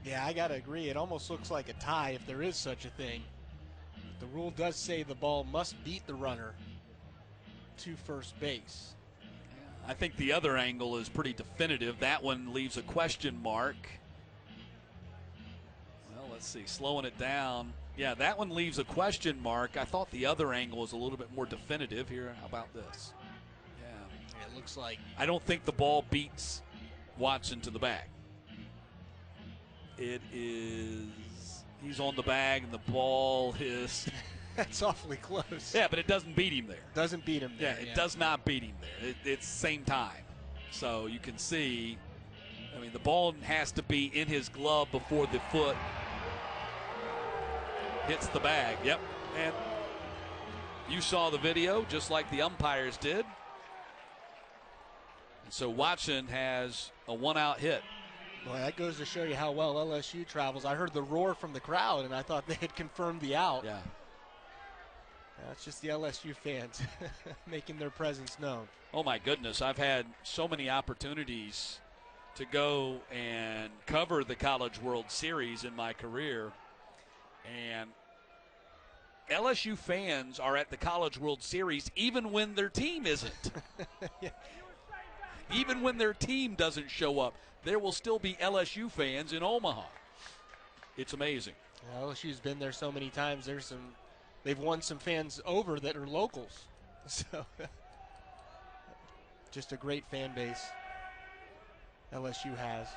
B: Yeah, I got to agree. It almost looks like a tie if there is such a thing. The rule does say the ball must beat the runner to first base.
A: I think the other angle is pretty definitive. That one leaves a question mark. Well, let's see. Slowing it down. Yeah, that one leaves a question mark. I thought the other angle was a little bit more definitive here. How about this?
B: It looks like.
A: I don't think the ball beats Watson to the bag. It is. He's on the bag, and the ball is.
B: That's awfully close.
A: Yeah, but it doesn't beat him there.
B: Doesn't beat him there.
A: Yeah, it does not beat him there. It's same time. So you can see, I mean, the ball has to be in his glove before the foot hits the bag. Yep. And you saw the video just like the umpires did. And so Watson has a 1-out hit.
B: Boy, that goes to show you how well LSU travels. I heard the roar from the crowd, and I thought they had confirmed the out.
A: Yeah.
B: That's just the LSU fans making their presence known.
A: Oh, my goodness. I've had so many opportunities to go and cover the College World Series in my career. And LSU fans are at the College World Series even when their team isn't.
B: Yeah.
A: Even when their team doesn't show up, there will still be LSU fans in Omaha. It's amazing.
B: Yeah, LSU's been there so many times. They've won some fans over that are locals. So just a great fan base LSU has.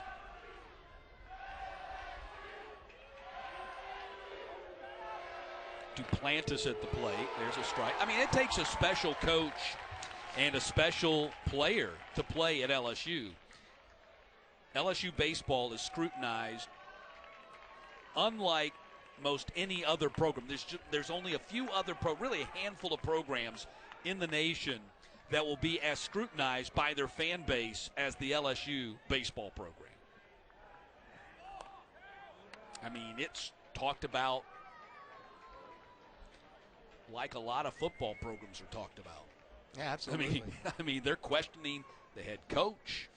A: Duplantis at the plate. There's a strike. I mean, it takes a special coach and a special player to play at LSU. LSU baseball is scrutinized unlike most any other program. There's only a few other really a handful of programs in the nation that will be as scrutinized by their fan base as the LSU baseball program. I mean, it's talked about like a lot of football programs are talked about.
B: Yeah, absolutely.
A: I mean, they're questioning the head coach,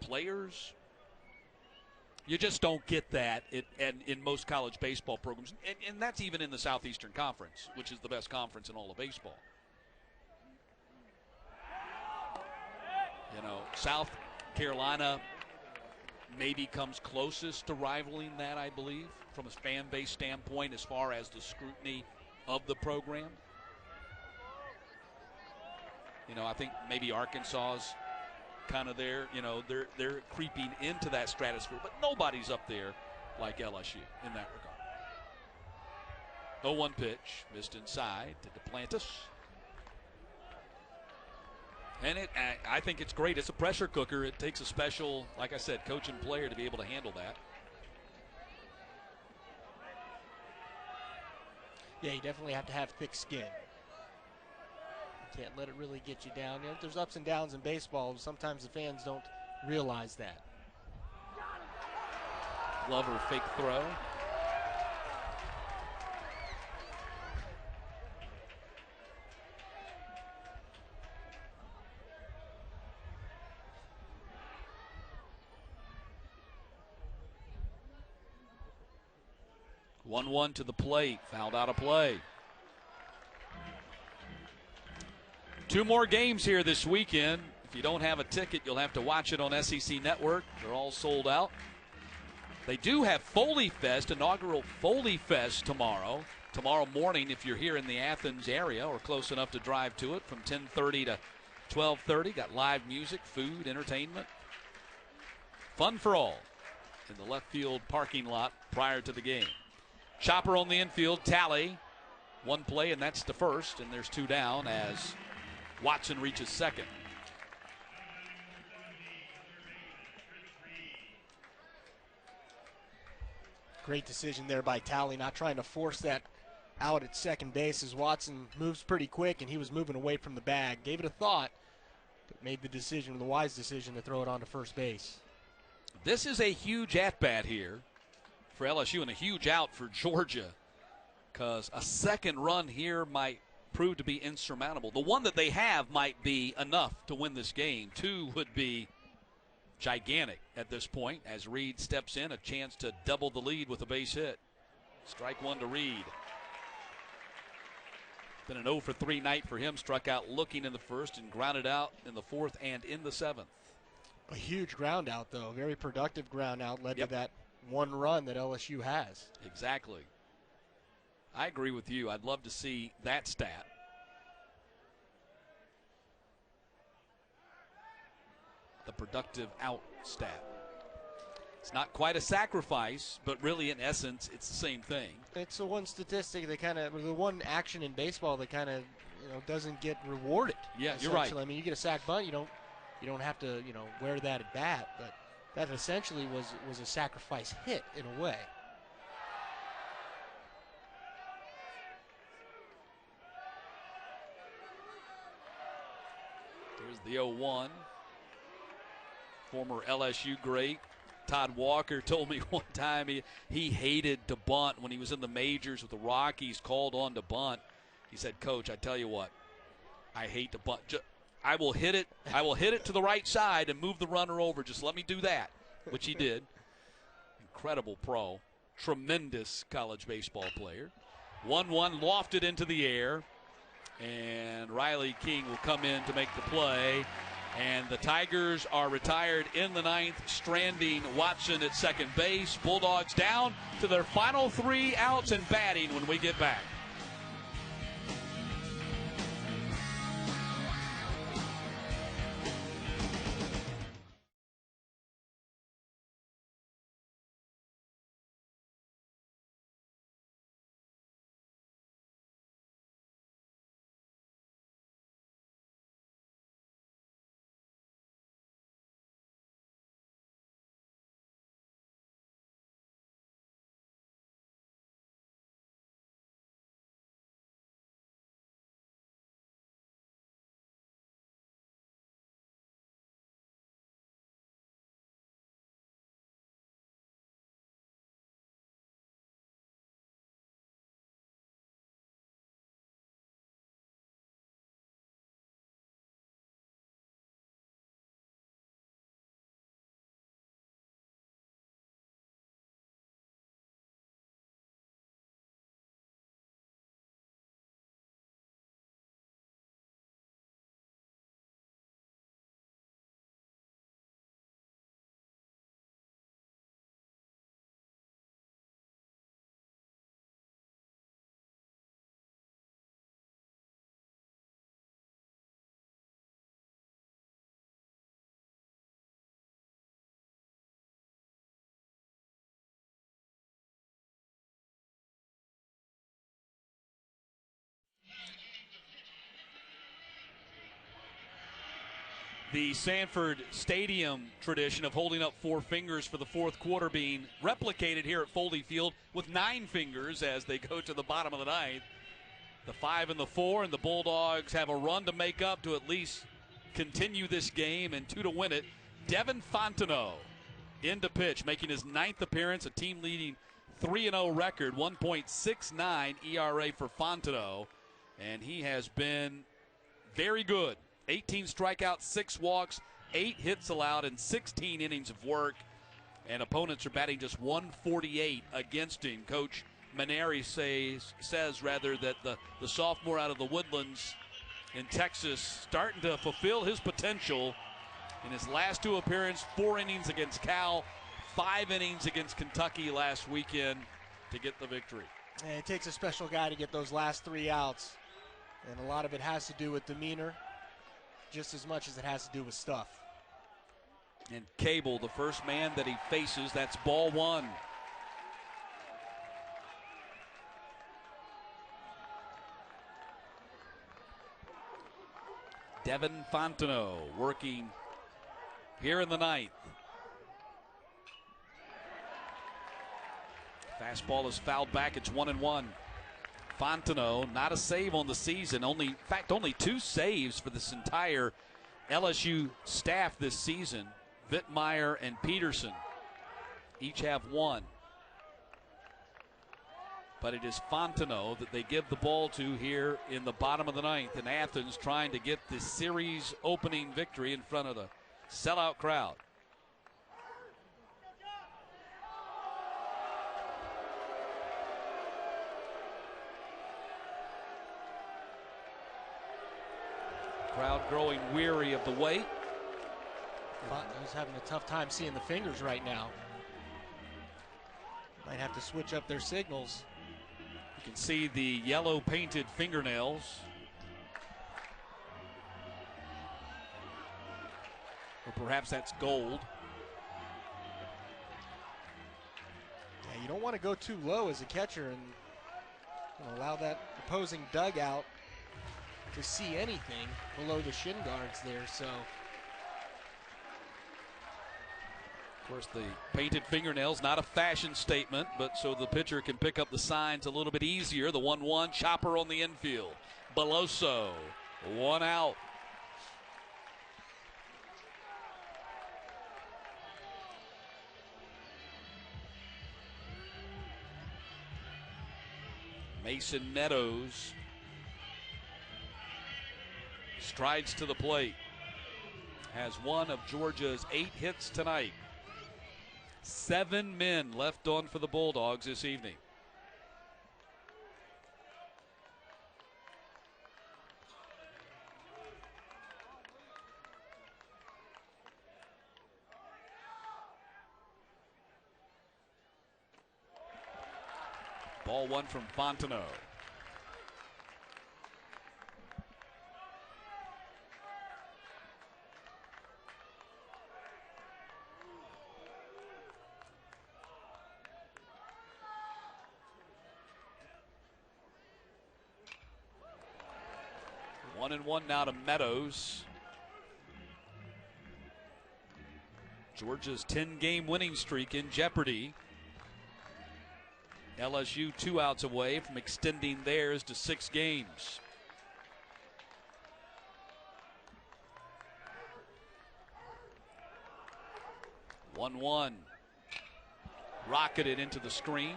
A: players. You just don't get that in most college baseball programs, and that's even in the Southeastern Conference, which is the best conference in all of baseball. You know, South Carolina maybe comes closest to rivaling that, I believe, from a fan base standpoint as far as the scrutiny of the program. You know, I think maybe Arkansas's kind of there. You know, they're creeping into that stratosphere, but nobody's up there like LSU in that regard. 0-1 pitch, missed inside to Duplantis. And I think it's great. It's a pressure cooker. It takes a special, like I said, coach and player to be able to handle that.
B: Yeah, you definitely have to have thick skin. You can't let it really get you down. You know, there's ups and downs in baseball. Sometimes the fans don't realize that.
A: Glover fake throw. One to the plate, fouled out of play. 2 more games here this weekend. If you don't have a ticket, you'll have to watch it on SEC Network. They're all sold out. They do have Foley Fest, inaugural Foley Fest tomorrow. Tomorrow morning, if you're here in the Athens area or close enough to drive to it, from 10:30 to 12:30. Got live music, food, entertainment. Fun for all in the left field parking lot prior to the game. Chopper on the infield, tally. 1 play, and that's the first, and there's 2 down as Watson reaches second.
B: Great decision there by Talley, not trying to force that out at second base as Watson moves pretty quick, and he was moving away from the bag. Gave it a thought, but made the wise decision to throw it onto first base.
A: This is a huge at-bat here for LSU and a huge out for Georgia, because a second run here might prove to be insurmountable. The one that they have might be enough to win this game. 2 would be gigantic at this point as Reed steps in, a chance to double the lead with a base hit. Strike 1 to Reed. Been an 0-for-3 night for him. Struck out looking in the first and grounded out in the 4th and in the 7th.
B: A huge ground out, though. Very productive ground out led to that 1 run that LSU has.
A: Exactly. I agree with you. I'd love to see that stat. The productive out stat. It's not quite a sacrifice, but really in essence, it's the same thing.
B: It's the one statistic that the one action in baseball that kind of, doesn't get rewarded.
A: Yeah, you're right.
B: I mean, you get a sac bunt, you don't have to, wear that at bat, but that essentially was a sacrifice hit in a way.
A: There's the 0-1. Former LSU great Todd Walker told me one time he hated to bunt when he was in the majors with the Rockies, called on to bunt. He said, "Coach, I tell you what, I hate the butt. I will hit it. I will hit it to the right side and move the runner over. Just let me do that," which he did. Incredible pro. Tremendous college baseball player. 1-1 lofted into the air. And Riley King will come in to make the play. And the Tigers are retired in the ninth, stranding Watson at second base. Bulldogs down to their final 3 outs and batting when we get back. The Sanford Stadium tradition of holding up 4 fingers for the fourth quarter being replicated here at Foley Field with 9 fingers as they go to the bottom of the ninth. The 5 and the 4, and the Bulldogs have a run to make up to at least continue this game and 2 to win it. Devin Fontenot in to pitch, making his 9th appearance, a team-leading 3-0 record, 1.69 ERA for Fontenot, and he has been very good. 18 strikeouts, 6 walks, 8 hits allowed, and 16 innings of work. And opponents are batting just 148 against him. Coach Maneri says that the sophomore out of the Woodlands in Texas starting to fulfill his potential. In his last 2 appearances, 4 innings against Cal, 5 innings against Kentucky last weekend to get the victory.
B: And it takes a special guy to get those last 3 outs. And a lot of it has to do with demeanor, just as much as it has to do with stuff.
A: And Cable, the first man that he faces, that's ball 1. Devin Fontenot working here in the ninth. Fastball is fouled back. It's 1-1. Fontenot, not a save on the season. Only 2 saves for this entire LSU staff this season. Vittmeyer and Peterson each have 1. But it is Fontenot that they give the ball to here in the bottom of the ninth in Athens, trying to get the series opening victory in front of the sellout crowd. Crowd growing weary of the wait.
B: Fontenot's having a tough time seeing the fingers right now. Might have to switch up their signals.
A: You can see the yellow painted fingernails. Or perhaps that's gold.
B: Yeah, you don't want to go too low as a catcher and allow that opposing dugout to see anything below the shin guards there. So,
A: of course, the painted fingernails, not a fashion statement, but so the pitcher can pick up the signs a little bit easier. The 1-1 chopper on the infield. Beloso, 1 out. Mason Meadows strides to the plate. Has one of Georgia's 8 hits tonight. 7 men left on for the Bulldogs this evening. Ball one from Fontenot. One and one now to Meadows. Georgia's 10-game winning streak in jeopardy. LSU 2 outs away from extending theirs to 6 games. One. Rocketed into the screen.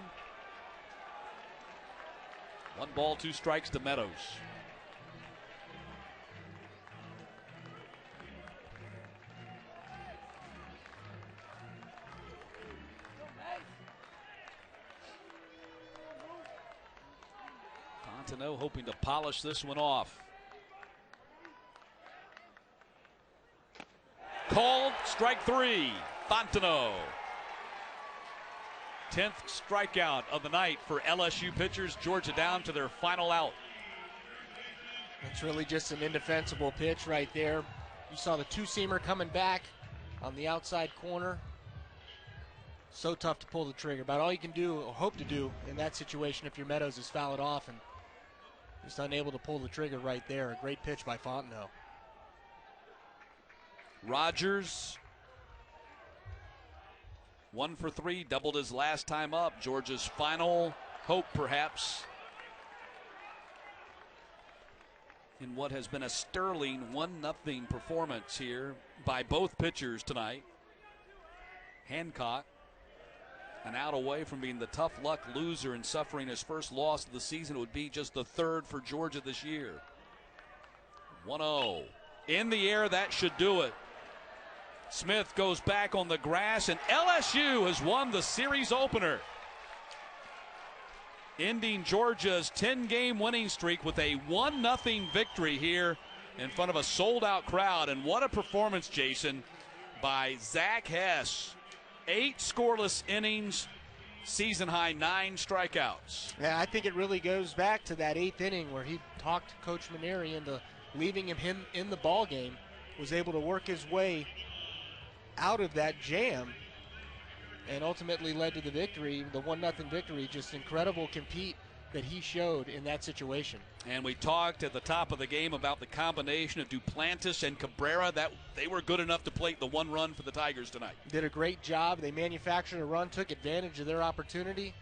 A: 1 ball, 2 strikes to Meadows. Fontenot hoping to polish this one off. Called, strike 3, Fontenot. 10th strikeout of the night for LSU pitchers. Georgia down to their final out.
B: It's really just an indefensible pitch right there. You saw the two-seamer coming back on the outside corner. So tough to pull the trigger. About all you can do, or hope to do, in that situation if your Meadows is fouled off and just unable to pull the trigger right there. A great pitch by Fontenot.
A: Rogers, 1 for 3, doubled his last time up. Georgia's final hope, perhaps, in what has been a sterling 1-0 performance here by both pitchers tonight. Hancock, an out away from being the tough luck loser and suffering his first loss of the season. It would be just the 3rd for Georgia this year. 1-0. In the air, that should do it. Smith goes back on the grass, and LSU has won the series opener, ending Georgia's 10-game winning streak with a 1-0 victory here in front of a sold-out crowd. And what a performance, Jason, by Zach Hess. 8 scoreless innings, season-high 9 strikeouts.
B: Yeah, I think it really goes back to that 8th inning where he talked Coach Maneri into leaving him in the ball game, was able to work his way out of that jam, and ultimately led to the victory, the 1-0 victory. Just incredible compete that he showed in that situation.
A: And we talked at the top of the game about the combination of Duplantis and Cabrera, that they were good enough to plate the 1 run for the Tigers tonight.
B: Did a great job. They manufactured a run, took advantage of their opportunity,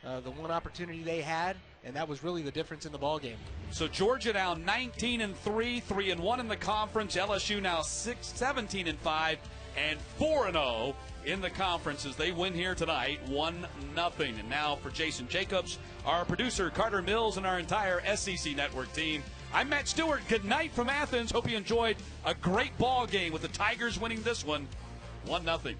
B: the one opportunity they had, and that was really the difference in the ball game.
A: So Georgia now 19-3, 3-1 in the conference. LSU now 17-5 and 4-0 in the conference as they win here tonight, 1-0. And now for Jason Jacobs, our producer Carter Mills, and our entire SEC Network team, I'm Matt Stewart. Good night from Athens. Hope you enjoyed a great ball game with the Tigers winning this one 1-0.